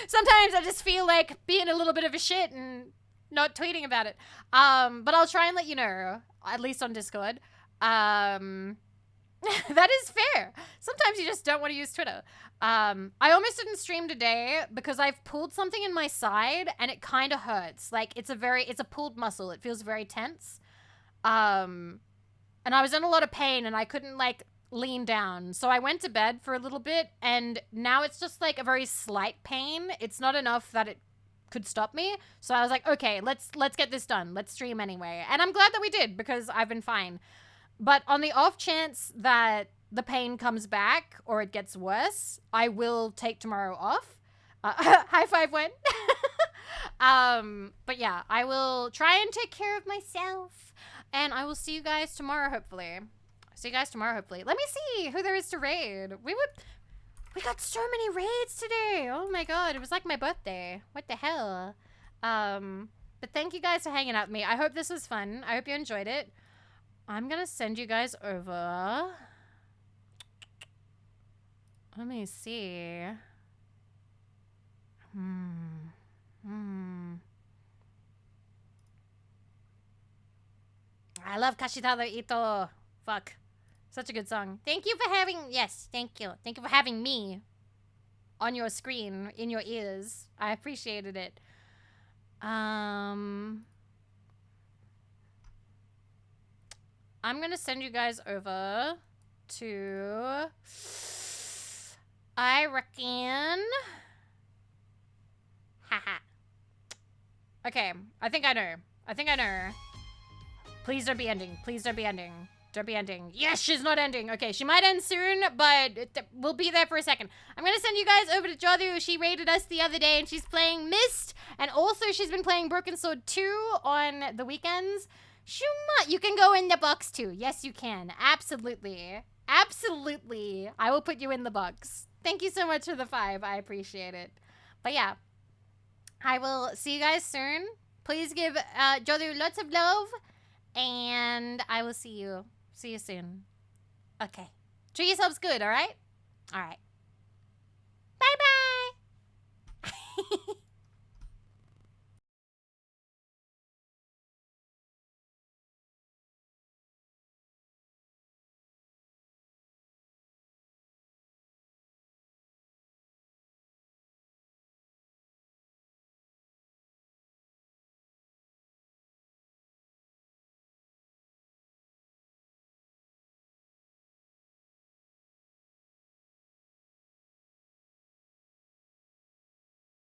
Sometimes I just feel like being a little bit of a shit and not tweeting about it. But I'll try and let you know, at least on Discord. That is fair. Sometimes you just don't want to use Twitter. I almost didn't stream today because I've pulled something in my side and it kind of hurts. Like, it's a pulled muscle. It feels very tense. And I was in a lot of pain and I couldn't, like, lean down. So I went to bed for a little bit and now it's just, like, a very slight pain. It's not enough that it could stop me. So I was like, okay, let's get this done. Let's stream anyway. And I'm glad that we did because I've been fine. But on the off chance that the pain comes back or it gets worse, I will take tomorrow off. High five when. But yeah, I will try and take care of myself. And I will see you guys tomorrow, hopefully. Let me see who there is to raid. We got so many raids today. Oh my god, it was like my birthday. What the hell? But thank you guys for hanging out with me. I hope this was fun. I hope you enjoyed it. I'm gonna send you guys over. Let me see. I love Kashitaro Ito. Fuck. Such a good song. Thank you for having... Yes, thank you. Thank you for having me on your screen, in your ears. I appreciated it. I'm gonna send you guys over to... I reckon... Haha. Okay, I think I know. Please don't be ending. Don't be ending. Yes, she's not ending. Okay, she might end soon, but we'll be there for a second. I'm gonna send you guys over to Jodhu. She raided us the other day, and she's playing Myst, and also she's been playing Broken Sword 2 on the weekends. Shuma, you can go in the box too. Yes, you can. Absolutely. Absolutely. I will put you in the box. Thank you so much for the 5. I appreciate it. But yeah, I will see you guys soon. Please give Jodhu lots of love, and I will see you soon. Okay. Treat yourselves good, all right? All right. Bye-bye.